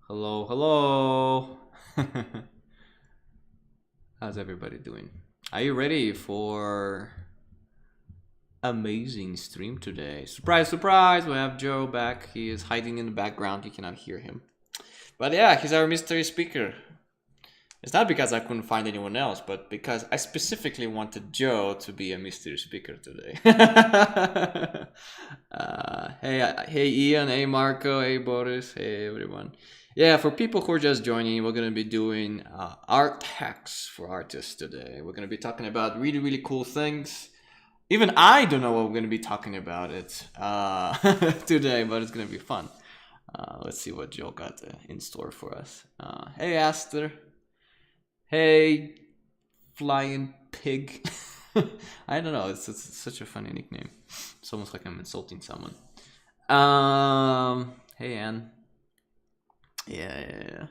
Hello, hello. How's everybody doing? Are you ready for amazing stream today? Surprise, surprise! We have Joe back. He is hiding in the background. You cannot hear him. But yeah, he's our mystery speaker. It's not because I couldn't find anyone else, but because I specifically wanted Joe to be a mystery speaker today. Hey Ian, hey Marco, hey Boris, hey everyone. Yeah, for people who are just joining, we're going to be doing art hacks for artists today. We're going to be talking about really, really cool things. Even I don't know what we're going to be talking about it today, but it's going to be fun. Let's see what Joe got in store for us. Hey Aster. Hey, flying pig. I don't know. It's such a funny nickname. It's almost like I'm insulting someone. Hey, Anne. Yeah.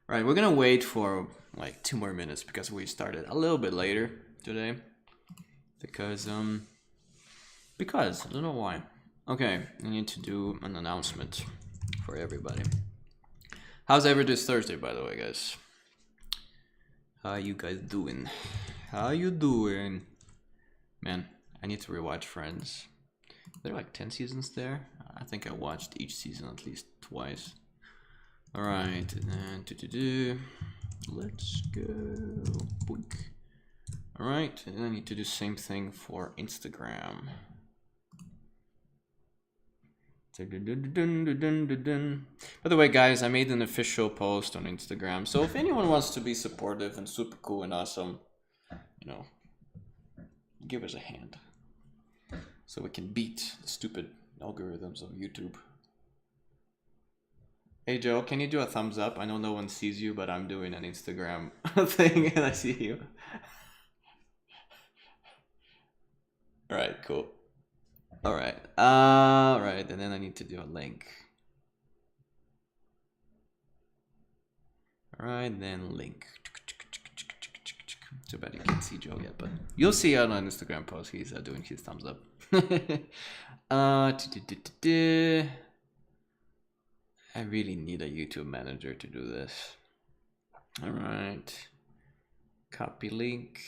Right, we're gonna wait for like 2 more minutes because we started a little bit later today. Because I don't know why. Okay, I need to do an announcement for everybody. How's ever this Thursday, by the way, guys? How you guys doing? How you doing? Man, I need to rewatch Friends. There are like 10 seasons there. I think I watched each season at least twice. Alright, and then let's go. Boink. Alright, and I need to do the same thing for Instagram. By the way, guys, I made an official post on Instagram, so if anyone wants to be supportive and super cool and awesome, give us a hand so we can beat the stupid algorithms of YouTube. Hey Joe, can you do a thumbs up? I know no one sees you, but I'm doing an Instagram thing and I see you. Alright, cool. Alright, and then I need to do a link. Alright, then link. Too bad you can't see Joe yet, but you'll see on an Instagram post he's doing his thumbs up. I really need a YouTube manager to do this. Alright. Copy link.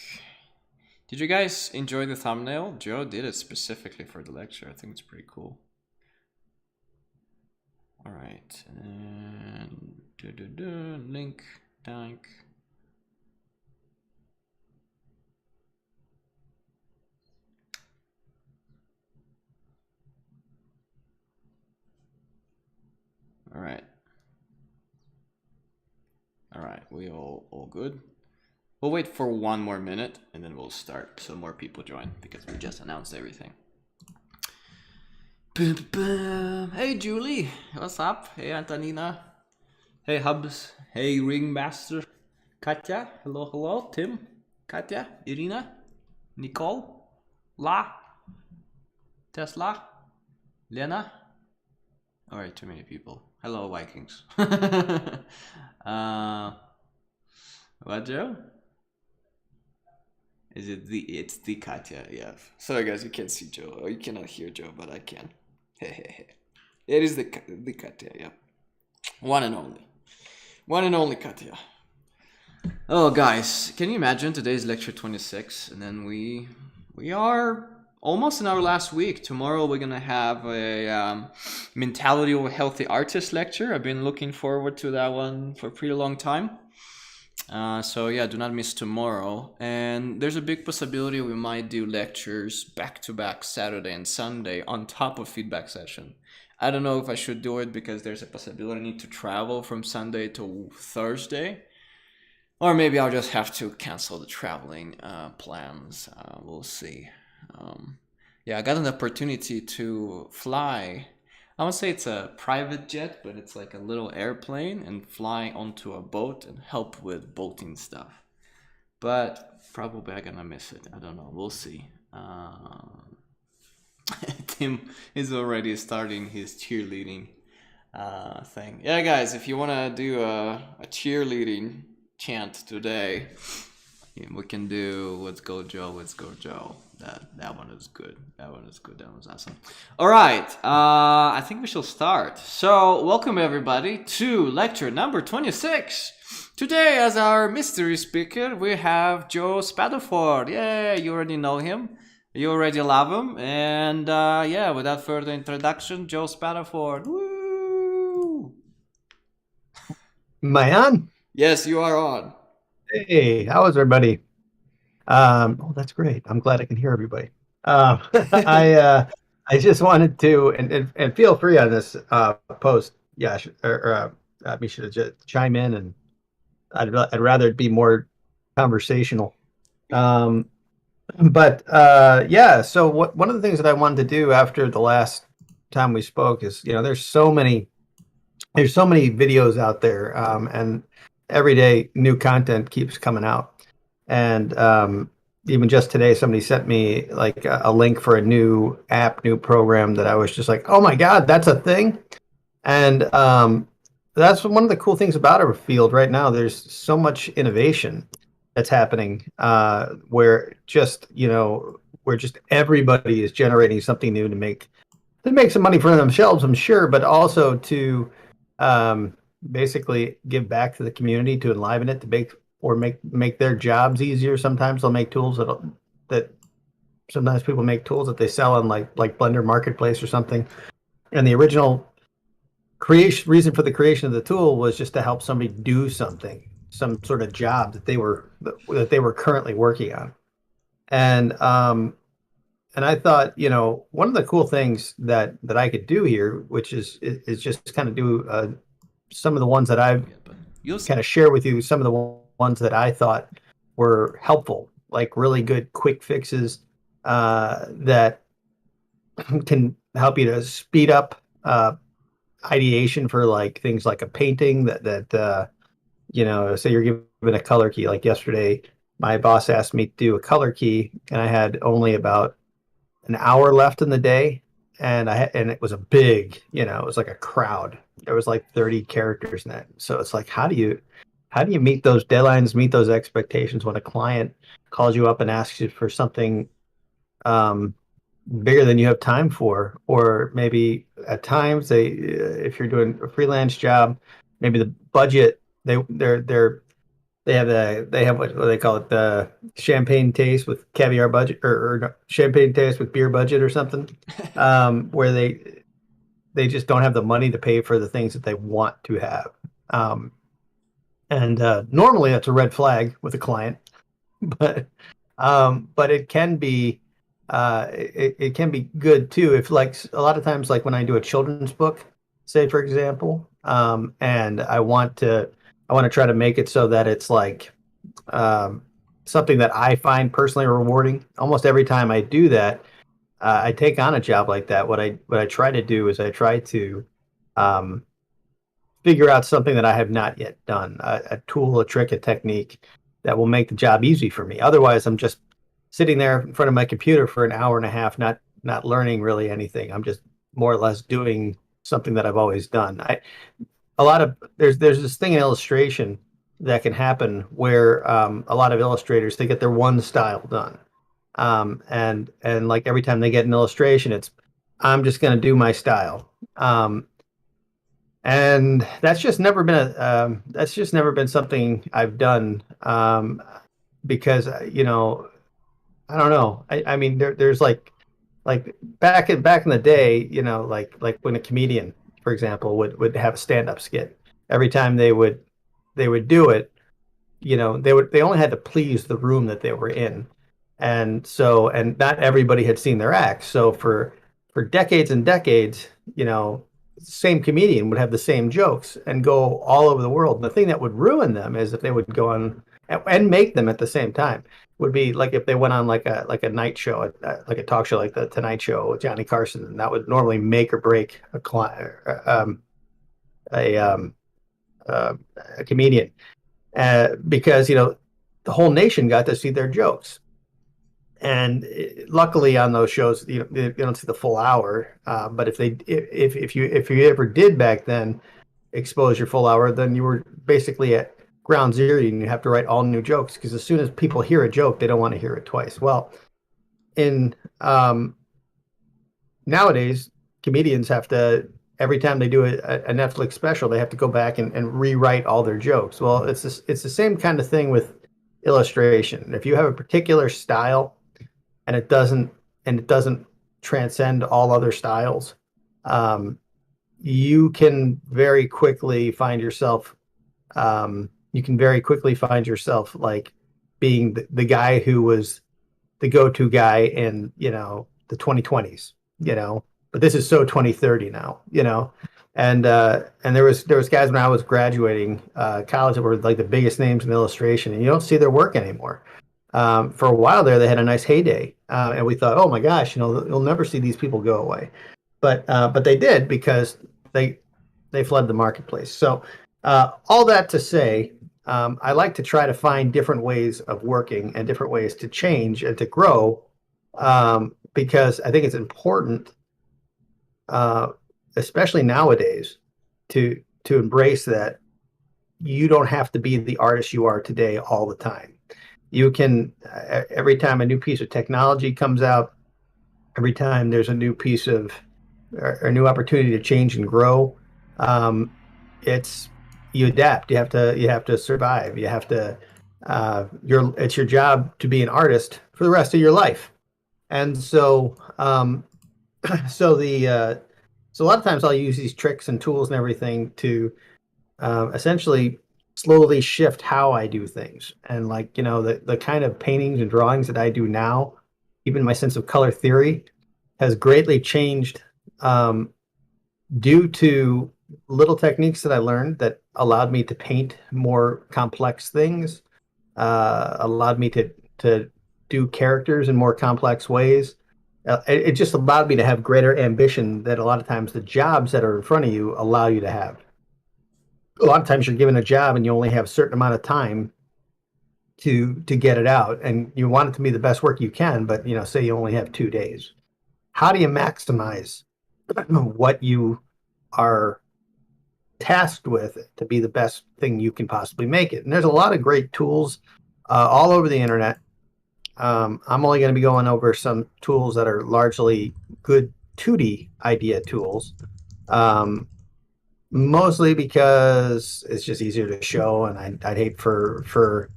Did you guys enjoy the thumbnail? Joe did it specifically for the lecture. I think it's pretty cool. Alright. And link, tank. Alright, we all good. We'll wait for 1 more minute and then we'll start so more people join because we just announced everything. Hey Julie, what's up? Hey Antonina. Hey Hubs. Hey Ringmaster. Katya, hello. Tim, Katya, Irina, Nicole, La, Tesla, Lena. Alright, too many people. Hello Vikings. What, Joe? It's the Katya, yeah. Sorry guys, you can't see Joe, or you cannot hear Joe, but I can. It is the Katya, yeah. One and only Katya. Oh guys, can you imagine today's lecture 26, and then we are almost in our last week. Tomorrow we're gonna have a mentality of a healthy artist lecture. I've been looking forward to that one for a pretty long time. So yeah, do not miss tomorrow. And there's a big possibility we might do lectures back to back Saturday and Sunday on top of feedback session. I don't know if I should do it because there's a possibility I need to travel from Sunday to Thursday. Or maybe I'll just have to cancel the traveling plans. We'll see. Yeah, I got an opportunity to fly. I would say it's a private jet, but it's like a little airplane and fly onto a boat and help with boating stuff. But probably I'm gonna miss it. I don't know. We'll see. Tim is already starting his cheerleading thing. Yeah, guys, if you wanna do a cheerleading chant today, we can do "Let's go Joe, let's go Joe." That one is good. That one is good. That was awesome. All right. I think we shall start. So, welcome everybody to lecture number 26. Today, as our mystery speaker, we have Joe Spadaford. Yeah, you already know him. You already love him. And yeah, without further introduction, Joe Spadaford. Woo! Am I on? Yes, you are on. Hey, how is everybody? Oh, that's great. I'm glad I can hear everybody. I I just wanted to and feel free on this post. Yeah, we should just chime in, and I'd rather it be more conversational. Um, but yeah. So one of the things that I wanted to do after the last time we spoke is, there's so many videos out there, and every day new content keeps coming out. And even just today, somebody sent me like a link for a new app, new program that I was just like, oh my God, that's a thing. And that's one of the cool things about our field right now. There's so much innovation that's happening, where just everybody is generating something new to make some money for themselves, I'm sure, but also to um, basically give back to the community, to enliven it, to make their jobs easier. Sometimes they'll make tools that sometimes people make tools that they sell on like Blender Marketplace or something. And the original creation reason for the creation of the tool was just to help somebody do something, some sort of job that they were currently working on. And I thought, one of the cool things that I could do here, which is just kind of do some of the ones that I've Yeah, but you'll kind of share with you, some of the ones that I thought were helpful, like really good quick fixes that can help you to speed up ideation for like things like a painting say you're given a color key. Like yesterday, my boss asked me to do a color key, and I had only about an hour left in the day, and it was a big, it was like a crowd. There was like 30 characters in it. So it's like, how do you meet those deadlines, meet those expectations when a client calls you up and asks you for something um, bigger than you have time for? Or maybe at times if you're doing a freelance job, maybe the budget they have what they call it, the champagne taste with caviar budget, or no, champagne taste with beer budget or something, where they just don't have the money to pay for the things that they want to have. Um, and normally that's a red flag with a client, but it can be good too, if like a lot of times, like when I do a children's book, say for example, and I want to try to make it so that it's like um, something that I find personally rewarding. Almost every time I do that, I take on a job like that. What I try to do is I try to um, figure out something that I have not yet done, a tool, a trick, a technique that will make the job easy for me. Otherwise, I'm just sitting there in front of my computer for an hour and a half, not learning really anything. I'm just more or less doing something that I've always done. There's this thing in illustration that can happen where a lot of illustrators, they get their one style done, and like every time they get an illustration, it's, I'm just going to do my style. And that's just never been something I've done, because I don't know. I mean, there's like back in the day, like when a comedian, for example, would have a stand-up skit. Every time they would do it, they only had to please the room that they were in. And not everybody had seen their act. So for decades and decades, same comedian would have the same jokes and go all over the world. And the thing that would ruin them is if they would go on and make them at the same time. Would be like if they went on like a night show, like a talk show, like the Tonight Show with Johnny Carson, and that would normally make or break a client, a um, uh, a comedian, because the whole nation got to see their jokes. And luckily on those shows, you don't see the full hour. But if you ever did back then expose your full hour, then you were basically at ground zero, and you have to write all new jokes, because as soon as people hear a joke, they don't want to hear it twice. Well, in nowadays, comedians have to, every time they do a Netflix special, they have to go back and rewrite all their jokes. Well, it's the same kind of thing with illustration. If you have a particular style and it doesn't transcend all other styles, um, you can very quickly find yourself you can very quickly find yourself like being the guy who was the go-to guy in, the 2020s, but this is so 2030 now, and there was guys when I was graduating college that were like the biggest names in illustration, and you don't see their work anymore. For a while there, they had a nice heyday, and we thought, oh my gosh, you'll never see these people go away, but they did because they they fled the marketplace. So all that to say, I like to try to find different ways of working and different ways to change and to grow, because I think it's important, uh, especially nowadays, to embrace that you don't have to be the artist you are today all the time. You can, every time a new piece of technology comes out, every time there's a new piece of or a new opportunity to change and grow, um, it's you adapt. You have to survive. You have to it's your job to be an artist for the rest of your life. And so so the so a lot of times I'll use these tricks and tools and everything to essentially slowly shift how I do things. And like, the kind of paintings and drawings that I do now, even my sense of color theory has greatly changed, um, due to little techniques that I learned that allowed me to paint more complex things, allowed me to do characters in more complex ways. It just allowed me to have greater ambition that a lot of times the jobs that are in front of you allow you to have. A lot of times you're given a job and you only have a certain amount of time to get it out, and you want it to be the best work you can, but say you only have 2 days. How do you maximize what you are tasked with to be the best thing you can possibly make it? And there's a lot of great tools all over the internet. I'm only going to be going over some tools that are largely good 2D idea tools, um, mostly because it's just easier to show, and I'd hate for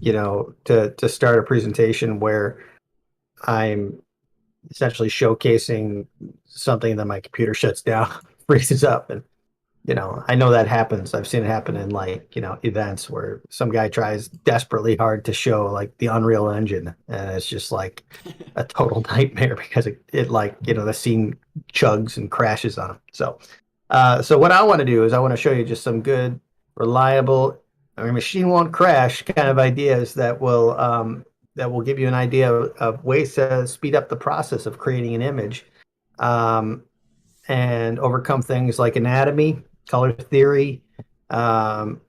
to start a presentation where I'm essentially showcasing something that my computer shuts down, freezes up, and I know that happens. I've seen it happen in like, events where some guy tries desperately hard to show like the Unreal Engine, and it's just like a total nightmare because it like, the scene chugs and crashes on him. So what I want to do is I want to show you just some good, reliable, I mean, machine won't crash kind of ideas that will give you an idea of ways to speed up the process of creating an image, um, and overcome things like anatomy, color theory,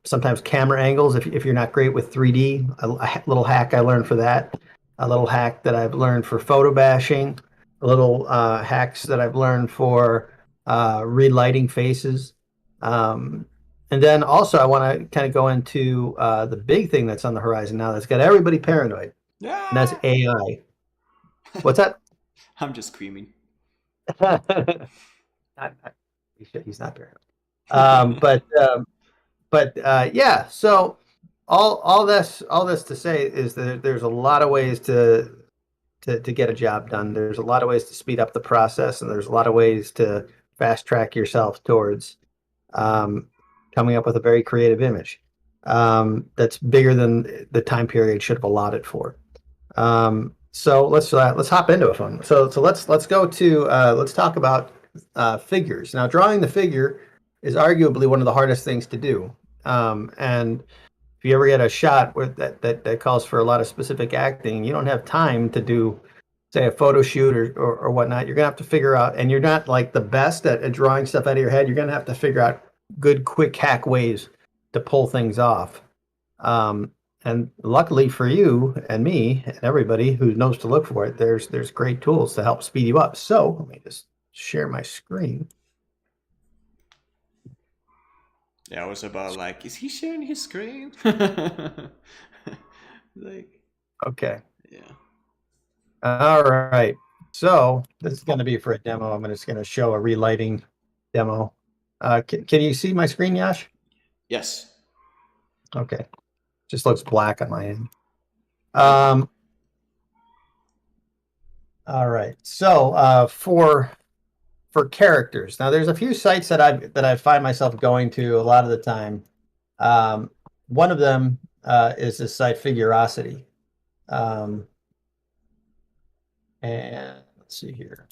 sometimes camera angles. If you're not great with 3D, a little hack I learned for that, a little hack that I've learned for photo bashing, a little hacks that I've learned for relighting faces. Um, and then also, I want to kind of go into the big thing that's on the horizon now that's got everybody paranoid, and that's Yeah. AI. What's that? I'm just screaming. Not, he's not paranoid. But yeah, so all this to say is that there's a lot of ways to get a job done. There's a lot of ways to speed up the process, and there's a lot of ways to fast track yourself towards um, coming up with a very creative image, that's bigger than the time period should have allotted for. So let's hop into a fun. So let's go to let's talk about figures. Now, drawing the figure is arguably one of the hardest things to do. And if you ever get a shot where that calls for a lot of specific acting, you don't have time to do, say, a photo shoot or whatnot. You're gonna have to figure out, and you're not like the best at drawing stuff out of your head. You're gonna have to figure out good, quick hack ways to pull things off. Um, and luckily for you and me and everybody who knows to look for it, there's great tools to help speed you up. So let me just share my screen. Yeah, I was about like, is he sharing his screen? Like, Okay. yeah. All right. So this is going to be for a demo. I'm just going to show a relighting demo. Can you see my screen, Yash? Yes. Okay. Just looks black on my end. Okay. Um, all right. So for characters, now there's a few sites that I find myself going to a lot of the time. Um, one of them is the site Figurosity. Um, and let's see here.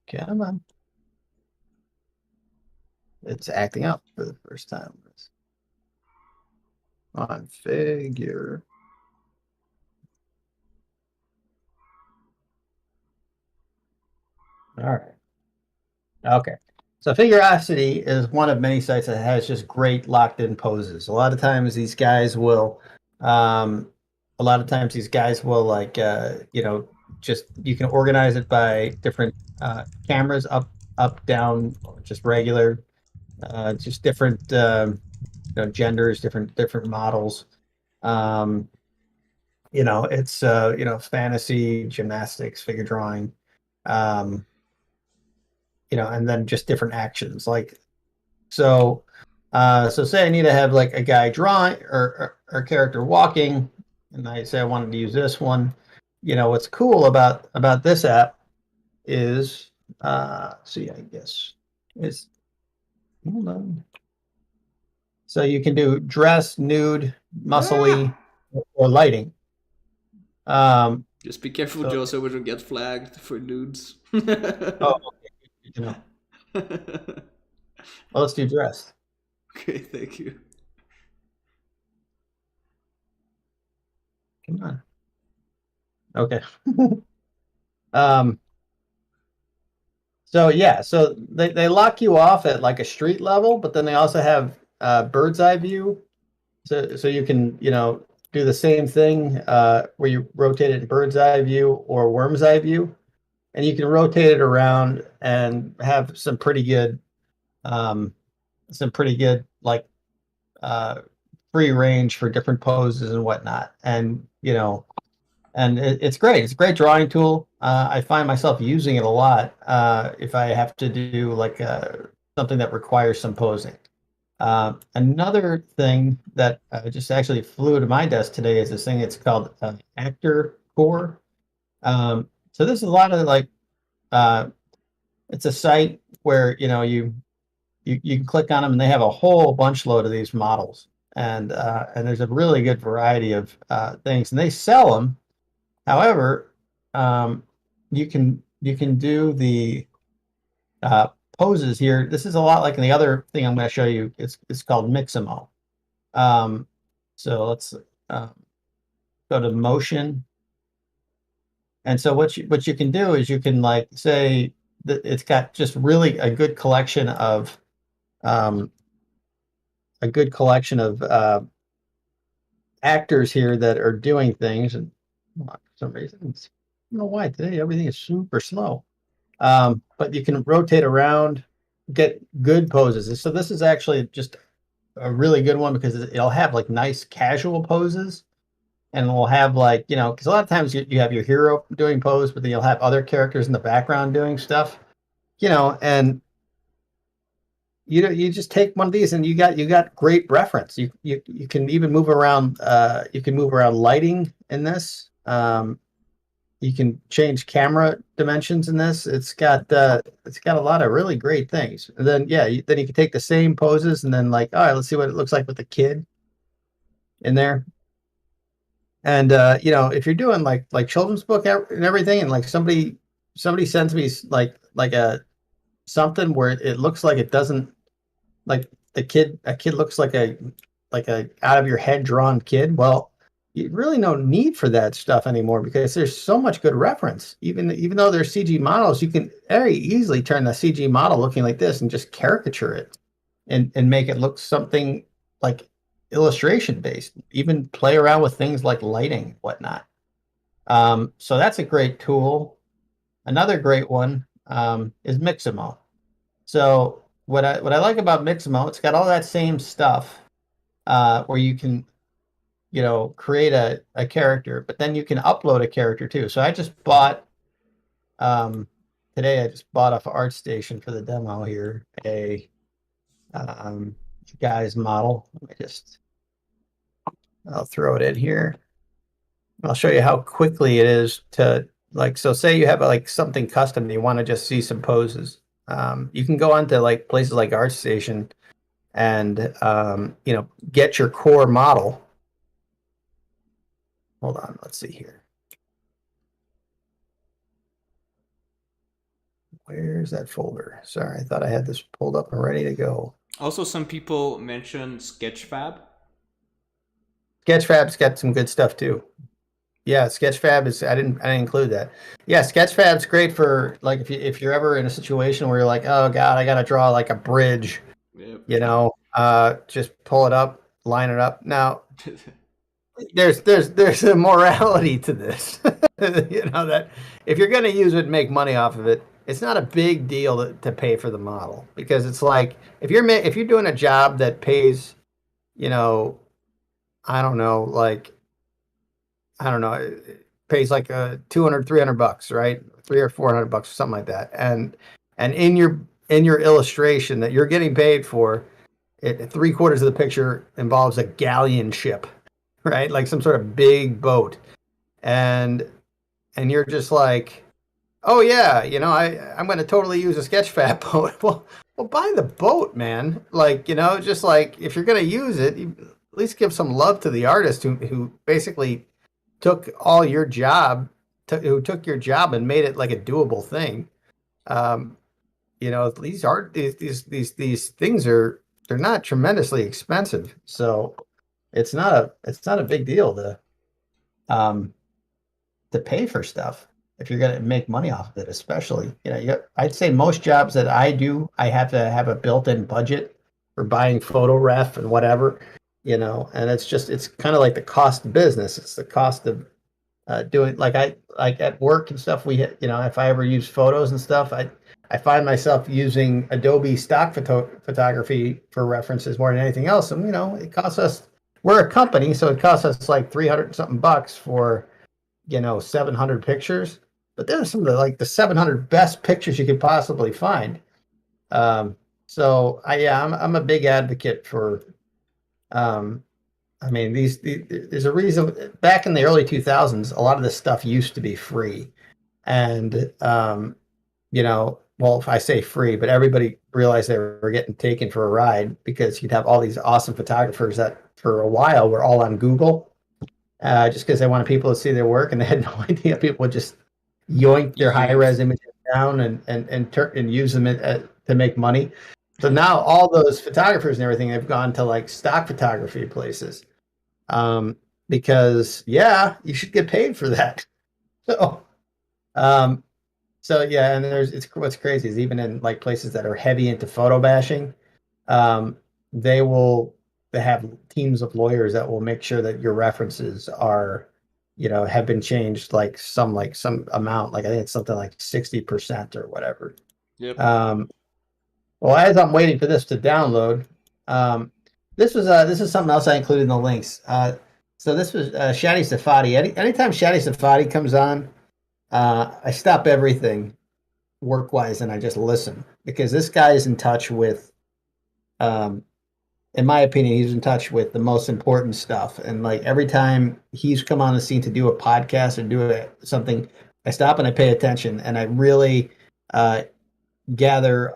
Come on. It's acting up for the first time. On figure. All right. Okay. So Figurosity is one of many sites that has just great locked-in poses. Um, a lot of times these guys will like, just you can organize it by different cameras, up, down, or just regular, just different, genders, different models. Um, it's fantasy, gymnastics, figure drawing. Um, and then just different actions. So, so say I need to have like a guy drawing or a character walking, and I say I wanted to use this one. What's cool about this app is, see, I guess is hold on. So you can do dress, nude, muscly, Ah! or lighting. Um, Just be careful, so Joe, so we don't get flagged for nudes. oh, okay, good to know. Well, let's do dress. Okay, thank you. Come on. Okay. Um, So yeah, so they lock you off at like a street level, but then they also have bird's eye view. So you can, do the same thing where you rotate it in bird's eye view or worm's eye view, and you can rotate it around and have um, some pretty good like free range for different poses and whatnot. And it's great. It's a great drawing tool. I find myself using it a lot if I have to do like something that requires some posing. Another thing that just actually flew to my desk today is this thing. It's called Actor Core. So this is a lot of like uh, it's a site where you can click on them and they have a whole bunch load of these models, and there's a really good variety of things, and they sell them. However, um, you can do the uh, poses here. This is a lot like the other thing I'm going to show you. It's called Mixamo. Um, so let's uh, go to motion. And so what you can do is you can like say that it's got just really um, a good collection of actors here that are doing things. And for some reason, I don't know why today everything is super slow. But you can rotate around, get good poses. So this is actually just a really good one because it'll have like nice casual poses, and we'll have like, because a lot of times you have your hero doing pose, but then you'll have other characters in the background doing stuff, and you just take one of these and you got great reference. You can even move around. You can move around lighting in this. You can change camera dimensions in this. It's got a lot of really great things. And then yeah, then you can take the same poses and then like, all right, let's see what it looks like with the kid in there. And if you're doing like children's book and everything, and like somebody sends me like a something where it looks like it doesn't like a kid looks like a out of your head drawn kid. Well, you really no need for that stuff anymore because there's so much good reference. Even though they're CG models, you can very easily turn the CG model looking like this and just caricature it and make it look something like illustration based. Even play around with things like lighting and whatnot. So that's a great tool. Another great one is Mixamo. So what I like about Mixamo, it's got all that same stuff where you can create a character, but then you can upload a character too. So I just bought um, today. I just bought off ArtStation for the demo here a um, guy's model. I'll throw it in here. I'll show you how quickly it is to like. So say you have like something custom and you want to just see some poses. You can go onto like places like ArtStation and get your core model. Hold on, let's see here. Where's that folder? Sorry, I thought I had this pulled up and ready to go. Also, some people mention Sketchfab. Sketchfab's got some good stuff too. Yeah, Sketchfab is. I didn't include that. Yeah, Sketchfab's great for like if you're ever in a situation where you're like, oh God, I got to draw like a bridge. Yep. Just pull it up, line it up. Now, there's a morality to this. That if you're going to use it and make money off of it, it's not a big deal to pay for the model because it's like if you're doing a job that pays, you know, I don't know, like I don't know, it pays like 200, $300, right? 300 or $400 or something like that. And in your illustration that you're getting paid for, three-quarters of the picture involves a galleon ship, right? Like some sort of big boat. And you're just like, oh yeah, I'm going to totally use a Sketchfab boat. Well, buy the boat, man. Like, just like if you're going to use it, you at least give some love to the artist who basically took all your job, who took your job and made it like a doable thing. Um, these things they're not tremendously expensive, so it's not a big deal um to pay for stuff if you're going to make money off of it, especially. I'd say most jobs that I do, I have to have a built-in budget for buying photo ref and whatever, and it's kind of like the cost of business. It's the cost of doing like at work and stuff. If I ever use photos and stuff, I find myself using Adobe stock photography for references more than anything else. And it costs us. We're a company, so it costs us like 300 something bucks for 700 pictures. But there's some of the 700 best pictures you could possibly find. I'm a big advocate for I mean, there's a reason. Back in the early 2000s, a lot of this stuff used to be free, and well, if I say free, but everybody realized they were getting taken for a ride because you'd have all these awesome photographers that, for a while, were all on Google, just because they wanted people to see their work, and they had no idea people would just yoink their high Yoink. res images down and use them to make money. So now all those photographers and everything have gone to like stock photography places um, because yeah, you should get paid for that. So, um, yeah, and it's what's crazy is even in like places that are heavy into photo bashing, um, they have teams of lawyers that will make sure that your references have been changed like some amount, like I think it's something like 60% or whatever. Yep. Um, well, as I'm waiting for this to download, um, this is something else I included in the links. So this was Shadi Safadi. Anytime Shadi Safadi comes on, I stop everything work-wise and I just listen because this guy is in touch with, in my opinion, he's in touch with the most important stuff. And like every time he's come on the scene to do a podcast or do something, I stop and I pay attention and I really uh, gather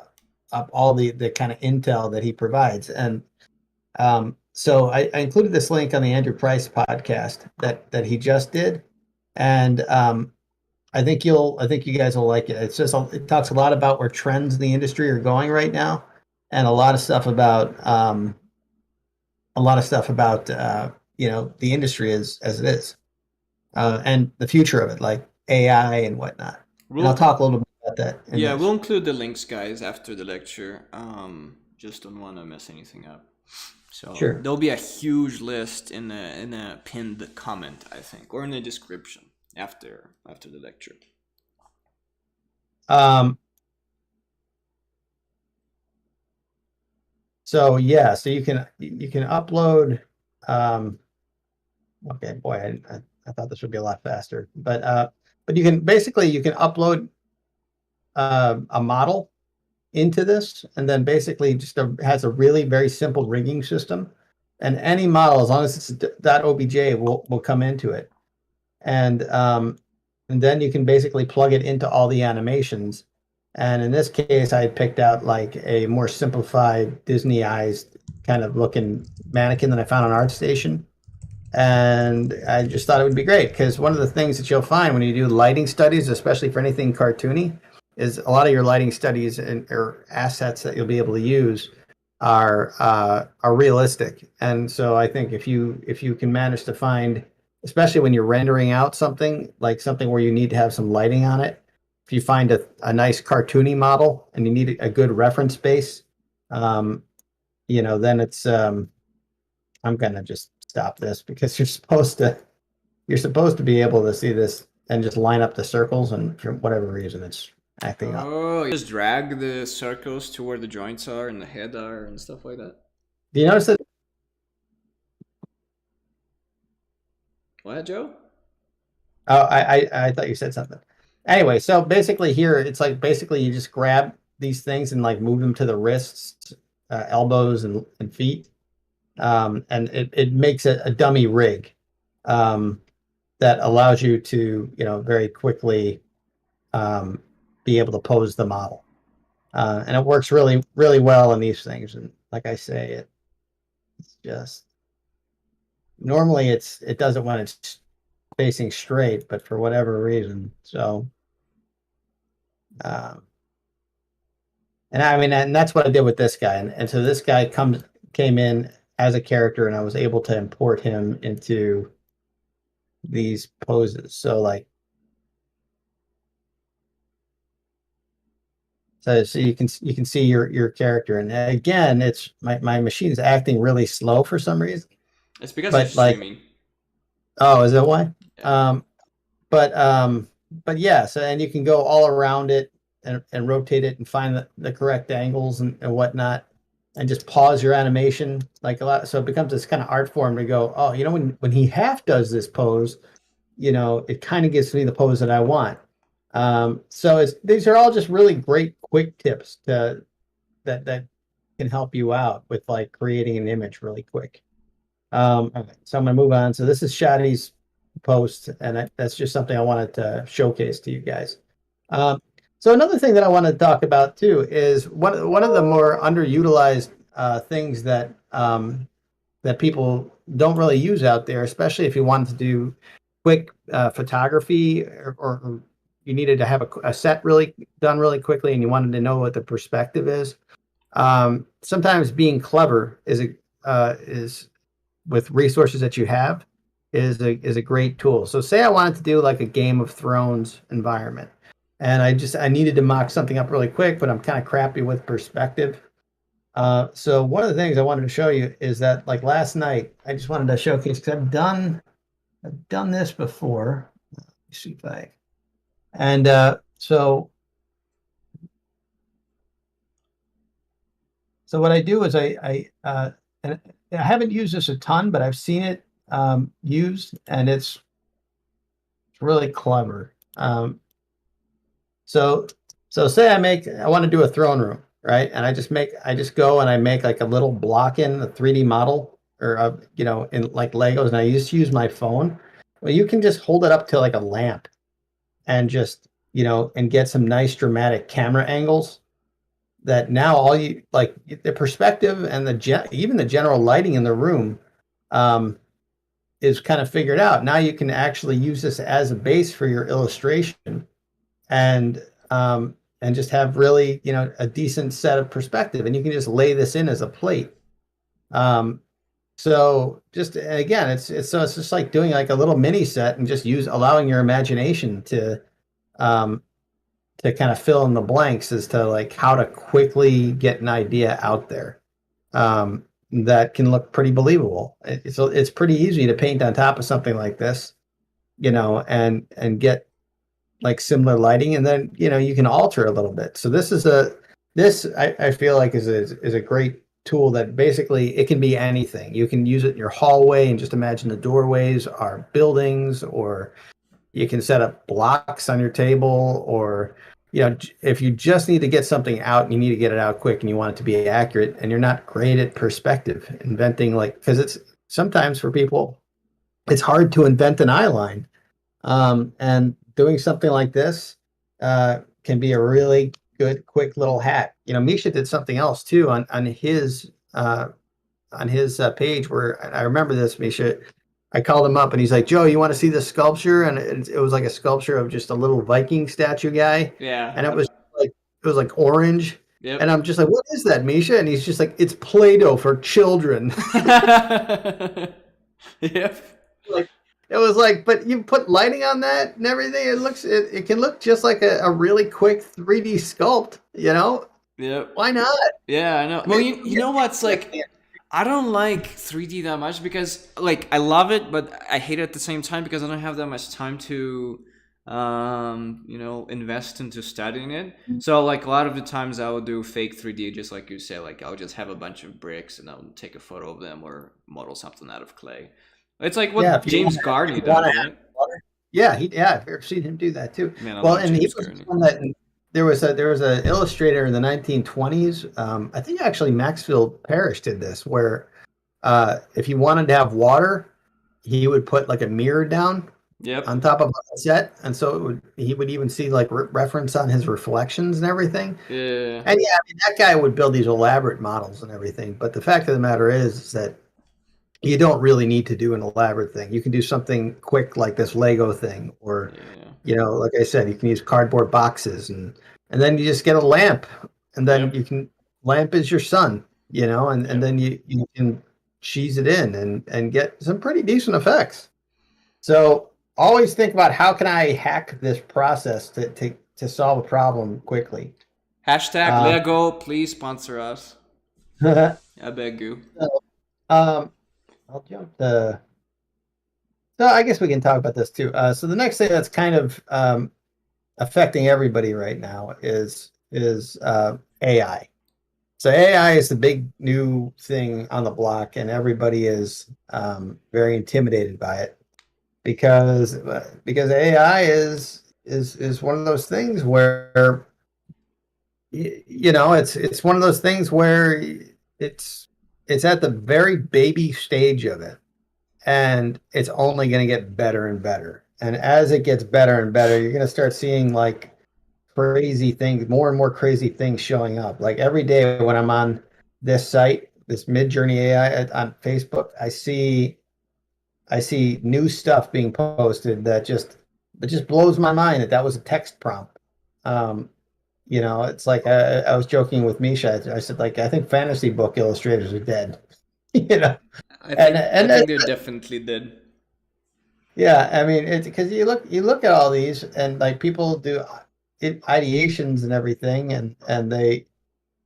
up all the kind of intel that he provides. And so I included this link on the Andrew Price podcast that he just did, and I think you guys will like it. It talks a lot about where trends in the industry are going right now, and a lot of stuff about the industry as it is, and the future of it, like AI and whatnot. And I'll We'll talk a little bit about that in Yeah, we'll this. include the links, guys, after the lecture. Just don't want to mess anything up. So Sure. there'll be a huge list in a pinned comment, I think, or in the description after the lecture. Um, so yeah, so you can upload. Um, Okay, boy, I thought this would be a lot faster. But you can basically you can upload a model into this, and then basically just has a really very simple rigging system. And any model, as long as it's .obj, will come into it. And then you can basically plug it into all the animations. And in this case, I picked out like a more simplified Disney-ized kind of looking mannequin that I found on ArtStation. And I just thought it would be great because one of the things that you'll find when you do lighting studies, especially for anything cartoony, is a lot of your lighting studies or assets that you'll be able to use are realistic. And so I think if you can manage to find, especially when you're rendering out something like something where you need to have some lighting on it, if you find a nice cartoony model and you need a good reference base, um, then it's I'm gonna just stop this because you're supposed to be able to see this and just line up the circles, and for whatever reason it's acting up. Oh, you just drag the circles to where the joints are and the head are and stuff like that. Do you notice that? What, Joe? Oh, I thought you said something. Anyway, so basically here it's like basically you just grab these things and like move them to the wrists, elbows, and feet, and it makes a dummy rig um, that allows you to very quickly um, be able to pose the model. And it works really, really well in these things. And like I say, it's just normally it does it when it's facing straight, but for whatever reason. So, um, and I mean, and that's what I did with this guy. And so this guy came in as a character, and I was able to import him into these poses. So so you can see your character, and again, it's my machine is acting really slow for some reason. It's because you're But like, streaming. oh, is that why? Yeah. Um, but yeah. So and you can go all around it and rotate it and find the correct angles and whatnot, and just pause your animation like a lot. So it becomes this kind of art form to go. Oh, when he half does this pose, it kind of gives me the pose that I want. So these are all just really great quick tips that can help you out with like creating an image really quick. Okay, so I'm gonna move on. So this is Shadi's post, and that's just something I wanted to showcase to you guys. Um, so another thing that I want to talk about too is one of the more underutilized things that people don't really use out there, especially if you wanted to do quick photography or you needed to have a set really done really quickly and you wanted to know what the perspective is. Sometimes being clever is with resources that you have is a great tool. So say I wanted to do like a Game of Thrones environment, and I needed to mock something up really quick, but I'm kind of crappy with perspective. So one of the things I wanted to show you is that like last night, I just wanted to showcase because I've done this before. Let me see if I and so what I do is and I haven't used this a ton, but I've seen it used, and it's really clever. So so say I want to do a throne room, right? And I just go and I make like a little block in a 3D model or in like Legos, and I just use my phone. Well, you can just hold it up to like a lamp and just and get some nice dramatic camera angles that now all you like the perspective and even the general lighting in the room um, is kind of figured out. Now you can actually use this as a base for your illustration and and just have really a decent set of perspective, and you can just lay this in as a plate. Um, so just again, it's just like doing like a little mini set and just allowing your imagination um, to kind of fill in the blanks as to like how to quickly get an idea out there that can look pretty believable. It's pretty easy to paint on top of something like this, and get like similar lighting, and then you can alter a little bit. So this I feel like is a great tool that basically it can be anything. You can use it in your hallway and just imagine the doorways are buildings, or you can set up blocks on your table, or if you just need to get something out and you need to get it out quick and you want it to be accurate and you're not great at perspective, inventing like because it's sometimes for people it's hard to invent an eye line. And doing something like this can be a really good, quick little hack. Misha did something else too on his page where I remember this, Misha. I called him up and he's like, Joe, you want to see this sculpture? And it was like a sculpture of just a little Viking statue guy, and Yeah. it was like orange. And Yep. I'm just like, what is that, Misha? And he's just like, it's Play-Doh for children. Yep. Like it was like, but you put lighting on that and everything, it can look just like a really quick 3D sculpt, Yep. why not? Yeah, I know. I Well, mean, you know what's like, I don't like 3D that much because like I love it, but I hate it at the same time because I don't have that much time to invest into studying it. So like a lot of the times I will do fake 3D just like you say, like I'll just have a bunch of bricks and I'll take a photo of them or model something out of clay. It's like yeah, what James if Garney you want does, to have right? water. Yeah, I've ever seen him do that too. Man, I Well, love and he James was Garney. one that there was a illustrator in the 1920s. I think actually Maxfield Parrish did this, where if you wanted to have water, he would put like a mirror down on Yep. top of a set, and so he would even see like reference on his reflections and everything. Yeah. And yeah, I mean that guy would build these elaborate models and everything. But the fact of the matter is that you don't really need to do an elaborate thing. You can do something quick like this Lego thing, or Yeah. like I said, you can use cardboard boxes, and then you just get a lamp, and then Yep. you can lamp is your sun, and Yep. then you can cheese it in and get some pretty decent effects. So always think about how can I hack this process to solve a problem quickly. Hashtag Um, Lego, please sponsor us. so, I beg you. um, I'll jump the. So I guess we can talk about this too. So the next thing that's kind of affecting everybody right now is AI. So AI is the big new thing on the block, and everybody is very intimidated by it because AI is one of those things where it's one of those things where it's it's at the very baby stage of it, and it's only going to get better and better. And as it gets better and better, you're going to start seeing like crazy things, more and more crazy things showing up. Like every day when I'm on this site, this Midjourney AI on Facebook, I see new stuff being posted that just blows my mind that was a text prompt. Um, it's like I was joking with Misha. I said like I think fantasy book illustrators are dead. you know, and I and think they're definitely dead. Yeah, I mean, it's because you look at all these and like people do ideations and everything, and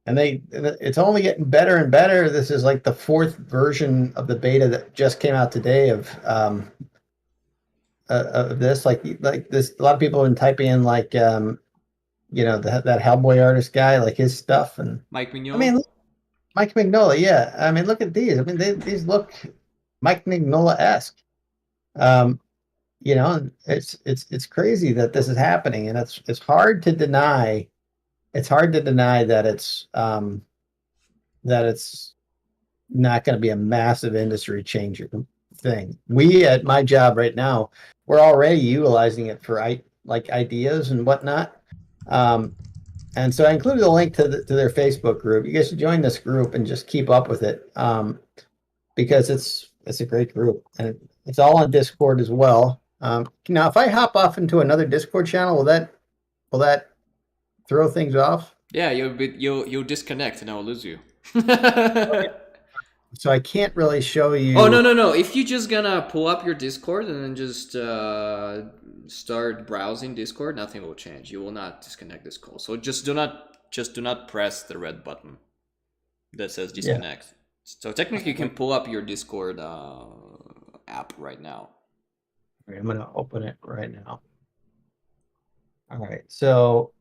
it's only getting better and better. This is like the fourth version of the beta that just came out today of this. Like this, a lot of people have been typing in like that Hellboy artist guy, like his stuff, and Mike I Mignola? mean Mike Mignola, yeah. I mean, look at these. I mean, these look Mike Mignola-esque. Um, and it's crazy that this is happening, and it's hard to deny. It's hard to deny that it's not going to be a massive industry changer thing. We at my job right now, we're already utilizing it for like ideas and whatnot. Um, and so I included a link to their Facebook group. You guys should join this group and just keep up with it because it's a great group, and it's all on Discord as well. Now, if I hop off into another Discord channel, will that throw things off? Yeah, you'll disconnect and I'll lose you. Okay. So I can't really show Oh no you. no no! If you just gonna pull up your Discord and then just start browsing Discord, nothing will change. You will not disconnect this call. So just do not press the red button that says Yeah, disconnect. So technically, you can pull up your Discord app right now. I'm gonna open it right now. All right. So,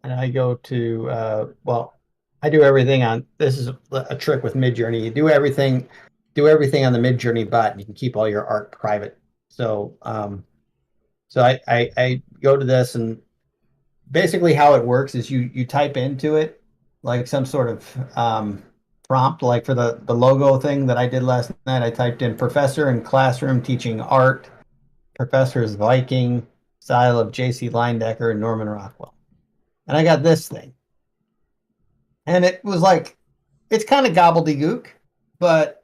and I go to well. I do everything on. This is a trick with Midjourney. You do everything on the Midjourney bot, and you can keep all your art private. So, I go to this, and basically how it works is you type into it like some sort of prompt, like for the logo thing that I did last night. I typed in professor in classroom teaching art, professor's Viking, style of J.C. Leyendecker and Norman Rockwell, and I got this thing, and it was like it's kind of gobbledygook, but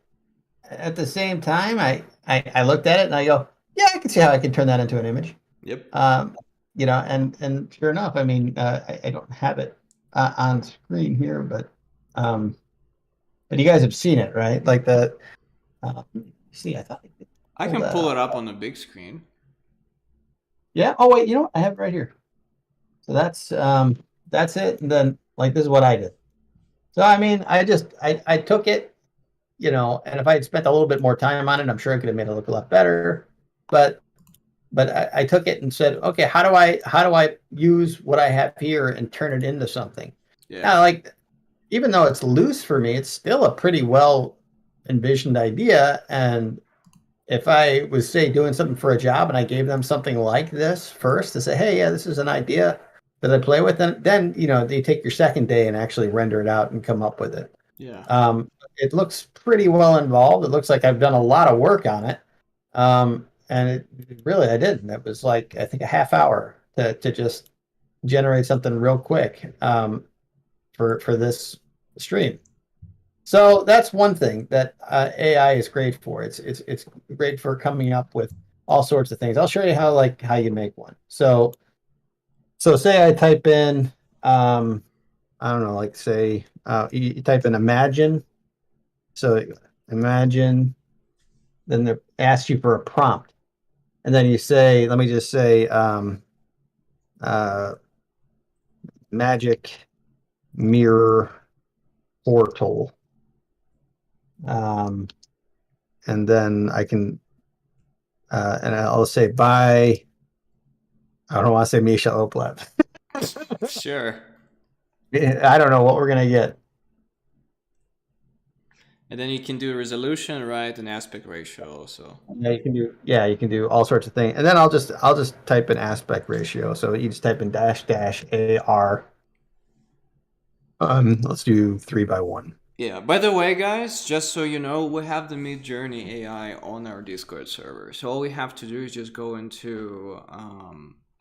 at the same time, I looked at it and I go, yeah, I can see how I can turn that into an image. Yep. Um, and sure enough, I mean, I don't have it on screen here, but you guys have seen it, right? Like the see, I thought I could I pull can that pull it up. up on the big screen. Yeah. Oh wait, you know what? I have it right here. So that's it. And then like this is what I did. So I mean, I took it, and if I had spent a little bit more time on it, I'm sure I could have made it look a lot better. But I took it and said, okay, how do I use what I have here and turn it into something? Yeah. Now, like even though it's loose for me, it's still a pretty well envisioned idea. And if I was say doing something for a job and I gave them something like this first to say, hey, yeah, this is an idea that I play with, then they take your second day and actually render it out and come up with it. Yeah. It looks pretty well involved. It looks like I've done a lot of work on it. And it really, I didn't. It was like, I think a half hour to just generate something real quick for this stream. So that's one thing that AI is great for. It's great for coming up with all sorts of things. I'll show you how you make one. So say I type in I don't know, like say you type in imagine. So imagine, then they ask you for a prompt, and then you say, let me just say uh, magic mirror portal, um, and then I can and I'll say by I don't want to say Misha Oplev. Sure. I don't know what we're gonna get. And then you can do resolution, right, and aspect ratio also. You can do all sorts of things, and then I'll just type in aspect ratio. So you just type in dash dash AR. Let's do 3 by 1. Yeah, by the way, guys, just so you know, we have the Midjourney AI on our Discord server. So all we have to do is just go into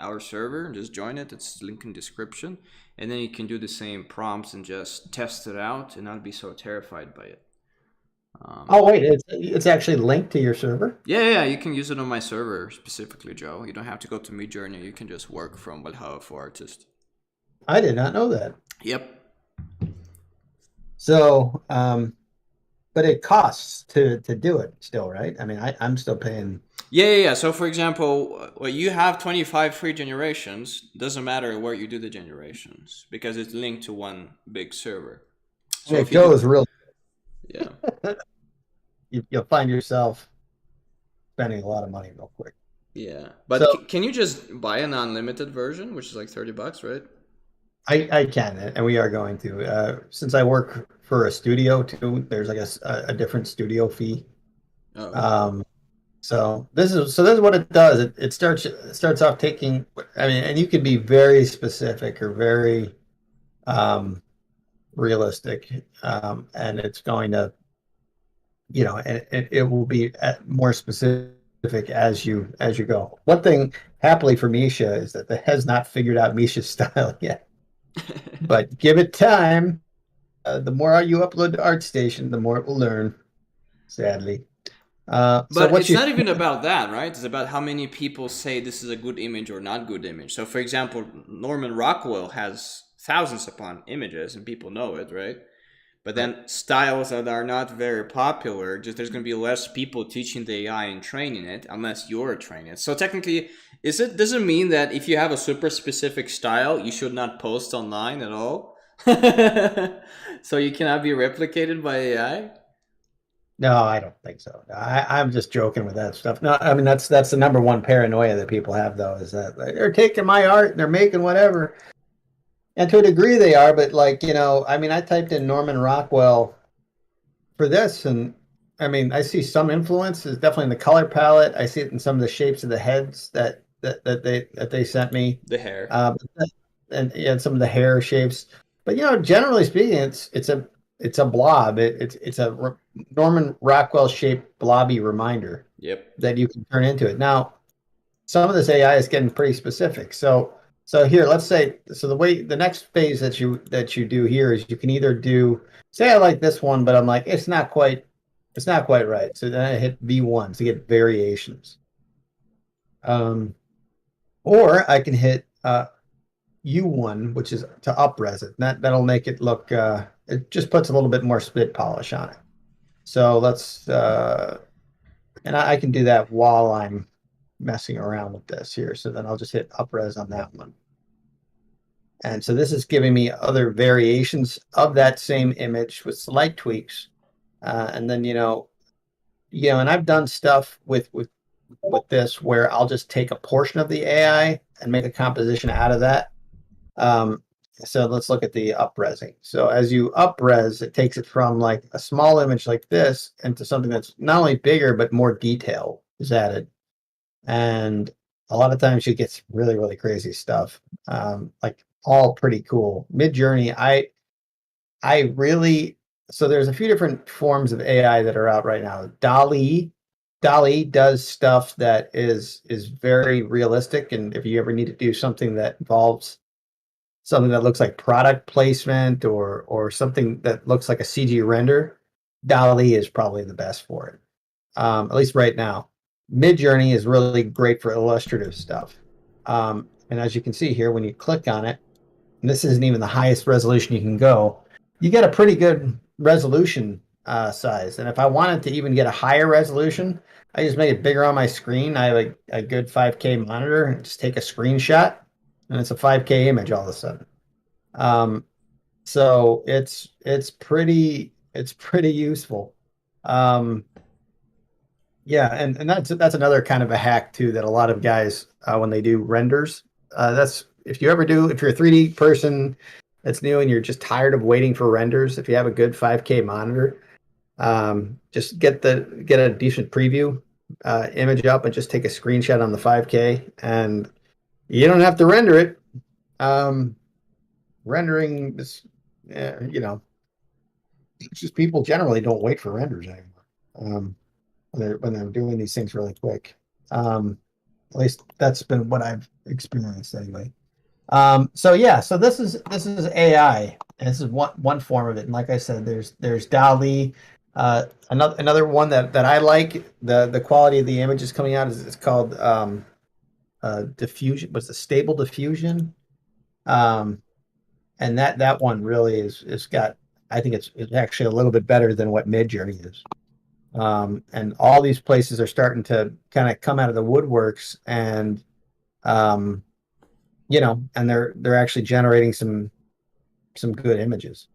our server and just join it. It's link in description. And then you can do the same prompts and just test it out and not be so terrified by it. Oh wait, it's actually linked to your server. Yeah, you can use it on my server specifically, Joe. You don't have to go to Midjourney. You can just work from Valhalla for Artists. I did not know that. Yep. So, but it costs to do it still, right? I mean, I'm still paying. Yeah. So, for example, well, you have 25 free generations. Doesn't matter where you do the generations because it's linked to one big server. So If if you do, Joe is real, yeah, you'll find yourself spending a lot of money real quick. yeah. So But can you just buy an unlimited version, which is like $30, right? I can, and we are going to. Since I work for a studio too, there's like a different studio fee. Oh, okay. Um, so this is what it does. It starts off taking. I mean, and you can be very specific or very um, realistic, and it's going to, and it will be more specific as you go. One thing, happily for Misha, is that it has not figured out Misha's style yet. But give it time. The more you upload to ArtStation, the more it will learn. Sadly. So But what it's you not even about that, right? It's about how many people say this is a good image or not good image. So, for example, Norman Rockwell has thousands upon images, and people know it, right? But right. then styles that are not very popular, just there's going to be less people teaching the AI and training it unless you're training it. So technically, does it mean that if you have a super specific style, you should not post online at all? So you cannot be replicated by AI? No, I don't think so. I'm just joking with that stuff. No, I mean that's the number one paranoia that people have though is that they're taking my art and they're making whatever. And to a degree they are, but like, I mean, I typed in Norman Rockwell for this, and I mean, I see some influence is definitely in the color palette. I see it in some of the shapes of the heads that they sent me, The hair. uh, and yeah, some of the hair shapes. But generally speaking, it's a blob. It's a Norman Rockwell shaped blobby reminder Yep. that you can turn into it. Now, some of this AI is getting pretty specific. So here, let's say, so the next phase that you do here is you can either do, say I like this one, but I'm like, it's not quite right. So then I hit V1 to get variations. Um, or I can hit U1, which is to upres it. That'll make it look, it just puts a little bit more spit polish on it. So and I can do that while I'm messing around with this here. So then I'll just hit upres on that one. And so this is giving me other variations of that same image with slight tweaks. And then, and I've done stuff with this where I'll just take a portion of the AI and make a composition out of that. Um, so let's look at the upresing. So as you upres, it takes it from like a small image like this into something that's not only bigger, but more detail is added. And a lot of times you get some really, really crazy stuff. Like all pretty cool. Midjourney, I really so there's a few different forms of AI that are out right now. Dolly does stuff that is very realistic, and if you ever need to do something that involves something that looks like product placement or something that looks like a CG render, Dolly is probably the best for it. At least right now. Midjourney is really great for illustrative stuff. And as you can see here, when you click on it, and this isn't even the highest resolution you can go, you get a pretty good resolution size. And if I wanted to even get a higher resolution, I just make it bigger on my screen. I have a good 5K monitor and just take a screenshot, and it's a 5K image all of a sudden. Um, so it's pretty useful. Um, yeah, and that's another kind of a hack too that a lot of guys when they do renders, that's if you're a 3D person that's new and you're just tired of waiting for renders, if you have a good 5K monitor, just get a decent preview image up and just take a screenshot on the 5K, and you don't have to render it. Um, Rendering is, you know, it's just people generally don't wait for renders anymore. When they're doing these things really quick. At least that's been what I've experienced anyway. So yeah, so this is AI, and this is one form of it. And like I said, there's DALL-E. Another one that I like, the quality of the images coming out is it's called diffusion. What's the stable diffusion? Um, and that one really is got. I think it's actually a little bit better than what Midjourney is. And all these places are starting to kind of come out of the woodworks, and um, and they're actually generating some good images.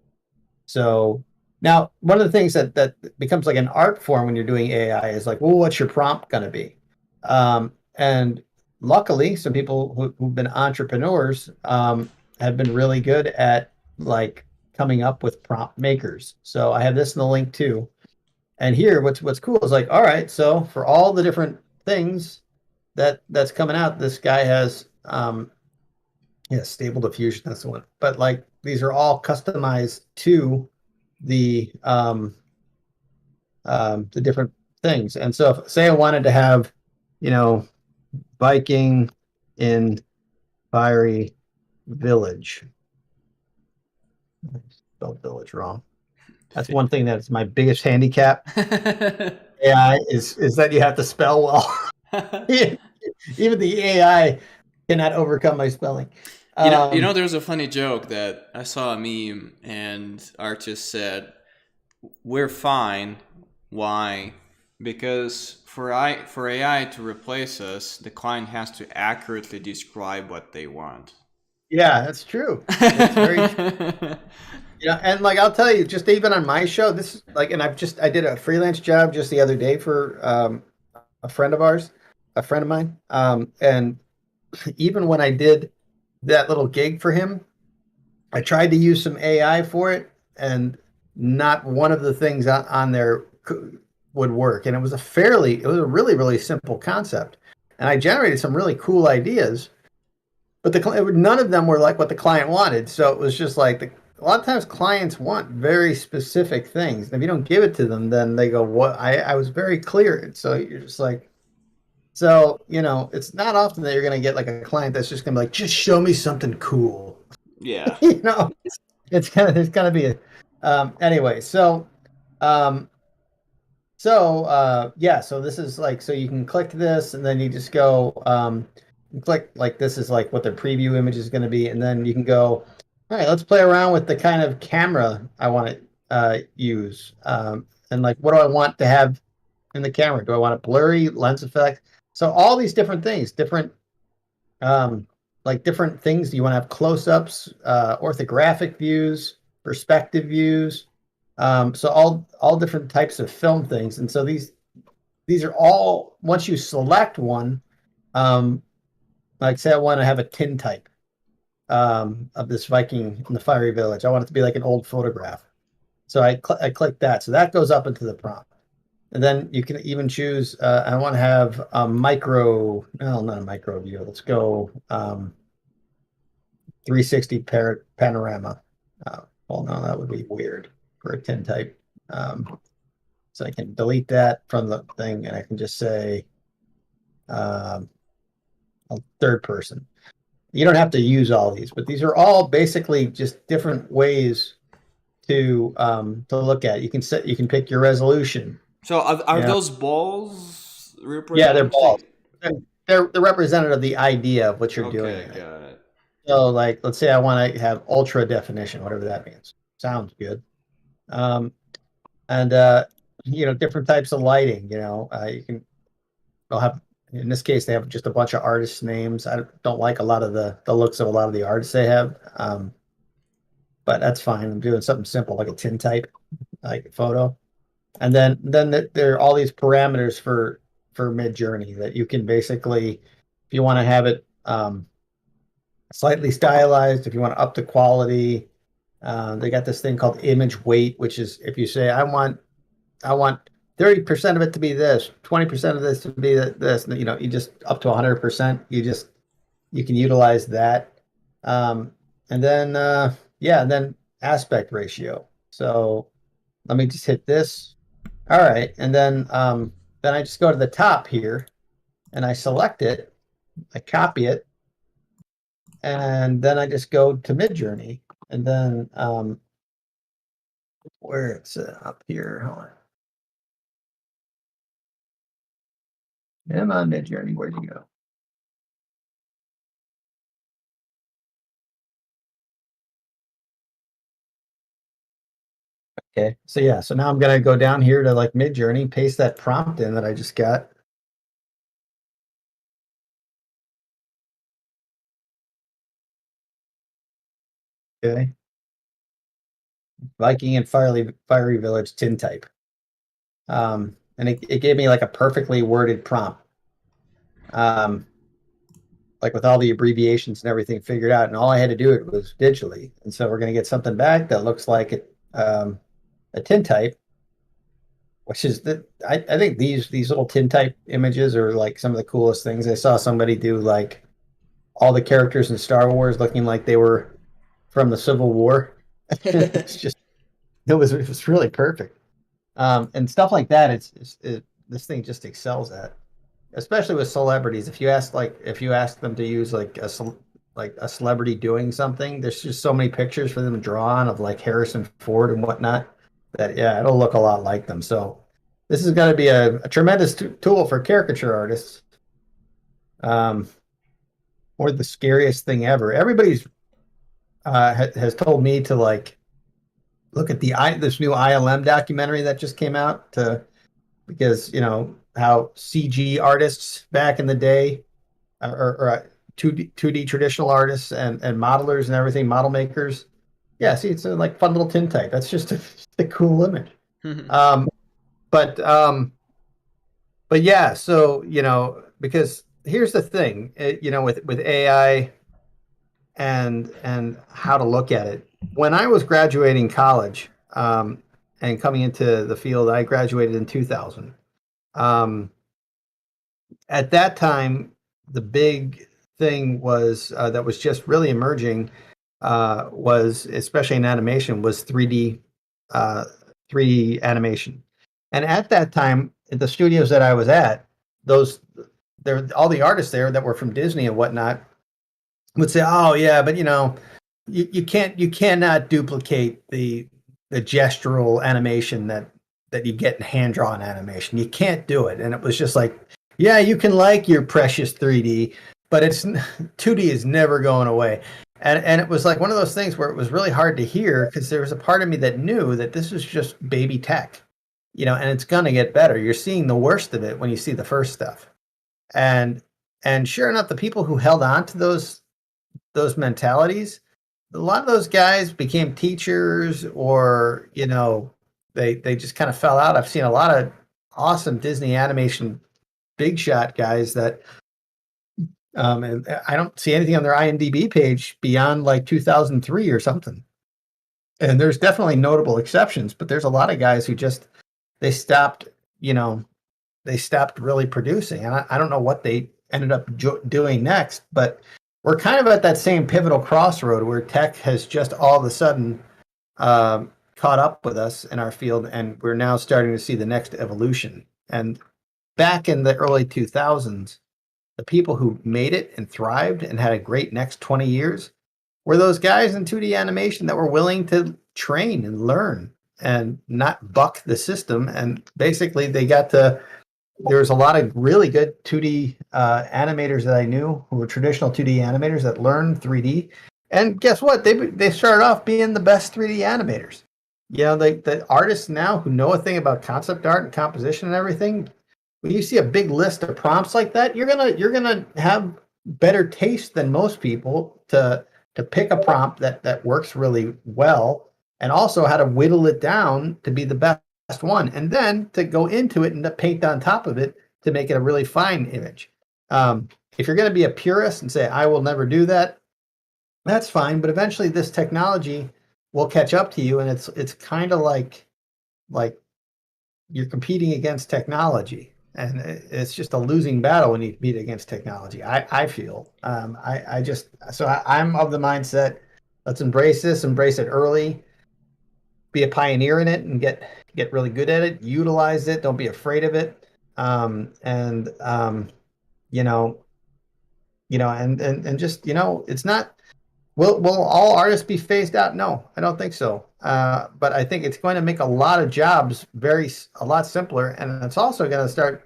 So now one of the things that becomes like an art form when you're doing AI is like, well, what's your prompt going to be? And luckily, some people who've been entrepreneurs have been really good at like coming up with prompt makers. So I have this in the link too. And here, what's cool is like, all right, so for all the different things that's coming out, this guy has yeah, stable diffusion, that's the one. But like these are all customized to the the different things. And so if, say I wanted to have, you know, biking in fiery village. I spelled village wrong. That's one thing that's my biggest handicap. AI is that you have to spell well. Even the AI cannot overcome my spelling. There's a funny joke that I saw a meme and artist said, "We're fine. Why? Because for AI to replace us, the client has to accurately describe what they want." Yeah, that's true. That's very true. And like I'll tell you, just even on my show, this is like, and I did a freelance job just the other day for a friend of ours, a friend of mine, and even when I did that little gig for him, I tried to use some AI for it, and not one of the things on there would work. And it was a really, really simple concept. And I generated some really cool ideas, but none of them were like what the client wanted. So it was just like a lot of times clients want very specific things. And if you don't give it to them, then they go, "What?" I was very clear. And so you're just like, so it's not often that you're going to get like a client that's just going to be like, just show me something cool. Yeah. you know, it's kind of there's got to be a anyway. Um, yeah, so this is like, so you can click this and then you just go you click like, this is like what the preview image is going to be, and then you can go, all right, let's play around with the kind of camera I want to use, and like, what do I want to have in the camera? Do I want it blurry, lens effect? So all these different things, um different things. Do you want to have close-ups, orthographic views, perspective views? So all different types of film things. And so these are all, once you select one, um, like say I want to have a tintype of this Viking in the fiery village. I want it to be like an old photograph. So I click that. So that goes up into the prompt. And then you can even choose, I want to have a micro, no, not a micro view. Let's go 360 panorama. Well, no, that would be weird for a tintype. So I can delete that from the thing, and I can just say um, a third person. You don't have to use all these, but these are all basically just different ways to look at it. You can pick your resolution. So are Yeah, those balls yeah, they're balls. representing? They're representative of the idea of what you're doing Okay, in it. got it. So, like, let's say I want to have ultra definition, whatever that means. Sounds good. Um, and different types of lighting. They'll have, in this case, they have just a bunch of artists' names. I don't like a lot of the looks of a lot of the artists they have, but that's fine. I'm doing something simple like a tintype, like a photo. And then there are all these parameters for Mid-Journey that you can basically, if you want to have it slightly stylized, if you want to up the quality, they got this thing called image weight, which is, if you say I want 30% of it to be this, 20% of this to be this, you just up to 100%, you can utilize that. Um, and then yeah, and then aspect ratio. So let me just hit this. All right, and then I just go to the top here and I select it, I copy it, and then I just go to Midjourney, and then where it's up here. Hold on. Am on Midjourney? Where'd you go? Okay, so yeah, so now I'm gonna go down here to like Midjourney, paste that prompt in that I just got. Okay, Viking and fiery village tintype. And it gave me like a perfectly worded prompt, um, like with all the abbreviations and everything figured out, and all I had to do it was digitally. And so we're gonna get something back that looks like a tintype, which is I think these little tintype images are like some of the coolest things. I saw somebody do like all the characters in Star Wars looking like they were from the Civil War. It's just it was really perfect. And stuff like that. This thing just excels at, especially with celebrities. If you ask them to use like like a celebrity doing something, there's just so many pictures for them to draw on of like Harrison Ford and whatnot that, yeah, it'll look a lot like them. So this is going to be a tremendous tool for caricature artists. Um, or the scariest thing ever. Everybody's has told me to like look at this new ILM documentary that just came out, to because how CG artists back in the day, or 2D traditional artists and modelers and everything, model makers. Yeah, see, it's a like fun little tintype. That's just a cool image. Um, but yeah, so because here's the thing, with AI, and how to look at it. When I was graduating college and coming into the field, I graduated in 2000. Um, at that time, the big thing was that was just really emerging was, especially in animation, was 3D animation. And at that time, the studios that I was at, those there all the artists there that were from Disney and whatnot would say, "Oh yeah, but you cannot duplicate the gestural animation that you get in hand drawn animation. You can't do it." And it was just like, "Yeah, you can like your precious 3D, but it's 2D is never going away." And it was like one of those things where it was really hard to hear because there was a part of me that knew that this was just baby tech, and it's gonna get better. You're seeing the worst of it when you see the first stuff. And and sure enough, the people who held on to those mentalities, a lot of those guys became teachers, or they just kind of fell out. I've seen a lot of awesome Disney animation big shot guys that and I don't see anything on their IMDb page beyond like 2003 or something. And there's definitely notable exceptions, but there's a lot of guys who just they stopped, you know, they stopped really producing. And I don't know what they ended up doing next, but we're kind of at that same pivotal crossroad where tech has just all of a sudden caught up with us in our field, and we're now starting to see the next evolution. And back in the early 2000s, the people who made it and thrived and had a great next 20 years were those guys in 2D animation that were willing to train and learn and not buck the system. And basically, they got to there was a lot of really good 2D animators that I knew who were traditional 2D animators that learned 3D. And guess what? They started off being the best 3D animators. The artists now who know a thing about concept art and composition and everything, when you see a big list of prompts like that, you're gonna have better taste than most people to pick a prompt that works really well, and also how to whittle it down to be the best one, and then to go into it and to paint on top of it to make it a really fine image. If you're going to be a purist and say I will never do that, that's fine. But eventually, this technology will catch up to you, and it's kind of like you're competing against technology, and it's just a losing battle when you compete against technology. I feel I just I'm of the mindset, let's embrace this, embrace it early, be a pioneer in it, and get really good at it. Utilize it. Don't be afraid of it. And you know, and just it's not. Will all artists be phased out? No, I don't think so. But I think it's going to make a lot of jobs a lot simpler, and it's also going to start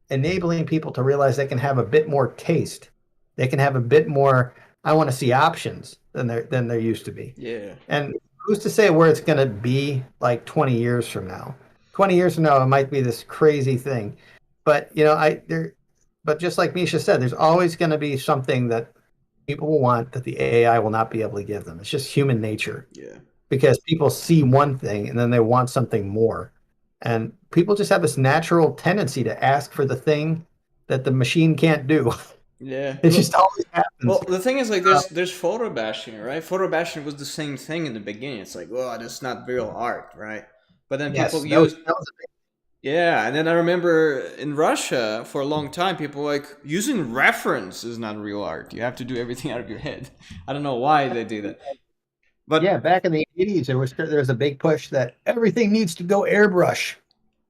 enabling people to realize they can have a bit more taste. They can have a bit more. I want to see options than there used to be. Yeah. And who's to say where it's going to be like 20 years from now? 20 years from now, it might be this crazy thing. But but just like Misha said, there's always going to be something that people will want that the AI will not be able to give them. It's just human nature Yeah. because people see one thing and then they want something more. And people just have this natural tendency to ask for the thing that the machine can't do. Yeah. It just always happens. Well, the thing is, like, there's photo bashing, right? Photo bashing was the same thing in the beginning. It's like, oh, that's not real art, right? But then Yes, people that was, use, that was yeah, and then I remember in Russia for a long time, people were like using reference is not real art. You have to do everything out of your head. I don't know why they do that, yeah, but back in the 80s, there was a big push that everything needs to go airbrush.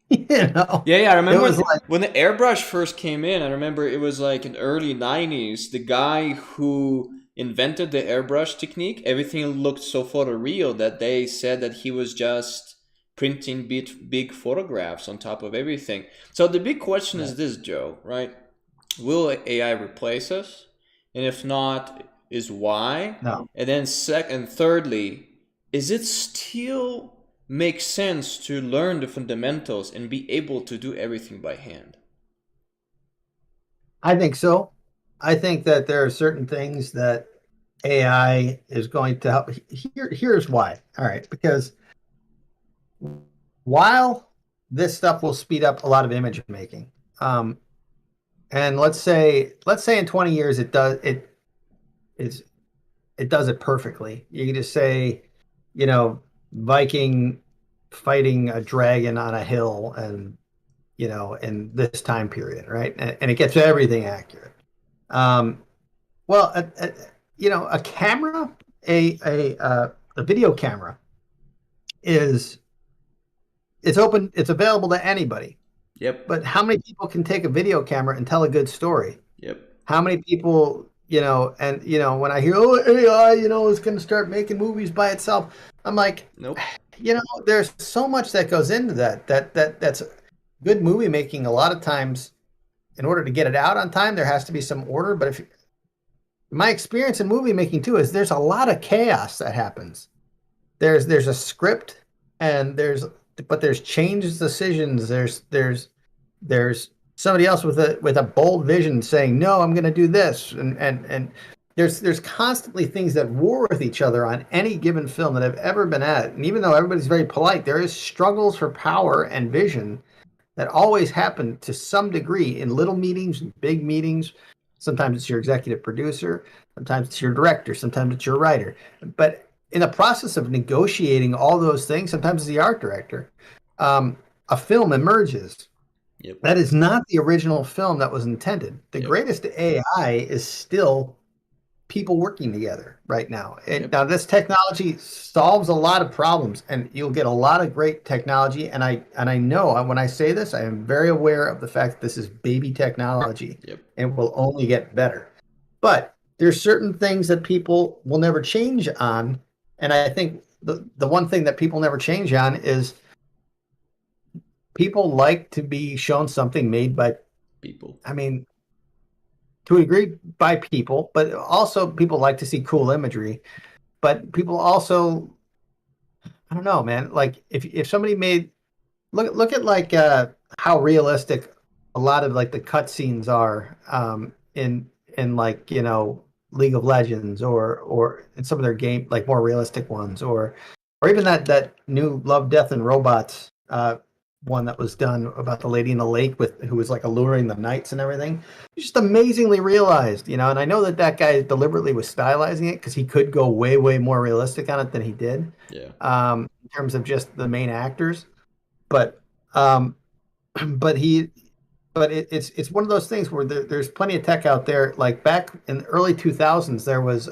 you know, yeah, I it remember was like, when the airbrush first came in. I remember it was like in the early '90s. The guy who invented the airbrush technique, everything looked so photoreal that they said that he was just printing big photographs on top of everything. So the big question yeah, is this, Joe, right? Will AI replace us? And if not, is why? no, And then thirdly, is it still make sense to learn the fundamentals and be able to do everything by hand? I think so. I think that there are certain things that AI is going to help. Here's why. All right, because while this stuff will speed up a lot of image making, um, and let's say in 20 years it does it's it does it perfectly. You can just say, you know, Viking fighting a dragon on a hill, and in this time period, right? And it gets everything accurate. Um, well, a camera, a video camera is it's open, it's available to anybody. Yep. But how many people can take a video camera and tell a good story? Yep. How many people, and when I hear, oh, AI, is going to start making movies by itself, I'm like, Nope. there's so much that goes into that's good movie making. A lot of times, in order to get it out on time, there has to be some order. But if my experience in movie making too is there's a lot of chaos that happens. There's a script, and there's changes, decisions. There's somebody else with a bold vision saying, no, I'm going to do this, and there's constantly things that war with each other on any given film that I've ever been at. And even though everybody's very polite, there is struggles for power and vision that always happen to some degree in little meetings, big meetings. Sometimes it's your executive producer, sometimes it's your director, sometimes it's your writer. But in the process of negotiating all those things, sometimes it's the art director. A film emerges. Yep. That is not the original film that was intended. The greatest AI is still people working together right now. Now, this technology solves a lot of problems, and you'll get a lot of great technology. And I know when I say this, I am very aware of the fact that this is baby technology, and will only get better. But there's certain things that people will never change on, and I think the one thing that people never change on is people like to be shown something made by people. I mean, to a degree, by people, but also people like to see cool imagery. But people also, I don't know, man. Like if somebody made look at like how realistic a lot of like the cutscenes are in like League of Legends, or in some of their game, like more realistic ones, or even that new Love, Death and Robots one that was done about the lady in the lake who was like alluring the knights and everything. It's just amazingly realized, and I know that guy deliberately was stylizing it because he could go way, way more realistic on it than he did. Yeah. In terms of just the main actors, but um, but it's one of those things where there's plenty of tech out there. Like back in the early 2000s, there was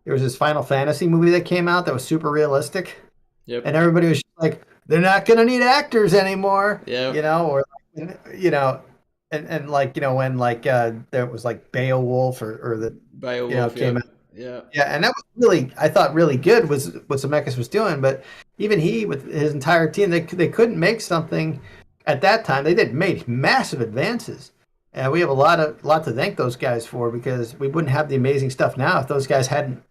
this Final Fantasy movie that came out that was super realistic. Yep. And everybody was like, they're not going to need actors anymore. Yeah. Or and like when like there was like Beowulf or the Beowulf came out. Yeah. Yeah, and that was really, I thought, really good was what Zemeckis was doing. But even he, with his entire team, they couldn't make something at that time. They did made massive advances, and we have a lot to thank those guys for, because we wouldn't have the amazing stuff now if those guys hadn't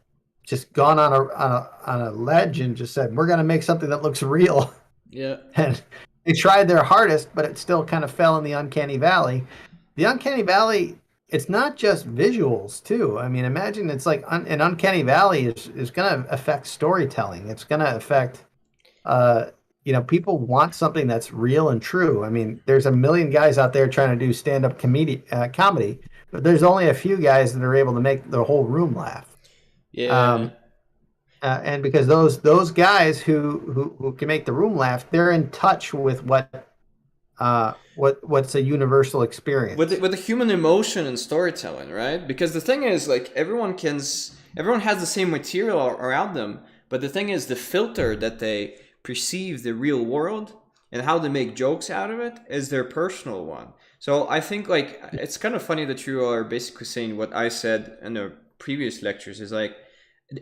just gone on a ledge and just said, we're going to make something that looks real. Yeah. And they tried their hardest, but it still kind of fell in the uncanny valley. The uncanny valley, it's not just visuals too. I mean, imagine it's like an uncanny valley is going to affect storytelling. It's going to affect, people want something that's real and true. I mean, there's a million guys out there trying to do stand-up comedy, but there's only a few guys that are able to make the whole room laugh. Yeah. And because those guys who can make the room laugh, they're in touch with what's a universal experience with the human emotion and storytelling, right? Because the thing is, like, everyone has the same material around them, but the thing is, the filter that they perceive the real world and how they make jokes out of it is their personal one. So I think, like, it's kind of funny that you are basically saying what I said in the previous lectures, is like,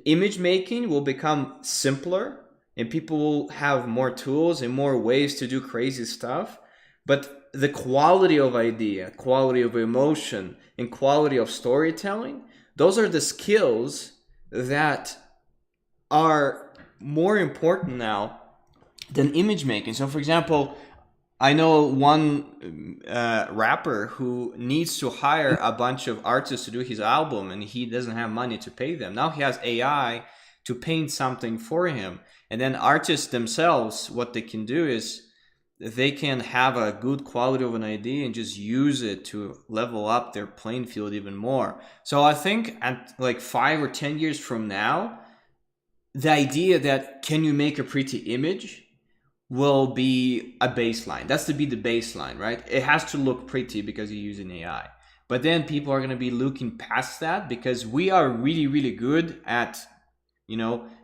image making will become simpler and people will have more tools and more ways to do crazy stuff. But the quality of idea, quality of emotion, and quality of storytelling, those are the skills that are more important now than image making. So, for example, I know one rapper who needs to hire a bunch of artists to do his album, and he doesn't have money to pay them. Now he has AI to paint something for him. And then artists themselves, what they can do is they can have a good quality of an idea and just use it to level up their playing field even more. So I think at like 5 or 10 years from now, the idea that can you make a pretty image will be a baseline. That's to be the baseline, right? It has to look pretty because you're using AI. But then people are going to be looking past that because we are really, really good at,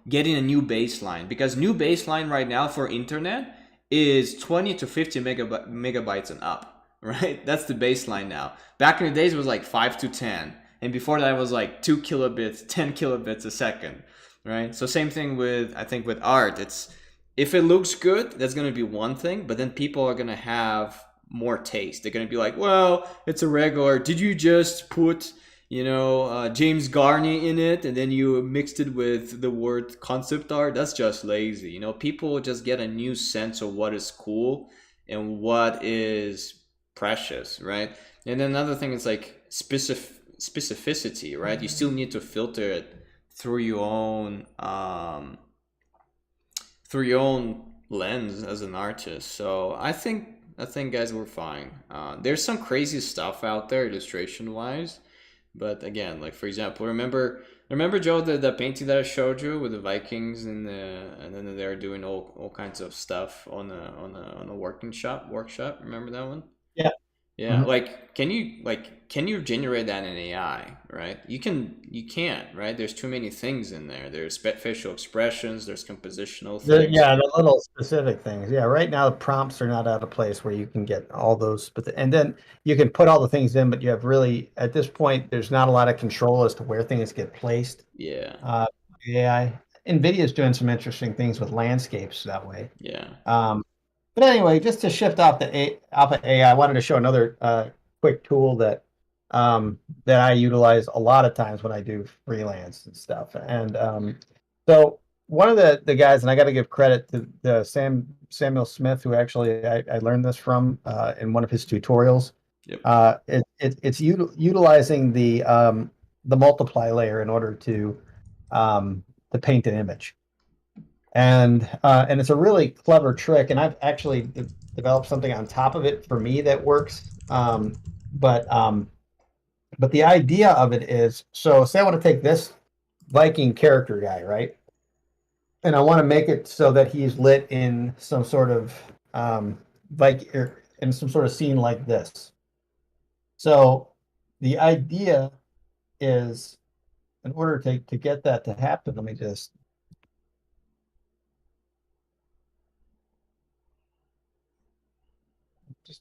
getting a new baseline. Because new baseline right now for internet is 20 to 50 megabytes and up, right? That's the baseline now. Back in the days, it was like 5 to 10. And before that, it was like 2 kilobits, 10 kilobits a second, right? So same thing with, I think with art. It's, if it looks good, that's going to be one thing, but then people are going to have more taste. They're going to be like, well, it's a regular. Did you just put, James Garney in it and then you mixed it with the word concept art? That's just lazy. People just get a new sense of what is cool and what is precious, right? And then another thing is like specificity, right? You still need to filter it through your own lens as an artist. So I think guys, we're fine. There's some crazy stuff out there illustration wise, but again, like for example, remember Joe the painting that I showed you with the Vikings and then they're doing all kinds of stuff on a workshop. Remember that one? Yeah. Yeah, Mhm. like can you generate that in AI, right? You can't, right? There's too many things in there. There's facial expressions, there's compositional things. Yeah, the little specific things. Yeah, right now the prompts are not at a place where you can get all those, but and then you can put all the things in, but you have really at this point there's not a lot of control as to where things get placed. Yeah. Uh, AI, NVIDIA is doing some interesting things with landscapes that way. Yeah. Um, but anyway, just to shift off of AI, I wanted to show another quick tool that I utilize a lot of times when I do freelance and stuff. And so one of the guys, and I got to give credit to Samuel Smith, who actually I learned this from in one of his tutorials. Yep. It's utilizing the multiply layer in order to paint an image, and it's a really clever trick. And I've actually developed something on top of it for me that works. But but the idea of it is, so say I want to take this Viking character guy, right? And I want to make it so that he's lit in some sort of in some sort of scene like this. So the idea is, in order to get that to happen, let me just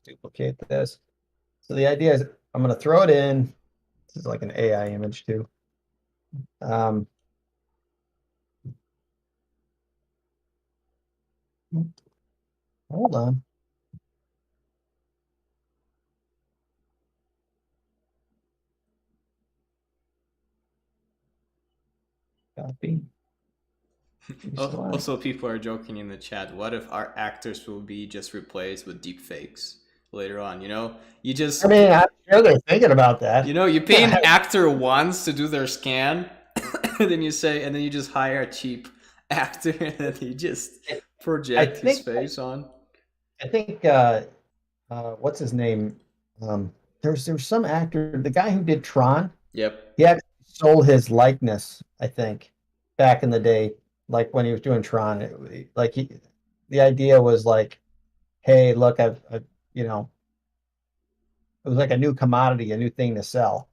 duplicate this. So the idea is I'm going to throw it in. This is like an AI image too. Um, hold on. Copy. Also, people are joking in the chat. What if our actors will be just replaced with deep fakes later on? You just I mean, I'm sure they're thinking about that. you pay an actor once to do their scan, and then you just hire a cheap actor, and then you just project his face on. I think what's his name? There's some actor, the guy who did Tron. Yep. He actually sold his likeness, I think, back in the day, like when he was doing Tron. The idea was like, hey, look, you know, it was like a new commodity, a new thing to sell.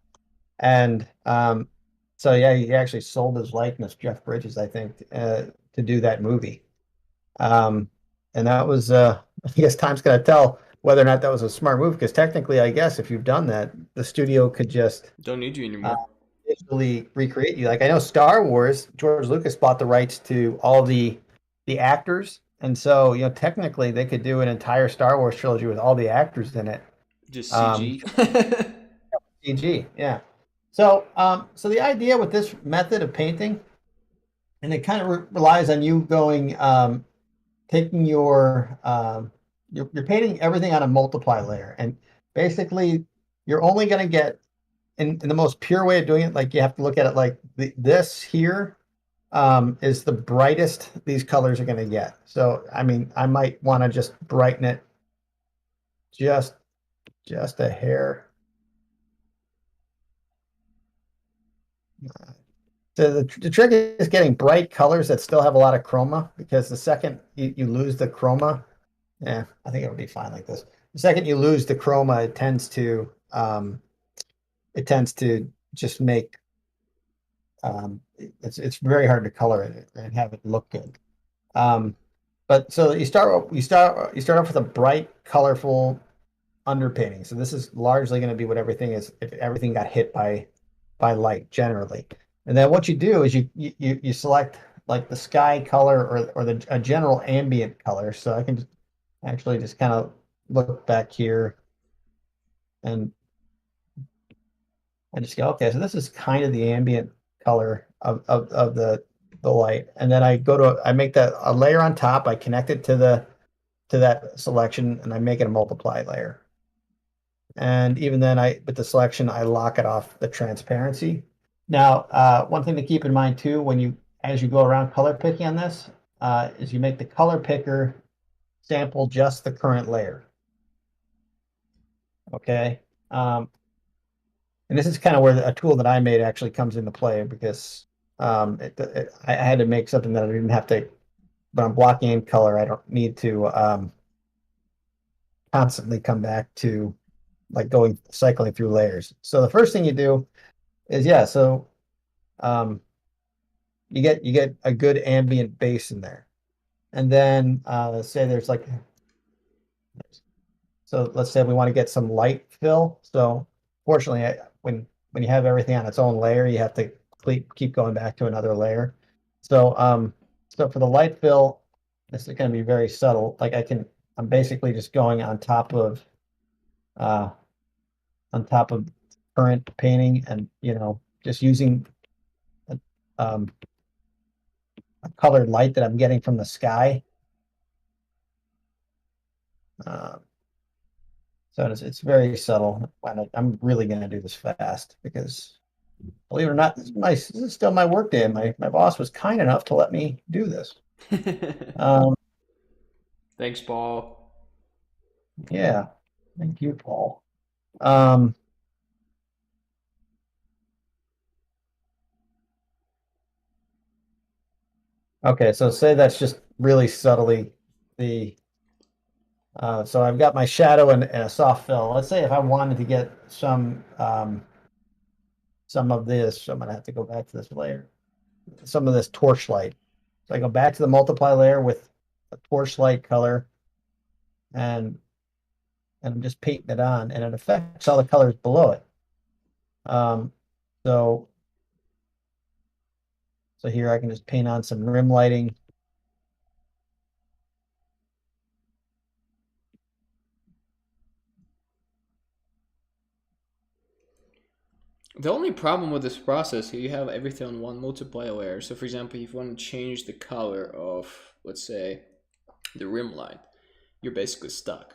And so yeah, he actually sold his likeness, Jeff Bridges, I think, to do that movie. And that was, I guess time's gonna tell whether or not that was a smart move, because technically, I guess if you've done that, the studio could just Don't need you anymore. digitally recreate you. Like I know Star Wars, George Lucas bought the rights to all the actors, and so technically they could do an entire Star Wars trilogy with all the actors in it. Just CG. CG, yeah. So the idea with this method of painting, and it kind of relies on you going, taking you're painting everything on a multiply layer, and basically you're only going to get in the most pure way of doing it. Like you have to look at it like this here is the brightest these colors are going to get. So I mean, I might want to just brighten it just a hair. So the trick is getting bright colors that still have a lot of chroma, because the second you lose the chroma, yeah, I think it would be fine like this. The second you lose the chroma, it tends to just make it's very hard to color it and have it look good. Um, but so you start off with a bright, colorful underpainting. So this is largely going to be what everything is if everything got hit by light generally. And then what you do is you select like the sky color or the a general ambient color. So I can actually just kind of look back here and I just go, okay, so this is kind of the ambient color of the light. And then I make that a layer on top. I connect it to that selection and I make it a multiply layer. And even then with the selection, I lock it off the transparency. Now, one thing to keep in mind too, as you go around color picking on this, is you make the color picker sample just the current layer. Okay. And this is kind of where a tool that I made actually comes into play, because I had to make something that I didn't have to, when I'm blocking in color, I don't need to constantly come back to like cycling through layers. So the first thing you do is, yeah, so um, you get a good ambient base in there. And then say there's like, so let's say we want to get some light fill. So fortunately, when you have everything on its own layer, you have to keep going back to another layer. So for the light fill, this is going to be very subtle. Like I'm basically just going uh, on top of current painting, and just using a, a colored light that I'm getting from the sky. Uh, so it's very subtle. And I'm really going to do this fast because, believe it or not, this is still my work day. My boss was kind enough to let me do this. Um, Thanks, Paul. yeah, thank you, Paul. Um, okay, so say that's just really subtly the so I've got my shadow and a soft fill. Let's say if I wanted to get some of this, I'm gonna have to go back to this layer, some of this torchlight. So I go back to the multiply layer with a torchlight color, and I'm just painting it on, and it affects all the colors below it. Um, so here I can just paint on some rim lighting. The only problem with this process, you have everything on one multiply layer. So for example, if you want to change the color of, let's say, the rim light, you're basically stuck.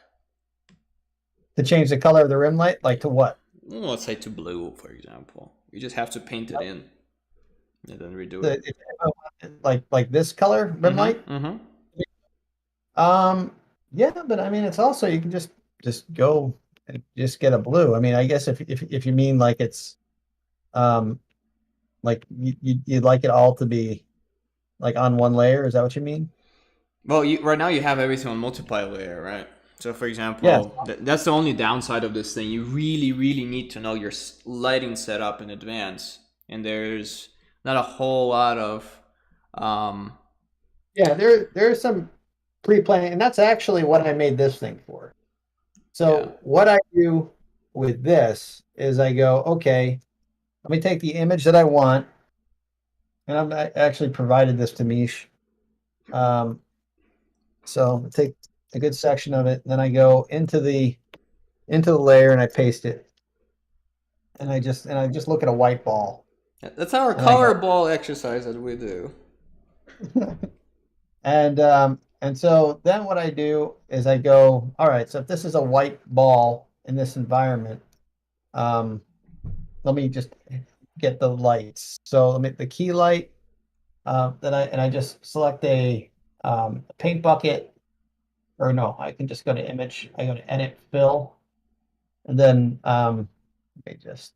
To change the color of the rim light, like to what? Well, let's say to blue, for example. You just have to paint it in and then redo The, it. if I like this color rim light. Mm-hmm. Um, yeah, but I mean, it's also you can just go and just get a blue. I mean, I guess if you mean like it's um like you'd like it all to be like on one layer, is that what you mean? Well, right now you have everything on multiply layer, right? So for Yes. example, that's the only downside of this thing. You really, really need to know your lighting setup in advance, and there's not a whole lot of um, Yeah, there's some pre-planning, and that's actually what I made this thing for. yeah. So what I do with this is I go, okay, let me take the image that I want, and I actually provided this to Mish. Um, so I take a good section of it, and then I go into the layer and I paste it, and I just look at a white ball, That's our and I color go, ball exercise that we do. and so then what I do is I go, all right, so if this is a white ball in this environment, um, let me just get the lights. So let me the key light, then I just select a paint bucket, or no, I can just go to image. I go to edit fill, and then let me just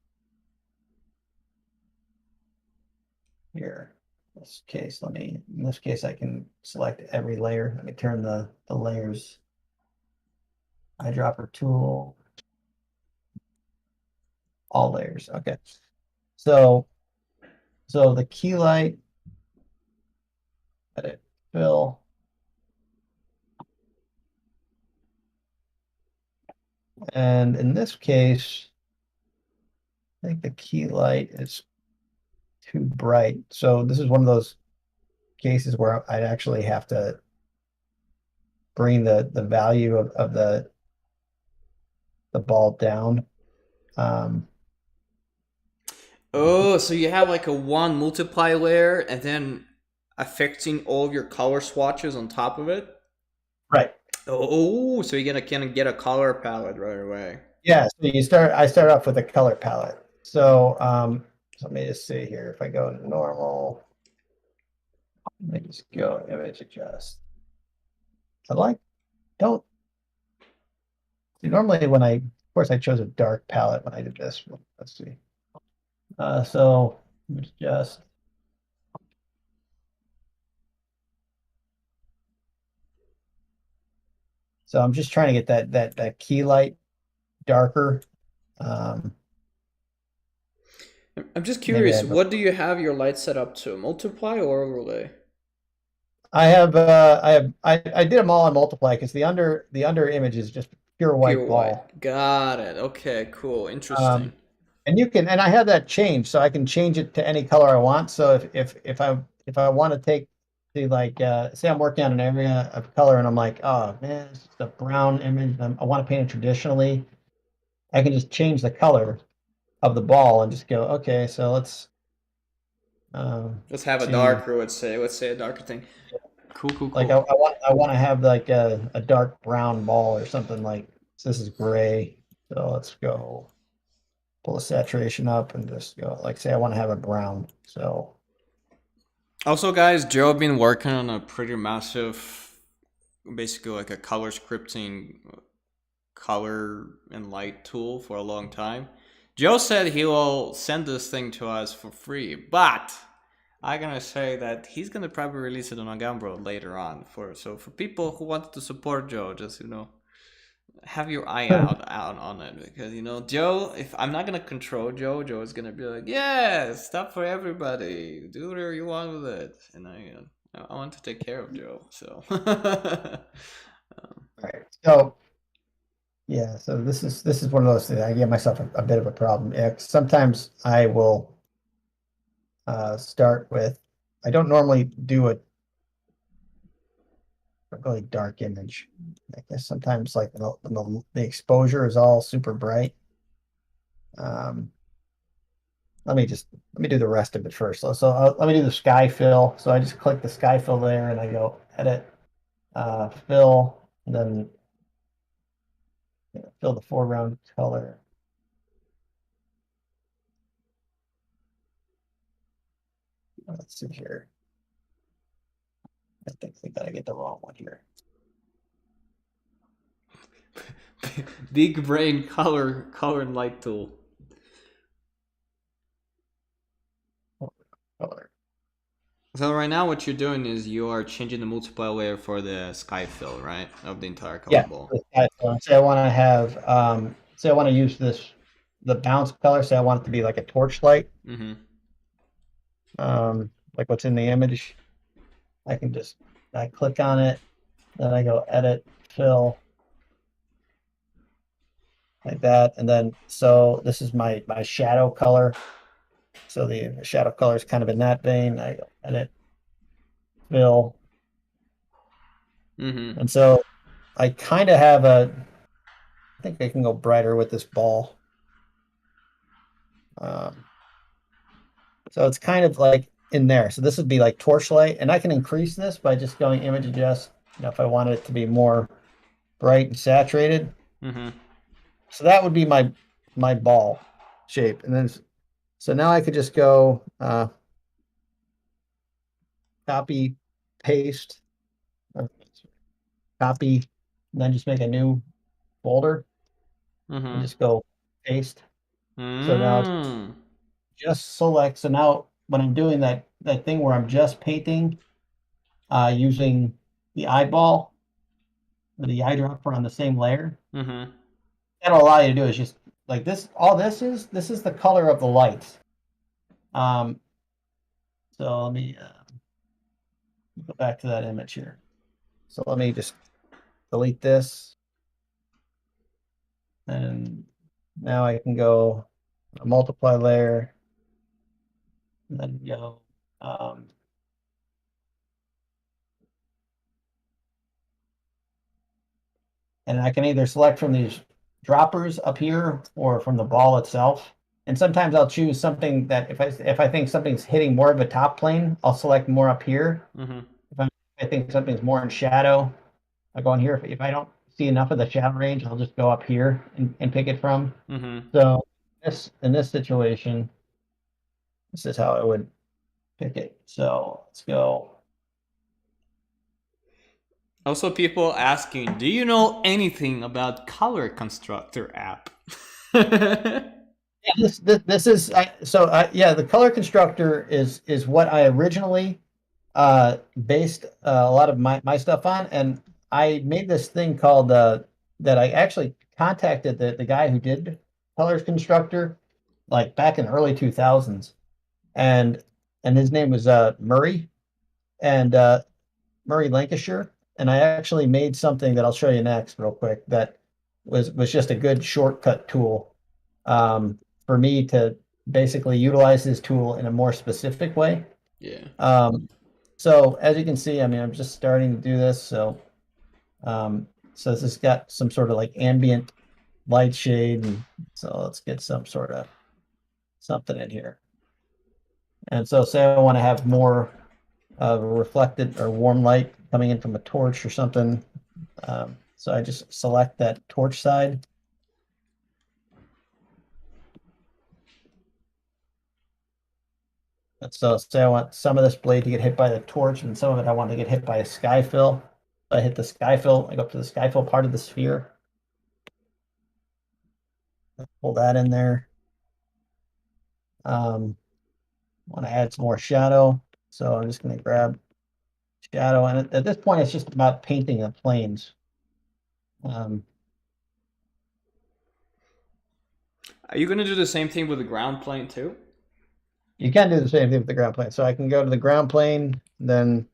here. In this case, I can select every layer. Let me turn the layers eyedropper tool, all layers. Okay. So the key light, edit fill, and in this case, I think the key light is too bright. So this is one of those cases where I'd actually have to bring the value of the ball down. Um, Oh, so you have like a one multiply layer and then affecting all of your color swatches on top of it? right. Oh, so you're gonna kind of get a color palette right away. Yeah. So I start off with a color palette. So let me just see here. If I go to normal, let me just go image adjust. I like, don't, normally of course I chose a dark palette when I did this. Let's see. So image adjust. So I'm just trying to get that key light darker. Um, I'm just maybe I curious, have a, what do you have your light set up to? Multiply or overlay? I did them all on multiply because the under image is just pure Pure white ball. white. Got it. Okay, cool. Um, Interesting. and you can, and I have that changed, so I can change it to any color I want. So if I want to take the like say I'm working on an area of color and I'm like, oh man, it's just a brown image. I want to paint it traditionally. I can just change the color of the ball and just go, okay, so let's Let's have a see. darker, let's say a darker thing. Cool, cool, Like cool. I want to have like a dark brown ball or something like so this is gray. So let's go pull the saturation up and just go like say I want to have a brown. So Also, guys, Joe been working on a pretty massive, basically like a color scripting, color and light tool for a long time. Joe said he will send this thing to us for free, but I'm gonna say that he's gonna probably release it on Gumroad later on. For people who wanted to support Joe, just have your eye out on it because Joe. If I'm not gonna control Joe, Joe is gonna be like, yeah, stuff for everybody. Do whatever you want with it, and I want to take care of Joe. So all right. So yeah, so this is one of those things. I give myself a bit of a problem. Yeah, sometimes I will start with I don't normally do a really dark image. I guess sometimes like the exposure is all super bright. Um, let me do the rest of it first. Let me do the sky fill. So I just click the sky fill there and I go edit, fill, and then fill the foreground color. Let's see here. I think we gotta get the wrong one here. big brain color and light tool. Color. So right now, what you're doing is you are changing the multiply layer for the sky fill, right, of the entire color Yeah. ball. Say I want to have say I want to use the bounce color. Say I want it to be like a torch light, Mm-hmm. like what's in the image. I can just I click on it, then I go edit, fill, like that, and then so this is my shadow color. So the shadow color is kind of in that vein. I go edit, fill, Mm-hmm. and so I kind of have I think I can go brighter with this ball. Um, so it's kind of like in there. So this would be like torchlight, and I can increase this by just going image adjust. If I wanted it to be more bright and saturated. Mm-hmm. So that would be my ball shape, and then so now I could just go copy, paste, or copy. and then just make a new folder and Mm-hmm. just go paste. So now it's Mm. just select. So now when I'm doing that thing where I'm just painting using the eyeball or the eyedropper on the same layer, Mm-hmm. that'll allow you to do is just like this. All this is the color of the lights. Um, so let me go back to that image here. So let me just delete this, and now I can go multiply layer, and then go. Um, and I can either select from these droppers up here or from the ball itself. And sometimes I'll choose something that if I think something's hitting more of a top plane, I'll select more up here. Mm-hmm. If I think something's more in shadow, I go in here. If I don't see enough of the shadow range, I'll just go up here and pick it from. Mm-hmm. So this in this situation, this is how I would pick it. So let's go. Also, people asking, do you know anything about Color Constructor app? Yeah, this is yeah, the color constructor is what I originally based a lot of my stuff on, and I made this thing called that I actually contacted the guy who did colors constructor like back in the early 2000s, and his name was Murray, and Murray Lancashire, and I actually made something that I'll show you next real quick that was just a good shortcut tool for me to basically utilize this tool in a more specific way. Yeah. Um, so as you can see, I mean, I'm just starting to do this. So this has got some sort of like ambient light shade. And so let's get some sort of something in here. And so say I want to have more of a reflected or warm light coming in from a torch or something. So I just select that torch side. And so say I want some of this blade to get hit by the torch and some of it I want to get hit by a sky fill. So I hit the sky fill, I go up to the sky fill part of the sphere. Pull that in there. Want to add some more shadow. So I'm just going to grab shadow. And at this point, it's just about painting the planes. Um, Are you gonna do the same thing with the ground plane too? you can do the same thing with the ground plane. So I can go to the ground plane, then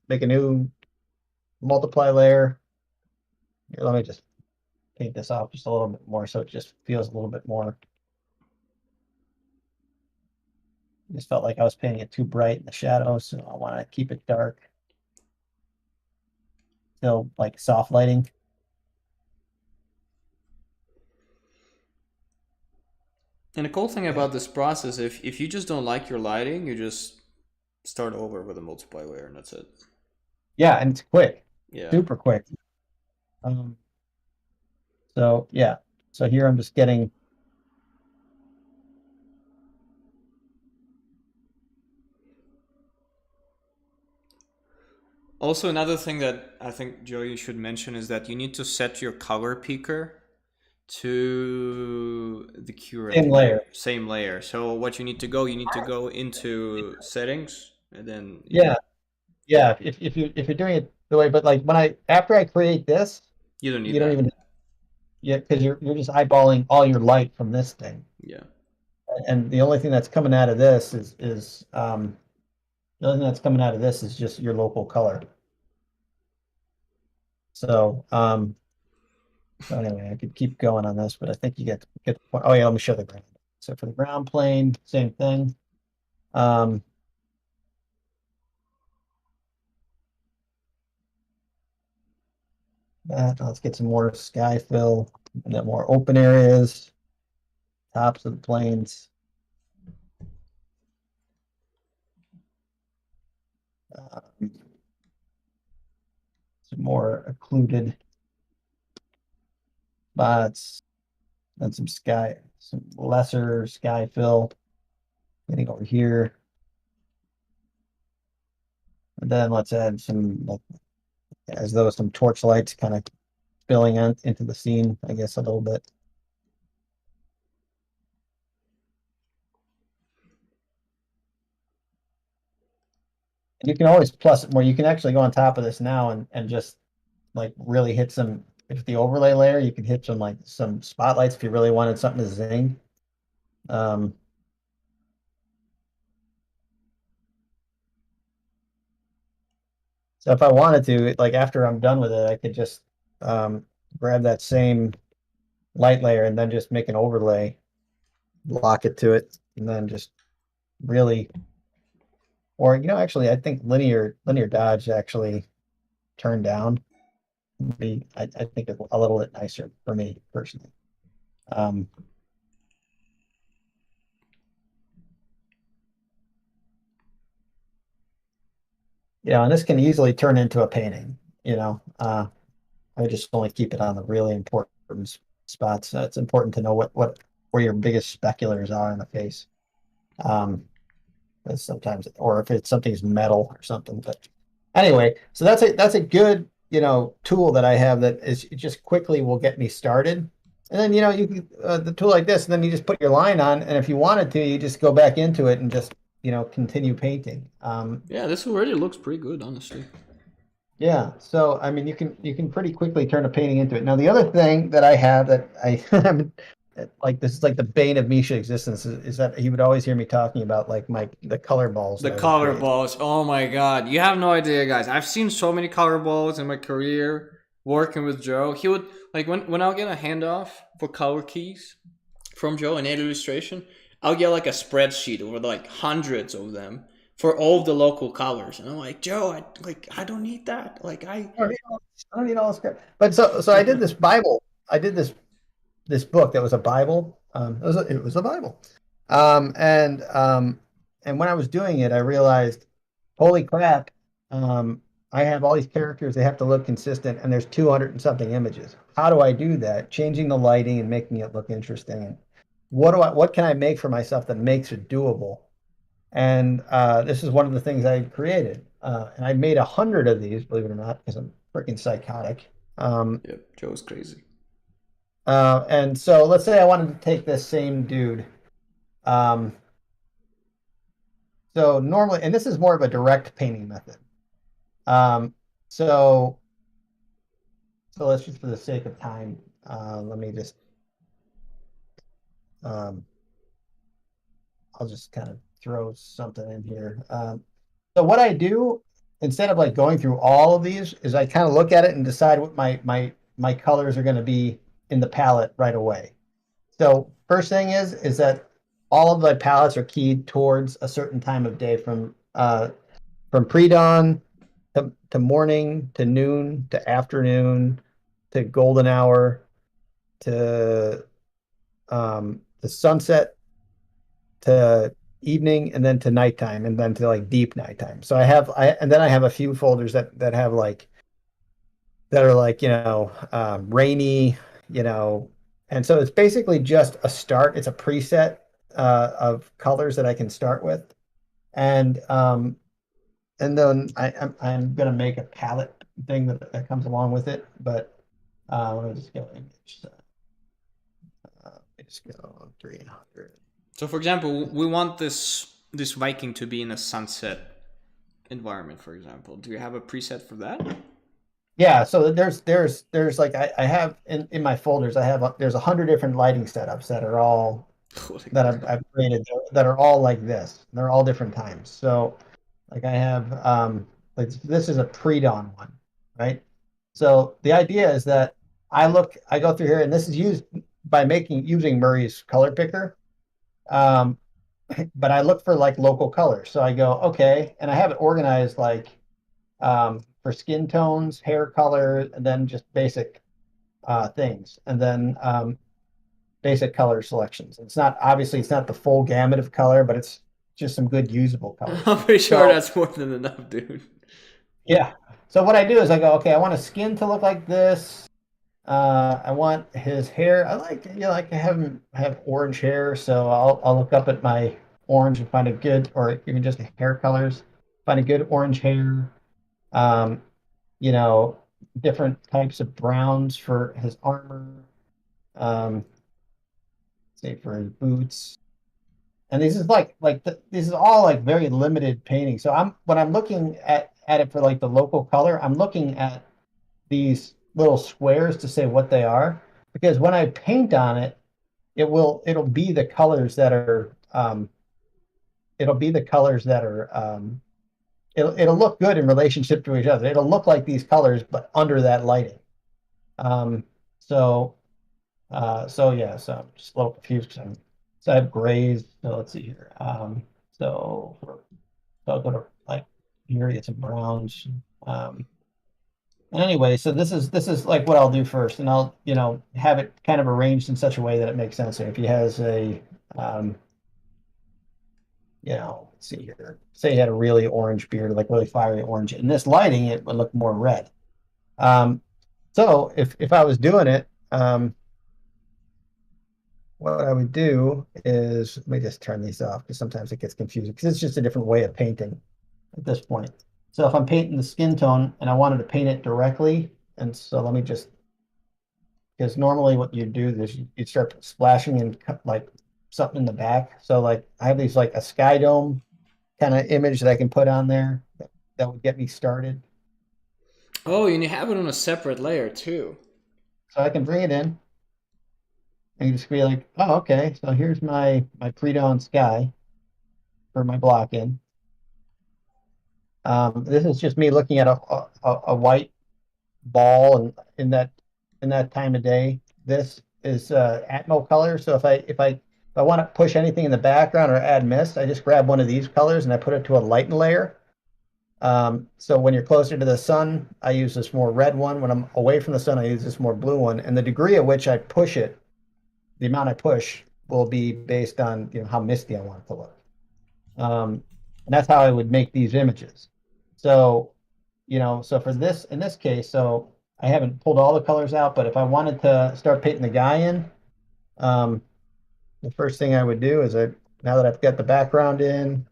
make a new multiply layer. Here, let me just paint this off just a little bit more so it just feels a little bit more. Just felt like I was painting it too bright in the shadows, so I want to keep it dark. Still like soft lighting. And the cool thing about this process, if you just don't like your lighting, you just start over with a multiply layer and that's it. Yeah, and it's quick, Yeah. super quick. Um, so yeah, so here I'm just getting. Also, another thing that I think Joe you should mention is that you need to set your color picker to the current Same layer. layer, same layer. So what you need to go into settings and then Yeah, yeah. If you're doing it the way, but like when I after I create this, you don't need you don't that. even yeah, because you're just eyeballing all your light from this thing, Yeah. and the only thing that's coming out of this is the only thing that's coming out of this is just your local color. So so anyway, I could keep going on this, but I think you get the point. Oh yeah, let me show the ground. So for the ground plane, same thing. Um, let's get some more sky fill and then more open areas, tops of the planes. Um, some more occluded spots and some lesser sky fill. Getting over here. And then let's add some, like, as though some torch lights kind of spilling into the scene, I guess, a little bit. You can always plus it more. You can actually go on top of this now and just like really hit some, if the overlay layer, you can hit some like some spotlights if you really wanted something to zing. Um, so if I wanted to, like after I'm done with it, I could just grab that same light layer and then just make an overlay, lock it to it, and then just really, or actually, I think linear dodge actually turned down be I think a little bit nicer for me personally. Um, and this can easily turn into a painting. I just only keep it on the really important spots. It's important to know what where your biggest speculars are in the face. Um, sometimes, or if it's something's metal or something. But anyway, so that's a good tool that I have that is it just quickly will get me started. And then you can the tool like this, and then you just put your line on, and if you wanted to, you just go back into it and just continue painting. Yeah, this already looks pretty good, honestly. Yeah, so I mean, you can pretty quickly turn a painting into it. Now, the other thing that I have that I like this is like the bane of Misha existence is that he would always hear me talking about like the color balls The that I would color create. balls. Oh my god. You have no idea, guys. I've seen so many color balls in my career working with Joe. He would like when I'll get a handoff for color keys from Joe in illustration, I'll get like a spreadsheet with like hundreds of them for all of the local colors. And I'm like, Joe, I don't need that. Like I don't need all this crap. But so I did this Bible. I did this book that was a Bible. It was a Bible. And when I was doing it, I realized, holy crap, I have all these characters. They have to look consistent, and there's 200 and something images. How do I do that? Changing the lighting and making it look interesting. What can I make for myself that makes it doable? And this is one of the things I created. And I made 100 of these, believe it or not, because I'm freaking psychotic. yep, Joe's crazy. And so let's say I wanted to take this same dude. Um, so normally, and this is more of a direct painting method. Um, so so let's just for the sake of time, let me just um, I'll just kind of throw something in here. So what I do instead of like going through all of these is I kind of look at it and decide what my colors are going to be in the palette right away. So first thing is that all of my palettes are keyed towards a certain time of day from pre-dawn to morning to noon to afternoon to golden hour to the sunset to evening and then to nighttime and then to like deep nighttime. So and then I have a few folders that have like that are like rainy, you know, and so it's basically just a start. It's a preset of colors that I can start with, and then I'm gonna make a palette thing that comes along with it. But let me just go image. Let me just go 300. So for example, we want this Viking to be in a sunset environment, for example. Do you have a preset for that? Yeah, so there's like I have in my folders I have there's 100 different lighting setups that are all Holy that crap. I've created that are all like this. They're all different times. So like I have like this is a pre-dawn one, right? So the idea is that I go through here and this is used by using Murray's color picker. Um, but I look for like local colors. So I go, okay, and I have it organized like for skin tones, hair color, and then just basic things, and then basic color selections. It's not the full gamut of color, but it's just some good usable colors. I'm pretty sure So that's more than enough, dude. yeah. So what I do is I go, okay, I want his skin to look like this. I want his hair. I like like to have him have orange hair, so I'll look up at my orange and find a good, or even just hair colors, find a good orange hair. Um, you know, different types of browns for his armor. Um, say for his boots. And this is this is all like very limited painting. So I'm when I'm looking at it for like the local color, I'm looking at these little squares to say what they are, because when I paint on it, it'll be the colors that are it'll be the colors that are it'll look good in relationship to each other. It'll look like these colors, but under that lighting. Um, so so yeah, so I'm just a little confused because so I have grays. So let's see here. So I'll go to like here, get some browns. Um, and anyway, so this is like what I'll do first, and I'll have it kind of arranged in such a way that it makes sense. So if he has a um, let's see here. Say he had a really orange beard, like really fiery orange. In this lighting, it would look more red. Um, so if I was doing it, what I would do is let me just turn these off because sometimes it gets confusing because it's just a different way of painting at this point. So if I'm painting the skin tone and I wanted to paint it directly, and so let me just because normally what you do is you start splashing in like something in the back. So like I have these like a sky dome kind of image that I can put on there that would get me started. Oh, and you have it on a separate layer too. So I can bring it in and you just be like, oh, okay. So here's my pre-dawn sky for my block in. This is just me looking at a white ball and in that time of day. This is atmo color. So if I want to push anything in the background or add mist, I just grab one of these colors and I put it to a lighten layer. So when you're closer to the sun, I use this more red one. When I'm away from the sun, I use this more blue one. And the degree at which I push it, the amount I push, will be based on how misty I want it to look. And that's how I would make these images. So so for this in this case, so I haven't pulled all the colors out, but if I wanted to start painting the guy in, um, the first thing I would do is now that I've got the background in,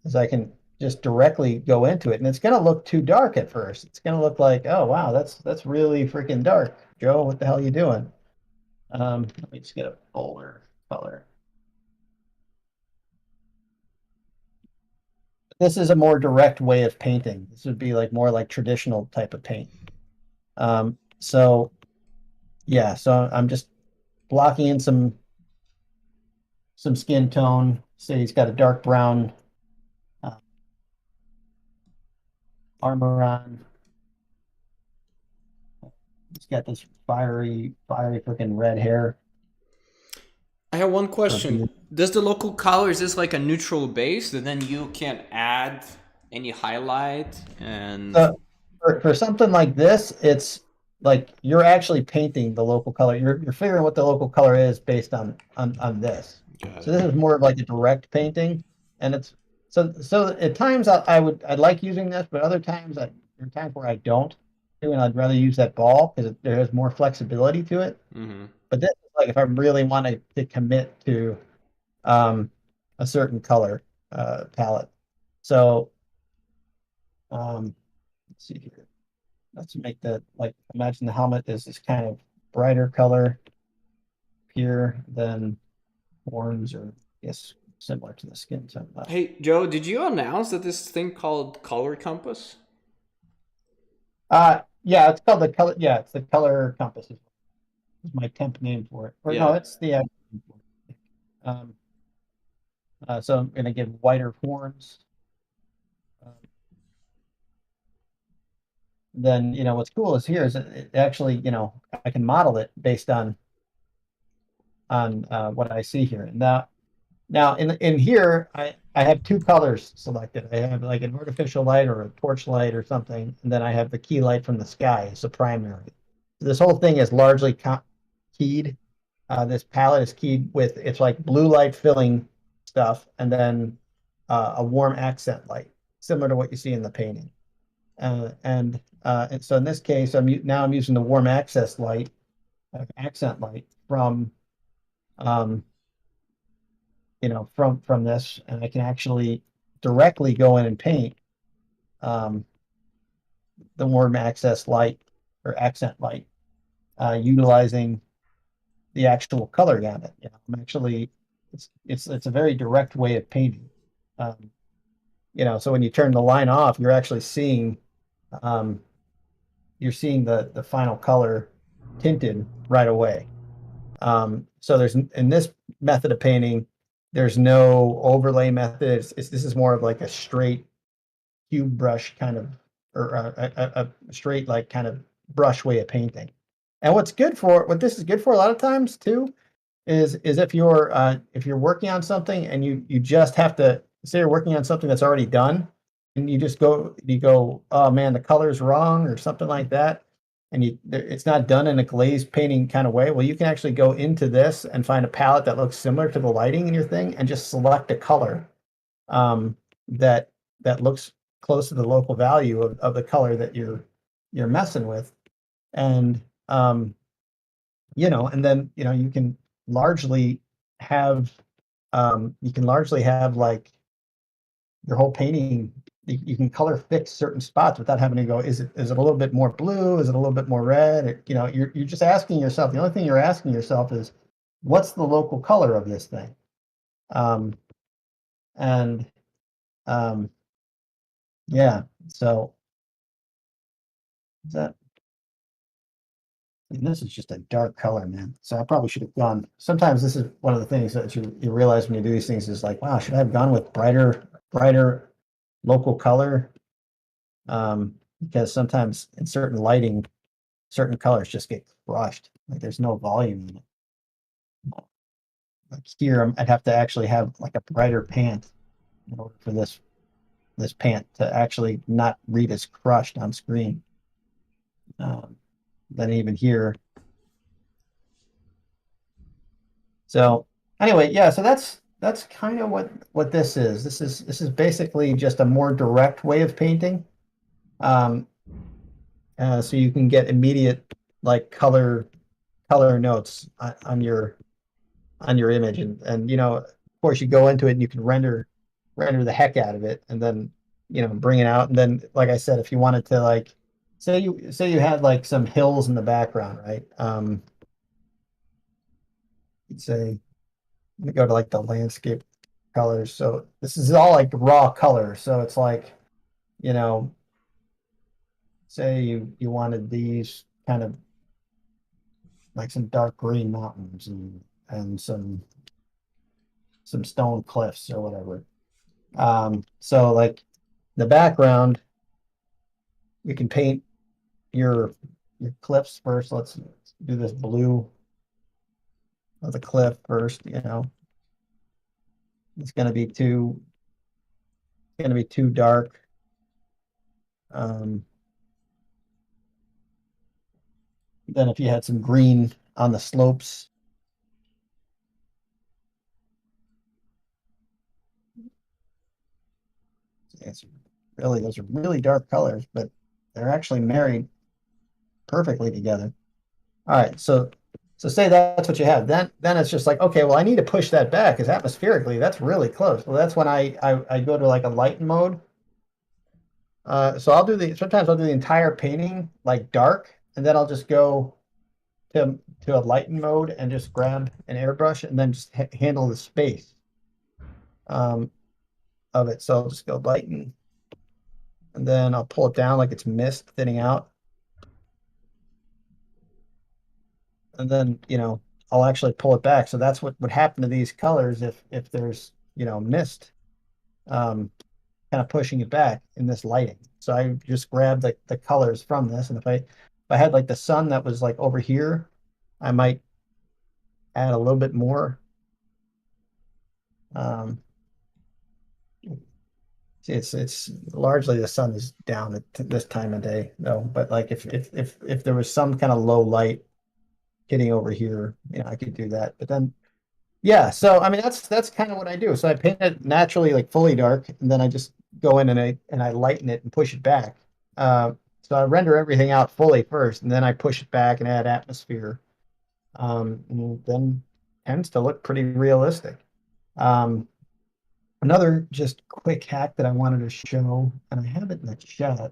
is I can just directly go into it, and it's going to look too dark at first. It's going to look like, oh wow, that's really freaking dark, Joe. What the hell are you doing? Let me just get a bolder color. This is a more direct way of painting. This would be like more like traditional type of paint. So yeah, so I'm just blocking in some skin tone. Say he's got a dark brown uh, armor on. He's got this fiery freaking red hair I have one or question. beard. Does the local color, is this like a neutral base that then you can add any highlight and So for something like this, it's like you're actually painting the local color. You're figuring what the local color is based on this. got So it. this is more of like a direct painting, and it's so at times I'd like using this, but other times there are times where I don't do, and I'd rather use that ball because there is more flexibility to it. Mm-hmm. But this is like if I really want to commit to um, a certain color palette. So let's see here. Let's make that like imagine the helmet is this kind of brighter color here than horns or yes, similar to the skin tone. Hey, Joe, did you announce that this thing called Color Compass? Yeah, it's called the color. Yeah, it's the color compass is my temp name for it. Or no, Yeah. it's the actual name for it. So I'm gonna give whiter horns. Um, then what's cool is here is it actually I can model it based on what I see here. Now in here, I have two colors selected. I have like an artificial light or a torch light or something, and then I have the key light from the sky as the primary. So this whole thing is largely keyed. This palette is keyed with it's like blue light filling stuff, and then a warm accent light, similar to what you see in the painting. And so in this case, I'm using the warm accent light um, from this, and I can actually directly go in and paint um, the warm access light or accent light, utilizing the actual color gamut. I'm actually it's a very direct way of painting. Um, so when you turn the line off, um, you're seeing the final color tinted right away. So there's in this method of painting, there's no overlay method. This is more of like a straight cube brush kind of, or a straight like kind of brush way of painting. And what this is good for a lot of times too is if you're working on something and you just have to say you're working on something that's already done, and you go, oh man, the color's wrong or something like that, and it's not done in a glazed painting kind of way. Well, you can actually go into this and find a palette that looks similar to the lighting in your thing and just select a color um, that that looks close to the local value of the color that you're messing with. And and then you can largely have like your whole painting. You can color fix certain spots without having to go, is it a little bit more blue, is it a little bit more red? You're just asking yourself, the only thing you're asking yourself is, what's the local color of this thing? And um yeah, so is that and this is just a dark color, man. So I probably should have gone. Sometimes this is one of the things that you realize when you do these things is like, wow, should I have gone with brighter local color? Because sometimes in certain lighting, certain colors just get crushed. Like there's no volume in it. Like here, I'd have to actually have like a brighter pant in order for this pant to actually not read as crushed on screen. Than even here. So anyway, yeah, so that's kind of what this is. This is basically just a more direct way of painting. Um, so you can get immediate like color notes on your image, and of course you go into it and you can render the heck out of it, and then bring it out, and then like I said, if you wanted to like say you had like some hills in the background, right? You'd say, let me go to like the landscape colors. So this is all like raw color. So it's like, you know, say you wanted these kind of like some dark green mountains and some stone cliffs or whatever. So like the background, you can paint your cliffs first. Let's do this blue of the cliff first. It's going to be too dark. Um, then if you had some green on the slopes, it's those are really dark colors, but they're actually married perfectly together. All right, so say that's what you have. Then it's just like, okay, well, I need to push that back because atmospherically that's really close. Well, that's when I go to like a lighten mode. So sometimes I'll do the entire painting like dark, and then I'll just go to a lighten mode and just grab an airbrush and then just handle the space um, of it. So I'll just go lighten, and then I'll pull it down like it's mist thinning out, and then I'll actually pull it back. So that's what would happen to these colors if there's mist kind of pushing it back in this lighting. So I just grab the colors from this, and if I had like the sun that was like over here, I might add a little bit more. Um, it's largely the sun is down at this time of day though. But like if there was some kind of low light hitting over here, I could do that. But then yeah, so I mean that's kind of what I do. So I paint it naturally like fully dark, and then I just go in and I lighten it and push it back. So I render everything out fully first, and then I push it back and add atmosphere. And then tends to look pretty realistic. Um, Another just quick hack that I wanted to show, and I have it in the chat.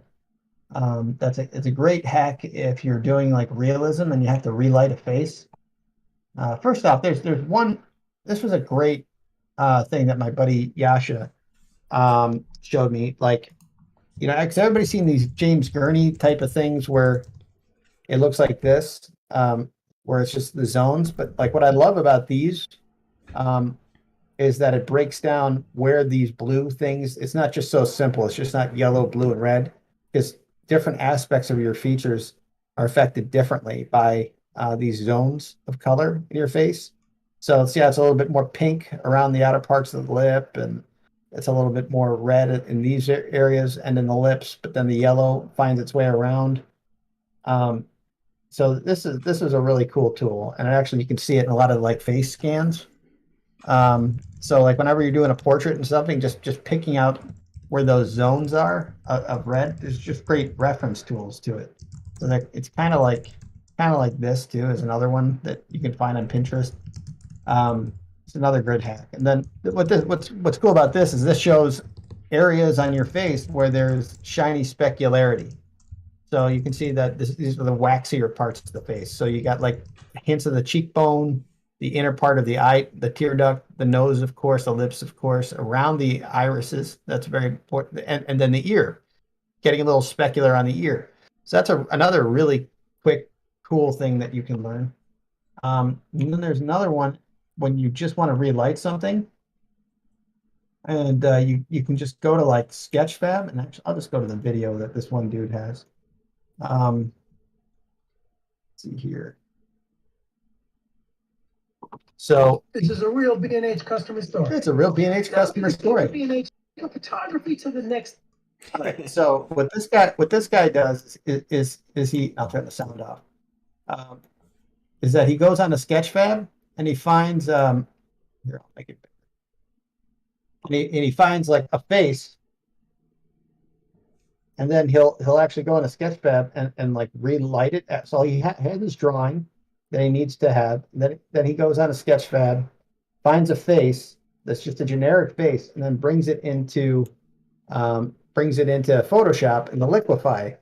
It's a great hack if you're doing like realism and you have to relight a face. First off, there's one. This was a great thing that my buddy Yasha showed me. Like, because everybody's seen these James Gurney type of things where it looks like this, where it's just the zones. But like what I love about these um, is that it breaks down where these blue things, it's not just so simple. It's just not yellow, blue, and red, because different aspects of your features are affected differently by these zones of color in your face. So it's, yeah, it's a little bit more pink around the outer parts of the lip, and it's a little bit more red in these areas and in the lips, but then the yellow finds its way around. Um, so this is a really cool tool, and actually you can see it in a lot of like face scans. So like whenever you're doing a portrait and something, just picking out where those zones are of red, there's just great reference tools to it. So that it's kind of like this too is another one that you can find on Pinterest. It's another good hack. And then what's cool about this is this shows areas on your face where there's shiny specularity. So you can see that these are the waxier parts of the face. So you got like hints of the cheekbone, the inner part of the eye, the tear duct, the nose, of course, the lips, of course, around the irises. That's very important. And then the ear, getting a little specular on the ear. So that's another really quick, cool thing that you can learn. And then there's another one when you just want to relight something. And you can just go to like Sketchfab. And actually, I'll just go to the video that this one dude has. Let's see here. So this is a real B&H customer story. It's a real B&H customer story. B&H photography to the next. All right. So what this guy does is he, I'll turn the sound off. Is that he goes on a Sketchfab and he finds here, I'll make it bigger. And he finds like a face, and then he'll actually go on a Sketchfab and like relight it. So he has his drawing that he needs to have. Then he goes on a Sketchfab, finds a face that's just a generic face, and then brings it into Photoshop in the liquify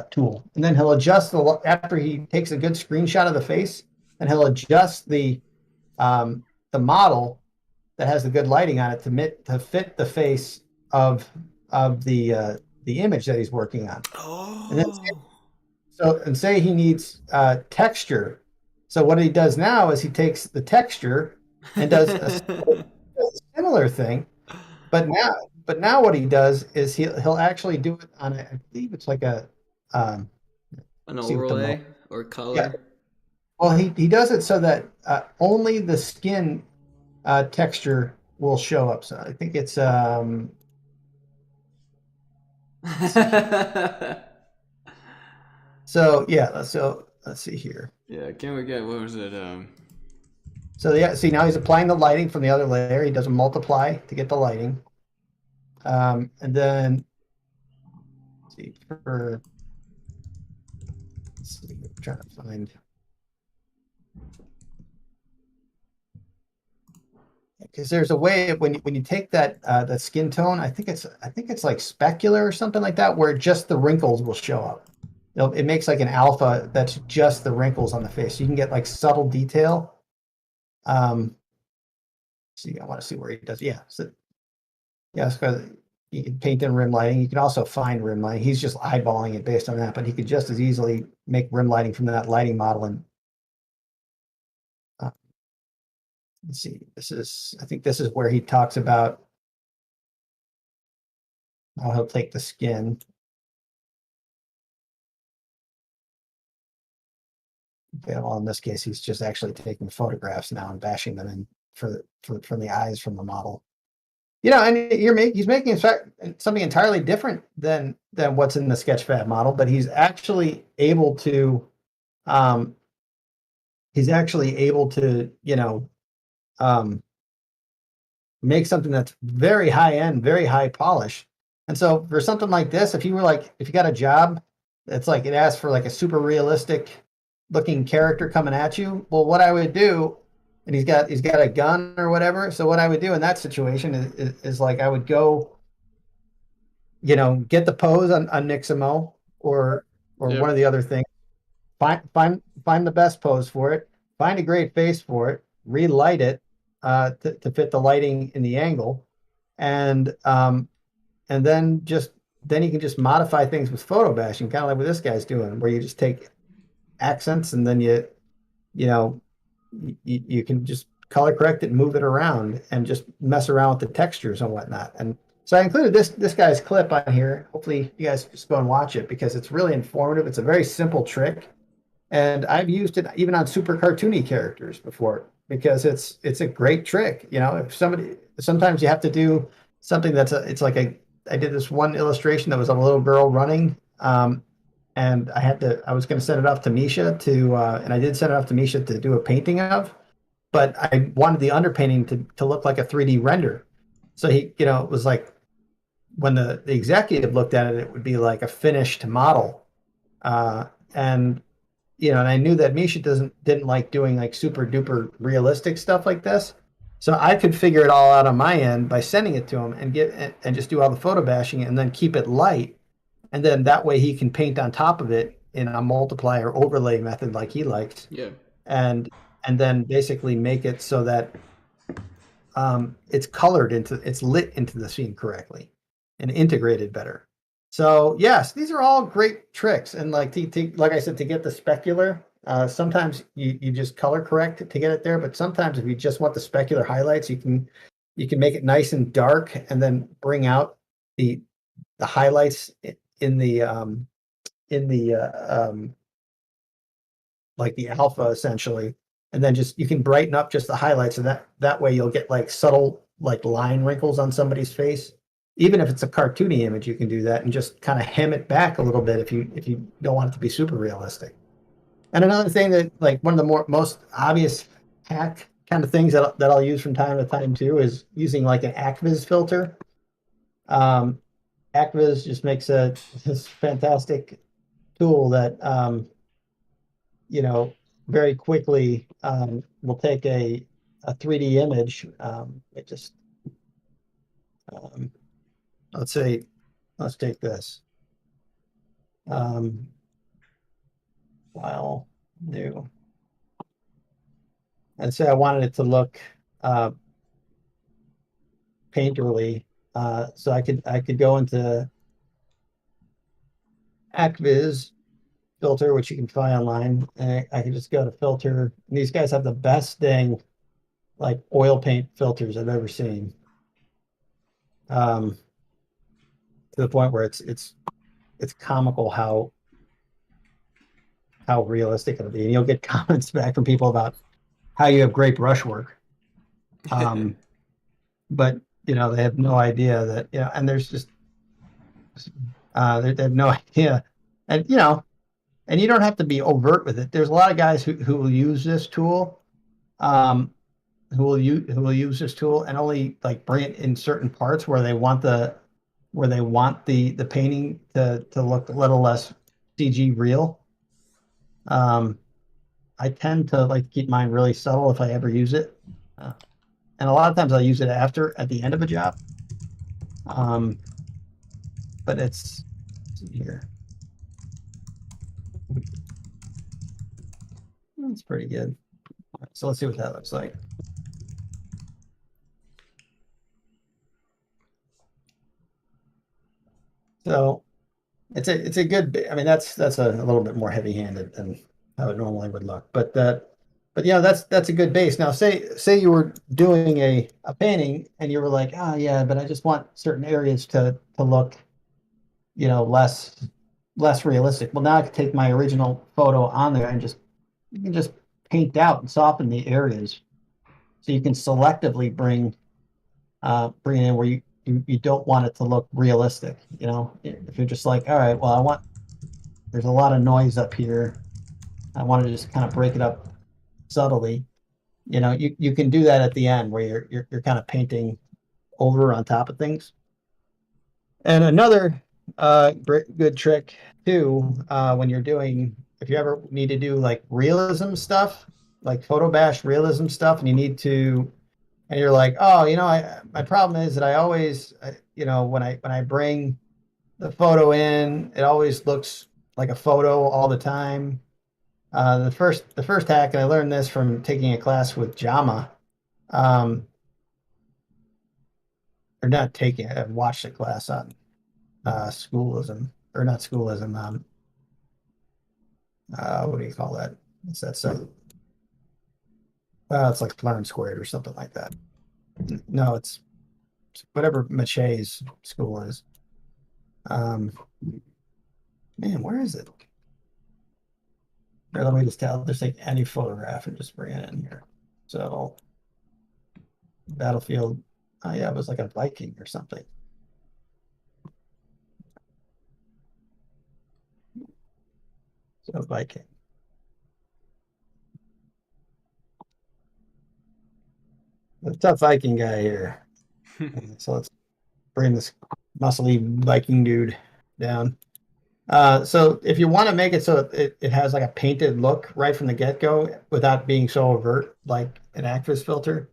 tool. And then he'll adjust after he takes a good screenshot of the face, and he'll adjust the model that has the good lighting on it to fit the face of the image that he's working on. Oh. And say he needs texture. So what he does now is he takes the texture and does a similar thing, but now what he does is he'll actually do it on I believe it's like an overlay or color. Yeah. Well, he does it so that only the skin texture will show up. So I think it's so yeah. So let's see here. Yeah, can we get, what was it? So yeah, see now he's applying the lighting from the other layer. He does a multiply to get the lighting. And then let's see, I'm trying to find. Because there's a way when you take that skin tone, I think it's like specular or something like that, where just the wrinkles will show up. It makes like an alpha that's just the wrinkles on the face. So you can get like subtle detail. See, I want to see where he does. Yeah, so yeah, because you can paint in rim lighting. You can also find rim lighting. He's just eyeballing it based on that, but he could just as easily make rim lighting from that lighting model. And let's see, I think this is where he talks about how he'll take the skin. Okay, well, in this case, he's just actually taking photographs now and bashing them in from the eyes from the model. And he's making something entirely different than what's in the Sketchfab model, but he's actually able to make something that's very high end, very high polish. And so for something like this, if you got a job that's like it asks for like a super realistic looking character coming at you, well, what I would do, and he's got a gun or whatever. So what I would do in that situation is like I would go, get the pose on Nixamo, or Yep. one of the other things. Find the best pose for it. Find a great face for it. Relight it to fit the lighting in the angle, and then you can just modify things with photo bashing, kind of like what this guy's doing, where you just take accents and then you know you can just color correct it and move it around and just mess around with the textures and whatnot. And so I included this guy's clip on here. Hopefully you guys just go and watch it because it's really informative. It's a very simple trick, and I've used it even on super cartoony characters before because it's a great trick. If sometimes you have to do something it's like I did this one illustration that was of a little girl running. And I was going to send it off to Misha and I did send it off to Misha to do a painting of, but I wanted the underpainting to look like a 3D render. So it was like when the executive looked at it, it would be like a finished model. And I knew that Misha didn't like doing like super duper realistic stuff like this. So I could figure it all out on my end by sending it to him and just do all the photo bashing and then keep it light. And then that way he can paint on top of it in a multiply or overlay method like he likes. Yeah. And then basically make it so that it's lit into the scene correctly and integrated better. So yes, these are all great tricks. And like like I said, to get the specular, sometimes you just color correct to get it there. But sometimes if you just want the specular highlights, you can make it nice and dark and then bring out the highlights in the like the alpha essentially, and then you can brighten up just the highlights, and that way you'll get like subtle like line wrinkles on somebody's face. Even if it's a cartoony image, you can do that and just kind of hem it back a little bit if you don't want it to be super realistic. And another thing that like one of the most obvious hack kind of things that I'll use from time to time too is using like an Acvis filter. Acvis just makes this fantastic tool that very quickly will take a 3D image. Let's take this. File new, and say I wanted it to look painterly. So I could go into Acvis filter, which you can find online. And I can just go to filter. And these guys have the best dang like oil paint filters I've ever seen. To the point where it's comical how realistic it'll be. And you'll get comments back from people about how you have great brush work. But they have no idea that, and there's just they have no idea. And and you don't have to be overt with it. There's a lot of guys who will use this tool, who will use this tool and only like bring it in certain parts where they want the painting to look a little less CG real. I tend to like keep mine really subtle if I ever use it, and a lot of times I'll use it at the end of a job. But let's see here. That's pretty good. So let's see what that looks like. So it's a good. I mean, that's a little bit more heavy-handed than how it normally would look. But that's a good base. Now, say you were doing a painting and you were like, yeah, but I just want certain areas to look, less realistic. Well, now I can take my original photo on there and you can just paint out and soften the areas, so you can selectively bring in where you don't want it to look realistic. If you're just like, all right, well, there's a lot of noise up here, I want to just kind of break it up subtly. You can do that at the end where you're kind of painting over on top of things. And another good trick too, if you ever need to do like realism stuff, like photo bash realism stuff, and and you're like, oh, my problem is that I always, when I bring the photo in, it always looks like a photo all the time. The first hack, and I learned this from taking a class with Jama. Or not taking it, I've watched a class on schoolism, or not schoolism. What do you call that? What's that say? It's like Learn Squared or something like that. No, it's whatever Mache's school is. Man, where is it? Here, let me just take any photograph and just bring it in here. So, battlefield. Oh yeah, it was like a Viking or something. So Viking. The tough Viking guy here. So let's bring this muscly Viking dude down. So if you want to make it so it has like a painted look right from the get-go without being so overt like an actress filter.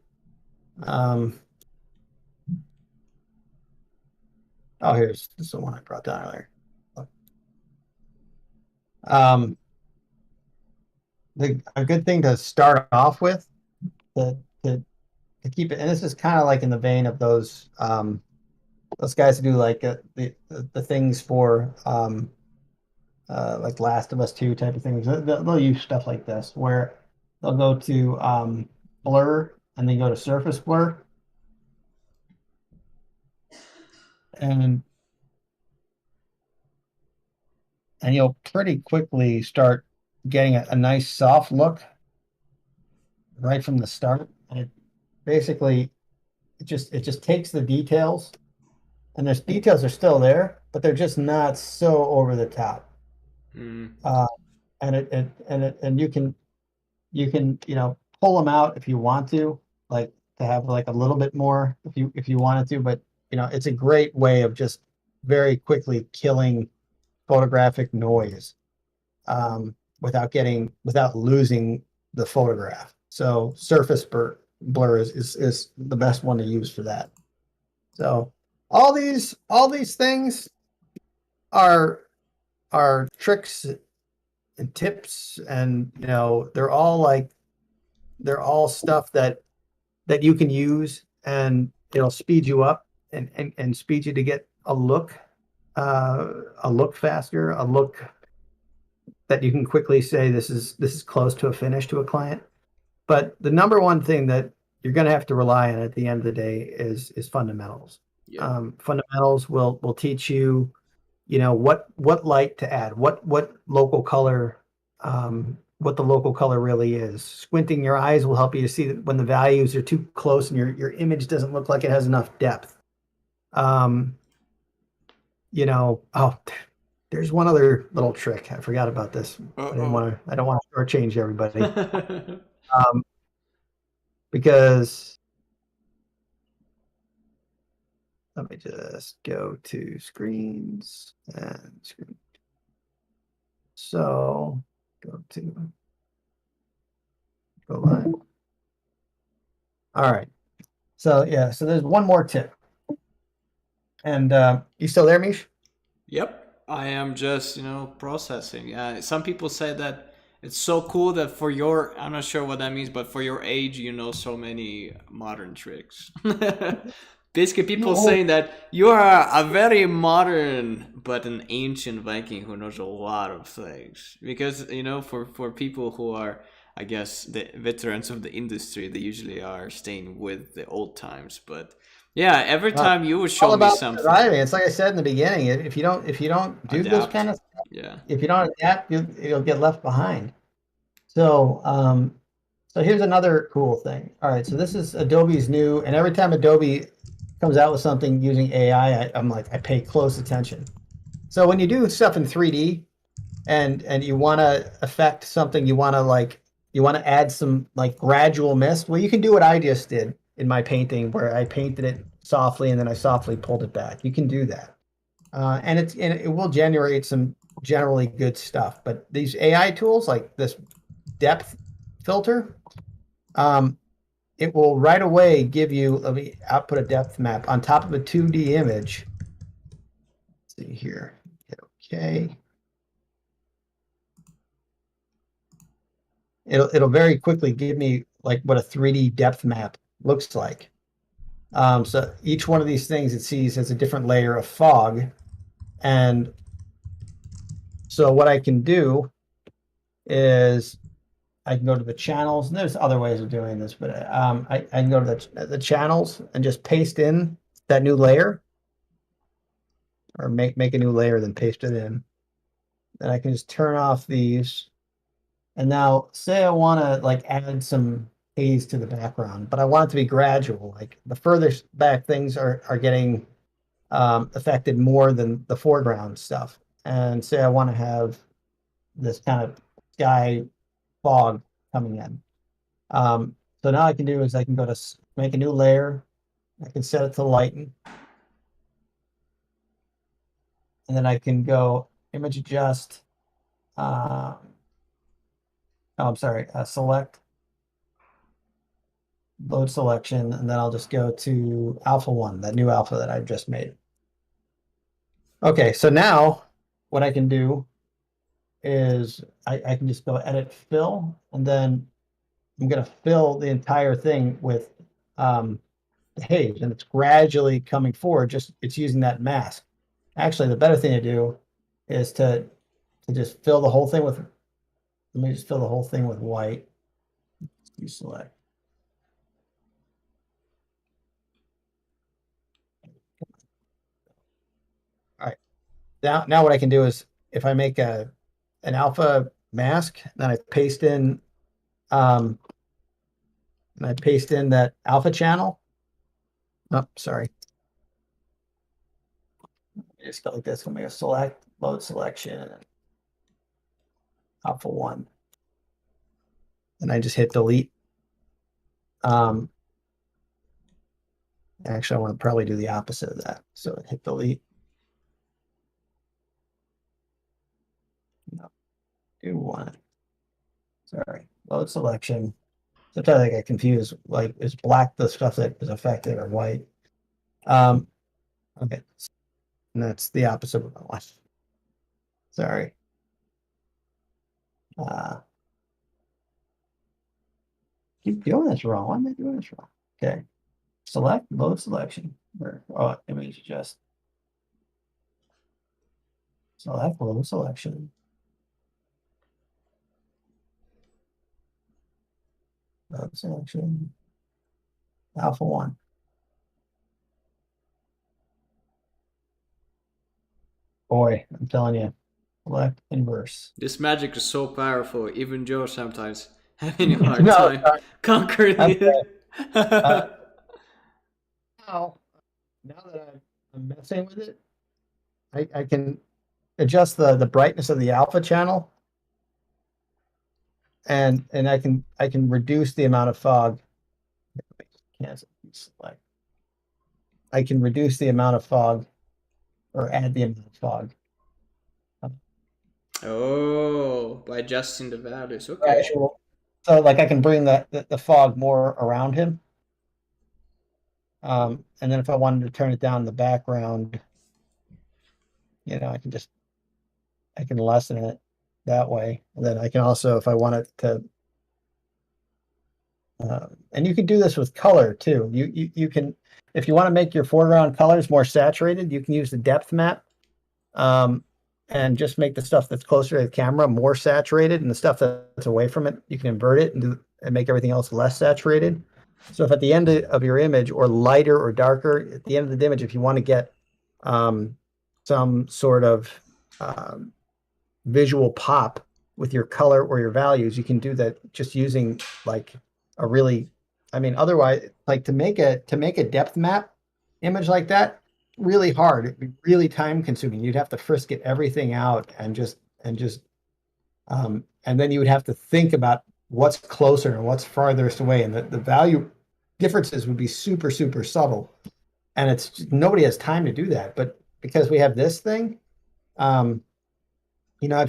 Oh, here's this is the one I brought down earlier. A good thing to start off with to keep it, and this is kind of like in the vein of those guys who do like the things for like Last of Us 2 type of things. They'll use stuff like this where they'll go to blur and then go to surface blur. And you'll pretty quickly start getting a nice soft look right from the start. And it basically it just takes the details, and there's details are still there, but they're just not so over the top. Mm. And you can pull them out if you want to, like to have like a little bit more if you wanted to, but it's a great way of just very quickly killing photographic noise without losing the photograph. So surface blur is the best one to use for that. So all these things are tricks and tips, and they're all stuff that you can use, and it'll speed you up and speed you to get a look faster, a look that you can quickly say this is close to a finish to a client. But the number one thing that you're going to have to rely on at the end of the day is fundamentals. Yeah. Fundamentals will teach you, what light to add, what local color, what the local color really is. Squinting your eyes will help you to see that when the values are too close and your image doesn't look like it has enough depth. There's one other little trick. I forgot about this. I don't want to shortchange everybody. Because let me just go to screens and screen. So go live. All right. So yeah, so there's one more tip. And you still there, Mish? Yep, I am just processing. Some people say that it's so cool that for your, I'm not sure what that means, but for your age, you know so many modern tricks. Basically, people saying that you are a very modern but an ancient Viking who knows a lot of things. Because for people who are, I guess, the veterans of the industry, they usually are staying with the old times, but. Yeah, every time you would show me something. It's like I said in the beginning. If you don't do adapt. this kind of stuff, if you don't adapt, you'll get left behind. So, so here's another cool thing. All right, so this is Adobe's new, and every time Adobe comes out with something using AI, I pay close attention. So when you do stuff in 3D, and you want to affect something, you want to add some like gradual mist. Well, you can do what I just did in my painting, where I painted it softly and then I softly pulled it back. You can do that, and it will generate some generally good stuff. But these AI tools, like this depth filter, it will right away give you. Let me output a depth map on top of a 2D image. Let's see here. Hit OK. it'll very quickly give me like what a 3D depth map looks like. So each one of these things it sees has a different layer of fog. And so what I can do is I can go to the channels, and there's other ways of doing this, but I can go to the channels and just paste in that new layer, or make a new layer, then paste it in. Then I can just turn off these. And now say I want to like add some haze to the background, but I want it to be gradual. Like the furthest back things are getting affected more than the foreground stuff. And say I want to have this kind of sky fog coming in. So now I can do is I can go to make a new layer. I can set it to lighten. And then I can go image adjust. Oh, I'm sorry, select, load selection, and then I'll just go to alpha 1, that new alpha that I've just made. Okay, so now what I can do is I can just go edit fill, and then I'm going to fill the entire thing with haze, and it's gradually coming forward. Just it's using that mask. Actually, the better thing to do is to just fill the whole thing with. Let me just fill the whole thing with white. You select. All right. Now what I can do is if I make an alpha mask, then I paste in that alpha channel. Oh, sorry. Just go like this. We'll make a select, load selection, alpha 1. And I just hit delete. Actually, I want to probably do the opposite of that. So hit delete. No, do one. Sorry, load selection. Sometimes I get confused. Like, is black the stuff that is affected or white? Okay, and that's the opposite of one. Sorry. Keep doing this wrong. Why am I doing this wrong? Okay. Select load selection. Or image adjust. Select load selection. Load selection. Alpha 1. Boy, I'm telling you. Select inverse. This magic is so powerful, even Joe sometimes having a hard No, time conquering it. Now that I'm messing with it, I can adjust the brightness of the alpha channel, and I can reduce the amount of fog. Cancel select. I can reduce the amount of fog, or add the amount of fog. Oh, by adjusting the values. Okay. Gradual. So like I can bring the fog more around him. And then if I wanted to turn it down in the background, I can lessen it that way. And then I can also, if I want it to, and you can do this with color too. You can, if you want to make your foreground colors more saturated, you can use the depth map, and just make the stuff that's closer to the camera more saturated, and the stuff that's away from it, you can invert it and make everything else less saturated. So if at the end of your image, or lighter or darker, at the end of the image, if you want to get some sort of visual pop with your color or your values, you can do that just using like a really, otherwise, like to make a depth map image like that, really hard. It'd be really time consuming. You'd have to frisk it everything out and then you would have to think about what's closer and what's farthest away, and the value differences would be super, super subtle. And it's nobody has time to do that. But because we have this thing, I've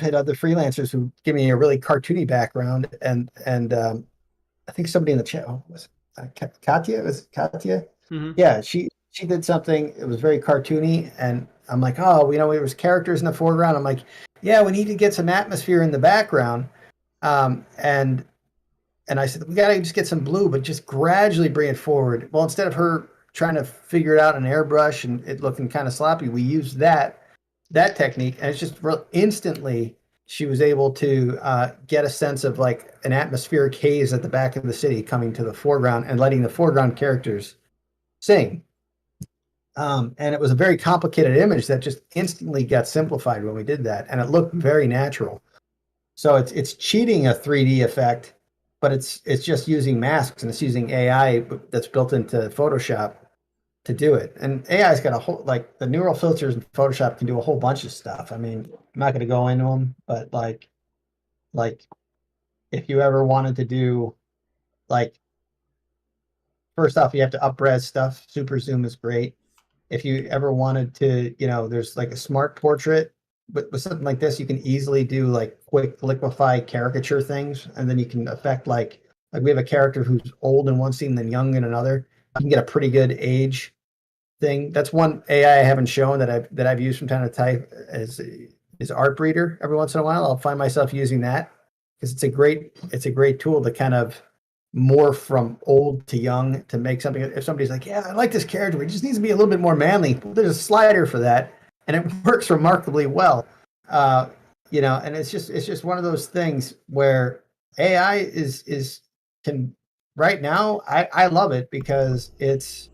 had other freelancers who give me a really cartoony background, and I think somebody in the chat was Katya. Was it Katya? Mm-hmm. Yeah, she did something. It was very cartoony, and I'm like, oh, there was characters in the foreground. I'm like, yeah, we need to get some atmosphere in the background, and and I said, we got to just get some blue, but just gradually bring it forward. Well, instead of her trying to figure it out in an airbrush and it looking kind of sloppy, we used that technique, and it's just instantly she was able to get a sense of like an atmospheric haze at the back of the city coming to the foreground and letting the foreground characters sing. And it was a very complicated image that just instantly got simplified when we did that, and it looked very natural. So it's cheating a 3D effect, but it's just using masks, and it's using AI that's built into Photoshop to do it. And AI's got a whole, like, the neural filters in Photoshop can do a whole bunch of stuff. I mean, I'm not going to go into them, but like if you ever wanted to do, like, first off, you have to up-res stuff. Super zoom is great. If you ever wanted to, there's like a smart portrait, but with something like this, you can easily do like quick liquefy caricature things, and then you can affect like we have a character who's old in one scene, then young in another. You can get a pretty good age thing. That's one AI I haven't shown that I've used from time to time is Art Breeder. Every once in a while, I'll find myself using that because it's a great tool to kind of morph from old to young to make something. If somebody's like, yeah, I like this character, it just needs to be a little bit more manly, there's a slider for that, and it works remarkably well. And it's just one of those things where AI can right now. I love it because it's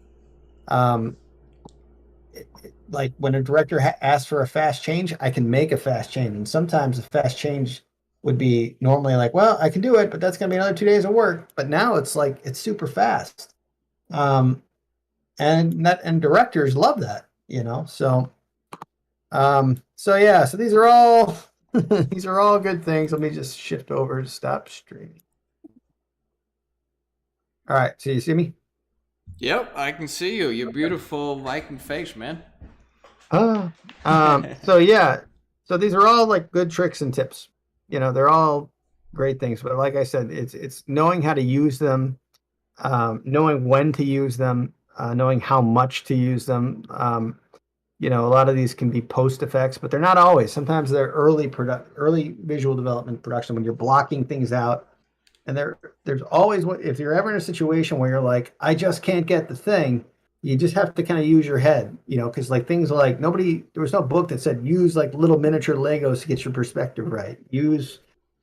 like when a director asks for a fast change, I can make a fast change, and sometimes a fast change would be normally like, well, I can do it, but that's going to be another 2 days of work. But now it's like it's super fast, and directors love that, So yeah, so these are all these are all good things. Let me just shift over to stop streaming. All right, so you see me? Yep, I can see you. Your beautiful Viking face, man. So yeah, so these are all like good tricks and tips. They're all great things, but like I said, it's knowing how to use them, knowing when to use them, knowing how much to use them. A lot of these can be post effects, but they're not always. Sometimes they're early visual development production when you're blocking things out. And there's always, if you're ever in a situation where you're like, I just can't get the thing, you just have to kind of use your head, because like things like there was no book that said use like little miniature Legos to get your perspective right. Use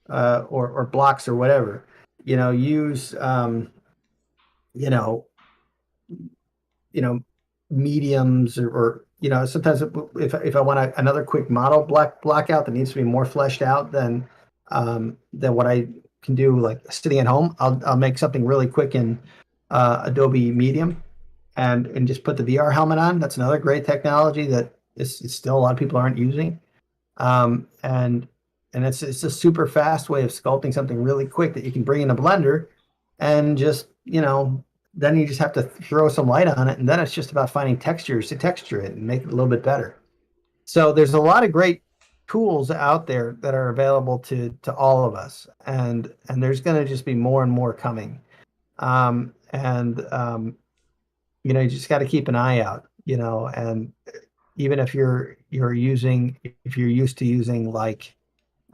or blocks or whatever, use mediums or sometimes if I want another quick model block out that needs to be more fleshed out than what I can do like sitting at home, I'll make something really quick in Adobe Medium and just put the VR helmet on. That's another great technology that is still a lot of people aren't using. And it's a super fast way of sculpting something really quick that you can bring in a blender and just, then you just have to throw some light on it, and then it's just about finding textures to texture it and make it a little bit better. So there's a lot of great tools out there that are available to all of us, and there's going to just be more and more coming. You just got to keep an eye out, and even if you're used to using like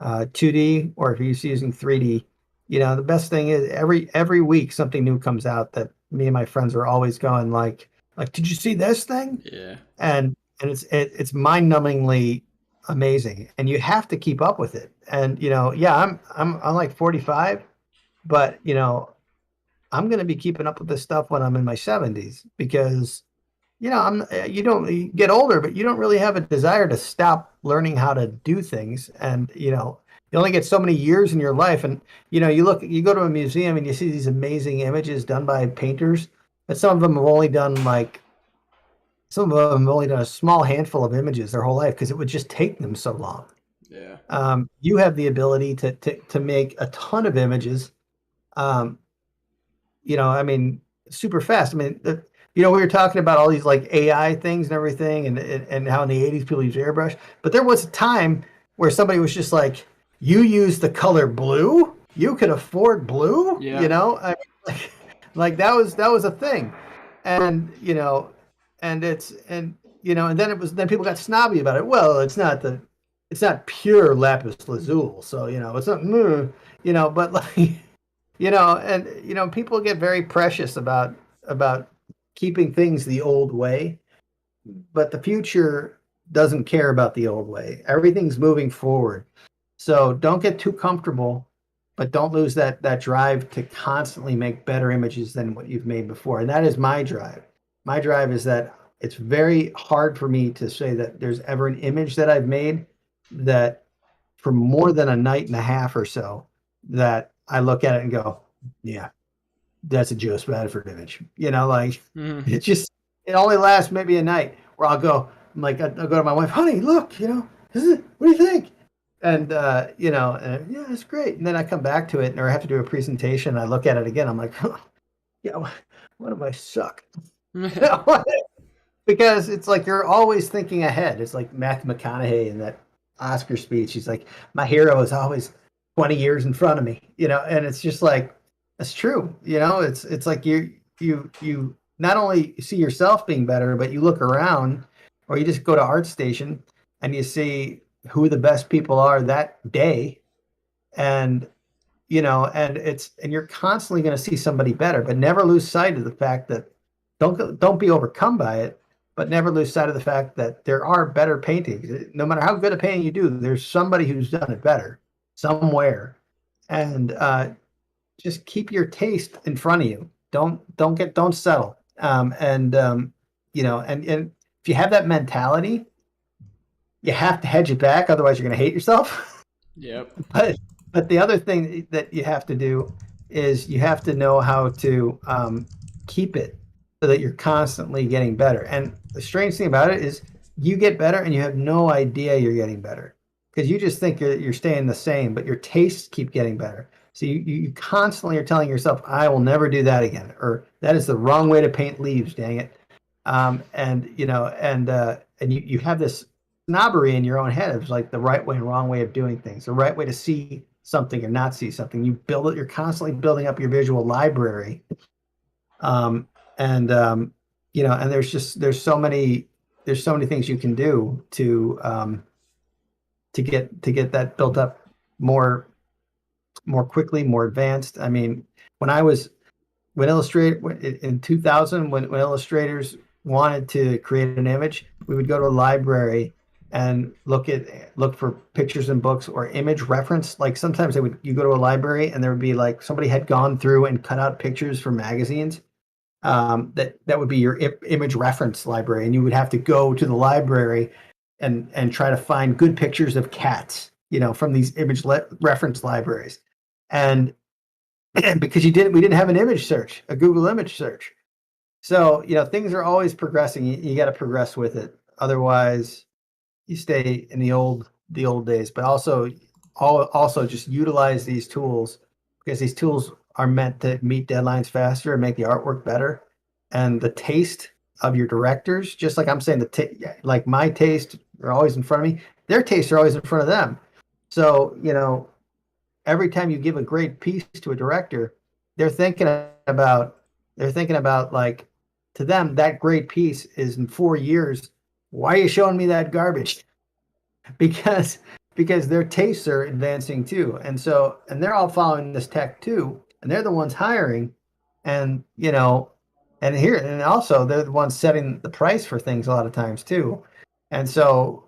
2D, or if you're used to using 3D, the best thing is every week something new comes out that me and my friends are always going like, did you see this thing? Yeah. And it's mind-numbingly amazing, and you have to keep up with it. And I'm like 45, but I'm going to be keeping up with this stuff when I'm in my 70s because you get older, but you don't really have a desire to stop learning how to do things. And you only get so many years in your life, and you go to a museum and you see these amazing images done by painters, but some of them have only done a small handful of images their whole life because it would just take them so long. Yeah. You have the ability to make a ton of images. Super fast. We were talking about all these like AI things and everything, and how in the 80s people use airbrush, but there was a time where somebody was just like, you use the color blue, you could afford blue. Yeah. Like that was a thing. And and then people got snobby about it. Well, it's not pure lapis lazuli, so it's not but like And people get very precious about keeping things the old way, but the future doesn't care about the old way. Everything's moving forward. So don't get too comfortable, but don't lose that drive to constantly make better images than what you've made before. And that is my drive. My drive is that it's very hard for me to say that there's ever an image that I've made that for more than a night and a half or so that I look at it and go, yeah, that's a Joe Spadaford image. Like Mhm. it only lasts maybe a night where I'll go to my wife, honey, look, what do you think? And yeah, it's great. And then I come back to it, or I have to do a presentation. And I look at it again. I'm like, yeah, what if I suck? Because it's like you're always thinking ahead. It's like Matthew McConaughey in that Oscar speech. He's like, my hero is always 20 years in front of me, and it's just like it's true. It's like you not only see yourself being better, but you look around or you just go to ArtStation and you see who the best people are that day, and and you're constantly going to see somebody better, but never lose sight of the fact that don't be overcome by it, but never lose sight of the fact that there are better paintings. No matter how good a painting you do, there's somebody who's done it better somewhere, and just keep your taste in front of you. Don't settle. And if you have that mentality, you have to hedge it back, otherwise you're going to hate yourself. Yep. But the other thing that you have to do is you have to know how to keep it so that you're constantly getting better. And the strange thing about it is you get better and you have no idea you're getting better because you just think you're staying the same, but your tastes keep getting better. So you constantly are telling yourself, I will never do that again, or that is the wrong way to paint leaves, dang it. And you have this snobbery in your own head of like the right way and wrong way of doing things, the right way to see something or not see something. You build it. You're constantly building up your visual library, um, and there's so many things you can do to get that built up more quickly, more advanced. I mean, when I was when in 2000 when illustrators wanted to create an image, we would go to a library and look for pictures in books or image reference. Like sometimes you go to a library and there would be like somebody had gone through and cut out pictures from magazines. That would be your image reference library, and you would have to go to the library and try to find good pictures of cats, from these reference libraries. And because we didn't have an image search, a Google image search. So, things are always progressing. You got to progress with it. Otherwise, you stay in the old days. But also just utilize these tools because these tools are meant to meet deadlines faster and make the artwork better. And the taste of your directors, just like I'm saying, like my taste are always in front of me. Their tastes are always in front of them. So, every time you give a great piece to a director, they're thinking about like to them that great piece is in 4 years. Why are you showing me that garbage? Because their tastes are advancing too, and they're all following this tech too, and they're the ones hiring, and and also they're the ones setting the price for things a lot of times too, and so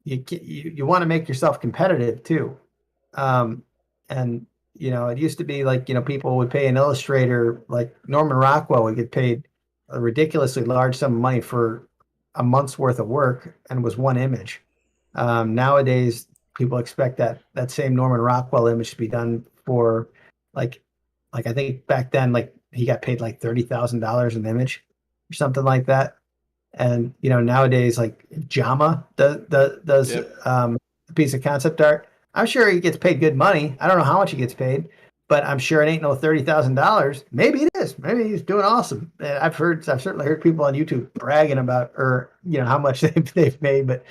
you want to make yourself competitive too. um, and it used to be like people would pay an illustrator like Norman Rockwell would get paid a ridiculously large sum of money for a month's worth of work and it was one image. Nowadays, people expect that same Norman Rockwell image to be done for like I think back then like he got paid like $30,000 an image or something like that. And nowadays, like Jama does Yep. a piece of concept art. I'm sure he gets paid good money. I don't know how much he gets paid, but I'm sure it ain't no $30,000. Maybe it is. Maybe he's doing awesome. And I've certainly heard people on YouTube bragging about or how much they've made. But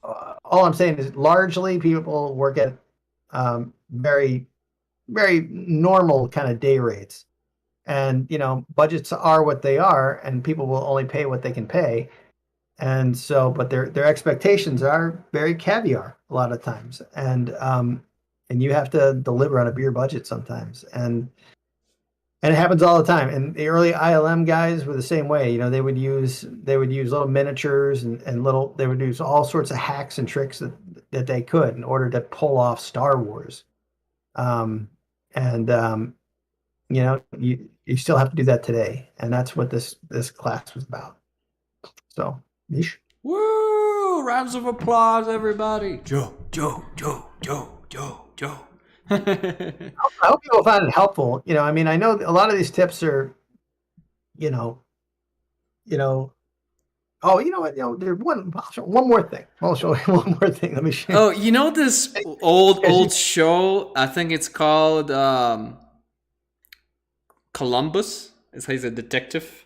all I'm saying is largely people work at very very normal kind of day rates, and budgets are what they are, and people will only pay what they can pay. And so but their expectations are very caviar a lot of times, and and you have to deliver on a beer budget sometimes, and it happens all the time. And the early ILM guys were the same way. You know, they would use little miniatures and little they would use all sorts of hacks and tricks that they could in order to pull off Star Wars. And you know, you still have to do that today, and that's what this class was about. So, Mish. Woo! Rounds of applause, everybody. Joe, Joe, Joe, Joe, Joe, Joe. I hope people find it helpful. You know, I mean, I know a lot of these tips are, you know, oh, you know what? You know, there's one more thing. I'll show you one more thing. Let me show you. Oh, you know this old show? I think it's called Columbus. Is he's a detective.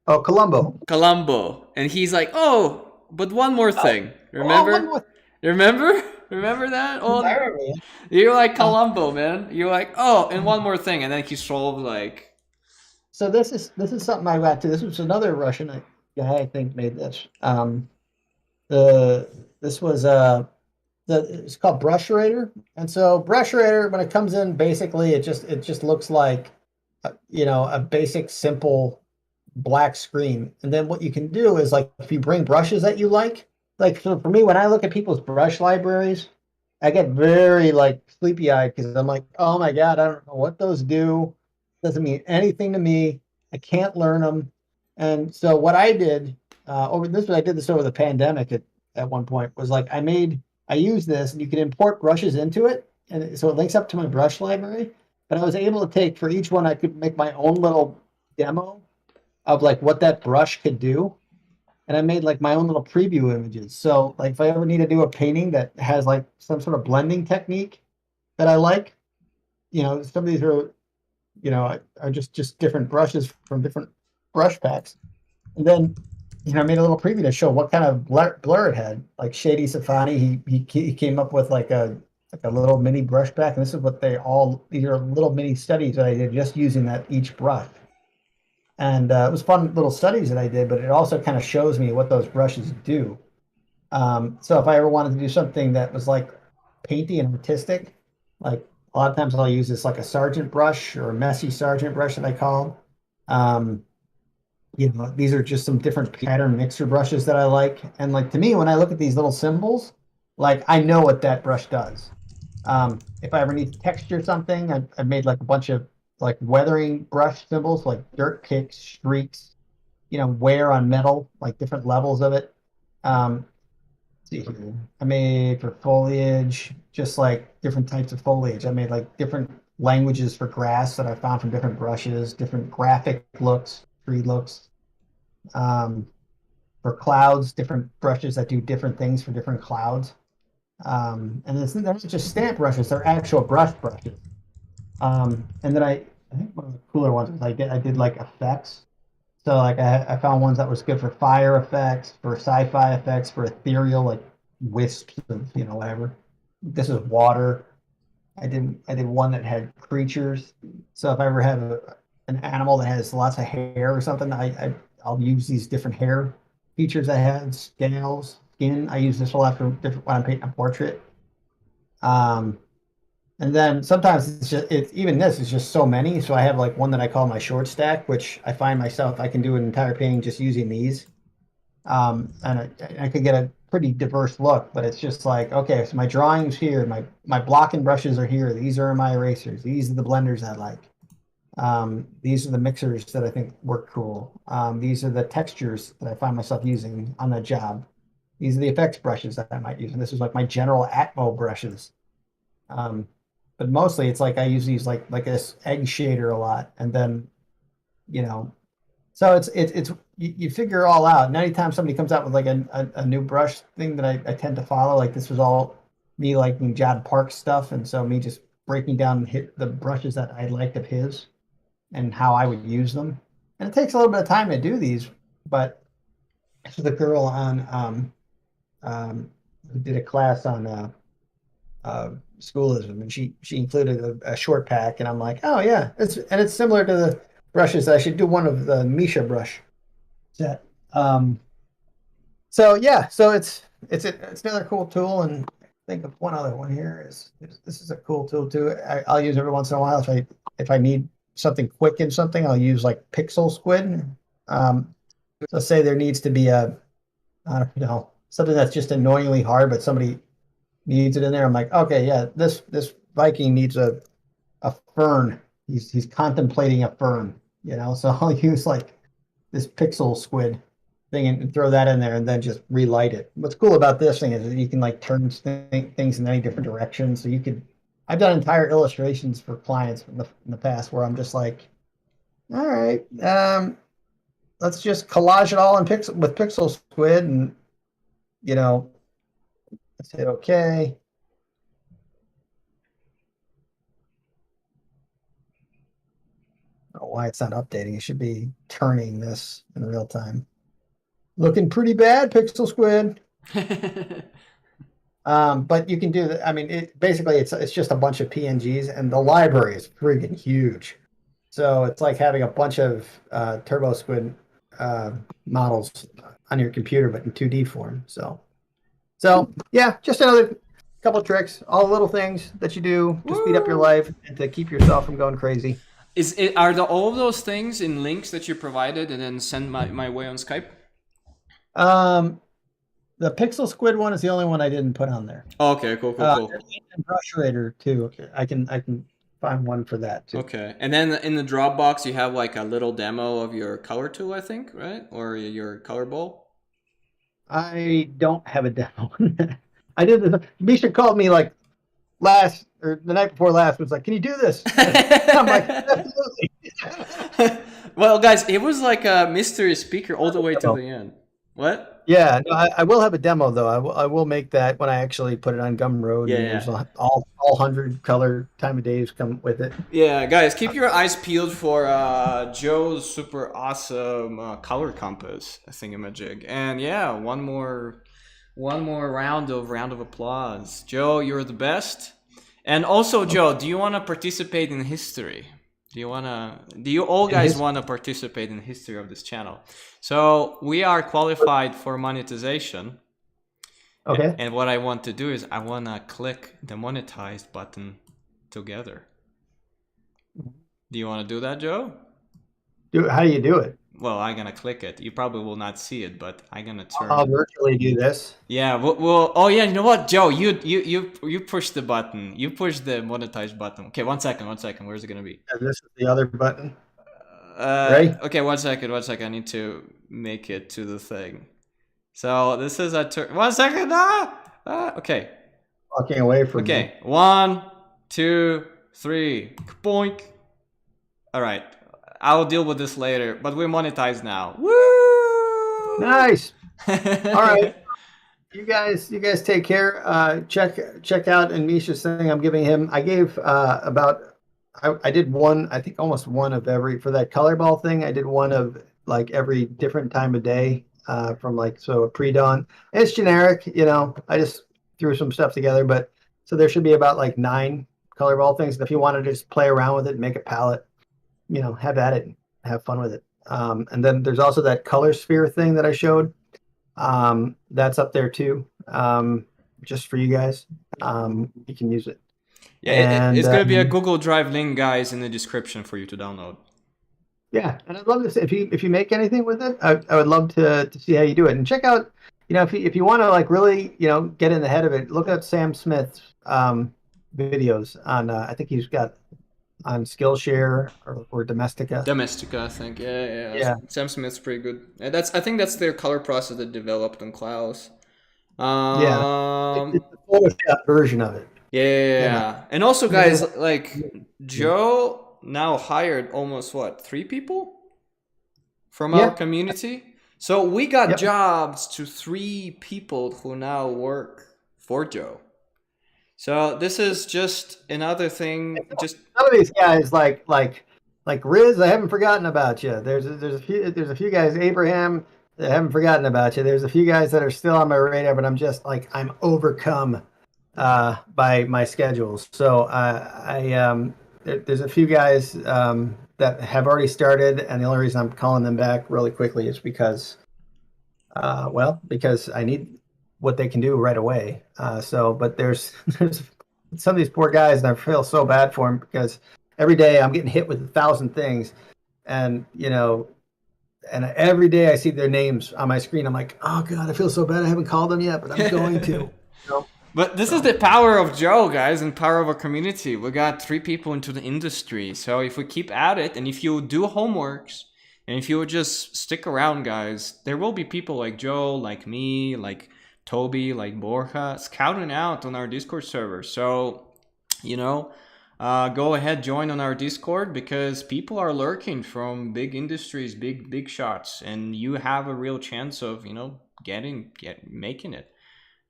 Oh, Columbo, and he's like, oh, but one more thing. Remember? one more. Remember that? Oh, I remember, yeah. you're like Columbo, man. You're like, oh, and one more thing, and then he solved like. So this is something I got to. This was another Russian guy I think made this. This was it's called Brush Raider, and so Brush Raider, when it comes in, basically it just looks like you know, a basic simple black screen, and then what you can do is, like, if you bring brushes that you like, so for me, when I look at people's brush libraries, I get very like sleepy eyed because I'm like, oh my god, I don't know what those do. Doesn't mean anything to me. I can't learn them. And so what I did I did this over the pandemic at one point, was like I used this, and you can import brushes into it, and so it links up to my brush library. But I was able to take, for each one, I could make my own little demo of like what that brush could do, and I made like my own little preview images. So like if I ever need to do a painting that has like some sort of blending technique that I like, you know, some of these are, you know, are just different brushes from different brush packs, and then, you know, I made a little preview to show what kind of blur it had. Like Shady Safani, he came up with like a little mini brush pack, and this is what these are little mini studies that I did just using that each brush. And it was fun little studies that I did, but it also kind of shows me what those brushes do. So if I ever wanted to do something that was like painty and artistic, like a lot of times I'll use this like a sergeant brush, or a messy sergeant brush that I call. You know, these are just some different pattern mixer brushes that I like. And like, to me, when I look at these little symbols, like, I know what that brush does. If I ever need to texture something, I've made like a bunch of like weathering brush symbols, like dirt kicks, streaks, you know, wear on metal, like different levels of it. Let's see here. I made for foliage, just like different types of foliage. I made like different languages for grass that I found from different brushes, different graphic looks, tree looks. For clouds, different brushes that do different things for different clouds. And they're not just stamp brushes; they're actual brushes. And then I think one of the cooler ones was I did like effects. So like I found ones that was good for fire effects, for sci-fi effects, for ethereal, like wisps of, you know, whatever. This is water. I did one that had creatures. So if I ever have an animal that has lots of hair or something, I'll use these different hair features I had, scales, skin. I use this a lot for different when I'm painting a portrait. And then sometimes even this is just so many. So I have like one that I call my short stack, which I find myself, I can do an entire painting just using these. And I could get a pretty diverse look, but it's just like, okay, so my drawings here, my blocking brushes are here. These are my erasers. These are the blenders I like. These are the mixers that I think work cool. These are the textures that I find myself using on the job. These are the effects brushes that I might use. And this is like my general Atmo brushes. But mostly it's like I use these like this egg shader a lot. And then, you know, so it's you figure it all out. And anytime somebody comes out with like a new brush thing that I tend to follow, like this was all me liking John Park stuff. And so me just breaking down the brushes that I liked of his and how I would use them. And it takes a little bit of time to do these, but this was a girl on who did a class on schoolism, and she included a short pack, and I'm like, oh yeah, it's similar to the brushes. I should do one of the Misha brush set. So yeah, so it's another cool tool, and think of one other one here. This is a cool tool too. I'll use every once in a while if I need something quick in something. I'll use like pixel squid. So say there needs to be a, I don't know, something that's just annoyingly hard, but somebody needs it in there. I'm like, okay, yeah, this Viking needs a fern. He's contemplating a fern, So I'll use like this pixel squid thing and throw that in there and then just relight it. What's cool about this thing is that you can like turn things in any different directions. So I've done entire illustrations for clients in the past where I'm just like, all right, let's just collage it all in with pixel squid and, let's hit okay. I don't know why it's not updating. It should be turning this in real time. Looking pretty bad, pixel squid. But you can do that. I mean, basically it's just a bunch of PNGs, and the library is freaking huge. So it's like having a bunch of Turbo Squid models on your computer, but in 2D form. So yeah, just another couple tricks, all the little things that you do to speed up your life and to keep yourself from going crazy. Are all of those things in links that you provided and then send my way on Skype? The pixel squid one is the only one I didn't put on there. Oh, okay, cool. And brush rater too. Okay. I can find one for that too. Okay, and then in the Dropbox you have like a little demo of your color tool, I think, right? Or your color bowl. I don't have a demo. I did this. Misha called me like the night before last. Was like, "Can you do this?" I'm like, "Absolutely." Well, guys, it was like a mystery speaker all the way to the end. What? Yeah, no, I will have a demo though. I will make that when I actually put it on Gumroad. Yeah, and there's all 100 color time of days come with it. Yeah, guys, keep your eyes peeled for Joe's super awesome color compass thingamajig. And yeah, one more round of applause. Joe, you're the best. And also, Joe, do you want to participate in history? Do you all guys want to participate in the history of this channel? So we are qualified for monetization. Okay. And what I want to do is I want to click the monetized button together. Do you want to do that, Joe? How do you do it? Well, I'm going to click it. You probably will not see it, but I'm going to turn. I'll virtually do this. Yeah, well, oh yeah, you know what, Joe? You push the button. You push the monetize button. Okay, one second. Where's it going to be? And this is the other button. Ready? Okay, one second. I need to make it to the thing. So this is a turn. 1 second. Okay. Walking away from. Okay, 1, 2, 3. Boink. All right. I'll deal with this later, but we're monetized now. Woo! Nice. All right. You guys take care. Check out Misha's thing. I'm giving him. I gave I did one. I think almost one of every for that color ball thing. I did one of like every different time of day from like a pre-dawn. It's generic, I just threw some stuff together, but so there should be about like 9 color ball things. And if you wanted to just play around with it, make a palette, have at it, have fun with it. And then there's also that color sphere thing that I showed. That's up there too, just for you guys. You can use it. Yeah, it's going to be a Google Drive link, guys, in the description for you to download. Yeah, and I'd love to see if you make anything with it. I would love to see how you do it, and check out. If you want to like really get in the head of it, look at Sam Smith's videos on. I think he's got on Skillshare or Domestika. Domestika, I think. Yeah. Sam Smith's pretty good. I think that's their color process that developed on Klaus. It's the Photoshop version of it. Yeah. And also, guys, like Joe now hired almost 3 people from our community. So we got jobs to 3 people who now work for Joe. So this is just another thing. Just some of these guys, like Riz, I haven't forgotten about you. There's a few guys, Abraham, I haven't forgotten about you. There's a few guys that are still on my radar, but I'm just like I'm overcome by my schedules. So there's a few guys that have already started, and the only reason I'm calling them back really quickly is because I need what they can do right away. But there's there's some of these poor guys, and I feel so bad for them because every day I'm getting hit with 1,000 things, and and every day I see their names on my screen. I'm like, oh god, I feel so bad. I haven't called them yet, but I'm going to. But this is the power of Joe, guys, and power of our community. We got 3 people into the industry. So if we keep at it, and if you do homeworks, and if you would just stick around, guys, there will be people like Joe, like me, like Toby, like Borja, scouting out on our Discord server. So, go ahead, join on our Discord, because people are lurking from big industries, big shots, and you have a real chance of, making it.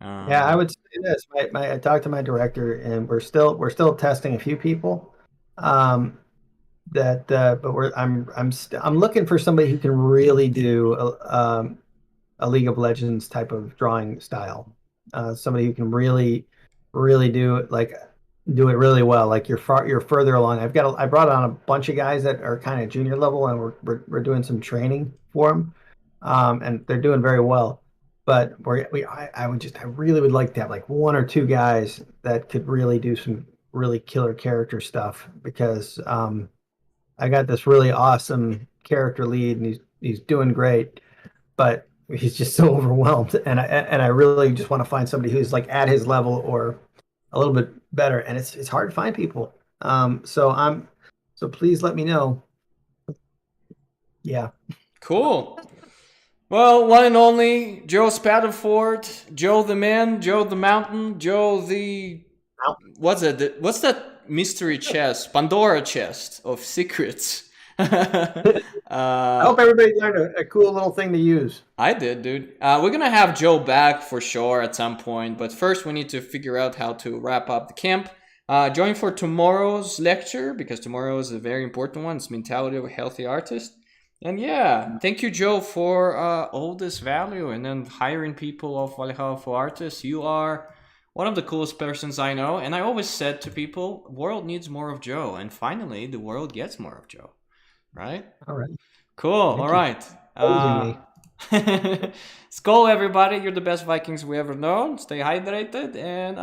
Yeah, I would say this. I talked to my director, and we're still testing a few people. But I'm looking for somebody who can really do a League of Legends type of drawing style. Somebody who can really do it really well. Like you're further along. I brought on a bunch of guys that are kind of junior level, and we're doing some training for them, and they're doing very well. But I really would like to have like 1 or 2 guys that could really do some really killer character stuff, because I got this really awesome character lead, and he's doing great, but he's just so overwhelmed, and I really just want to find somebody who's like at his level or a little bit better, and it's hard to find people. So please let me know. Yeah. Cool. Well, one and only Joe Spadaford, Joe the Man, Joe the Mountain, Joe the... What's that mystery chest, Pandora chest of secrets? I hope everybody learned a cool little thing to use. I did, dude. We're gonna have Joe back for sure at some point, but first we need to figure out how to wrap up the camp. Join for tomorrow's lecture, because tomorrow is a very important one. It's Mentality of a Healthy Artist. And yeah, thank you, Joe, for all this value, and then hiring people of Valhalla for artists. You are one of the coolest persons I know, and I always said to people, world needs more of Joe, and finally the world gets more of Joe, right? All right. Cool. All right. Skull, everybody. You're the best Vikings we ever known. Stay hydrated, and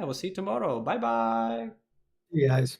we'll see you tomorrow. Bye-bye. You guys.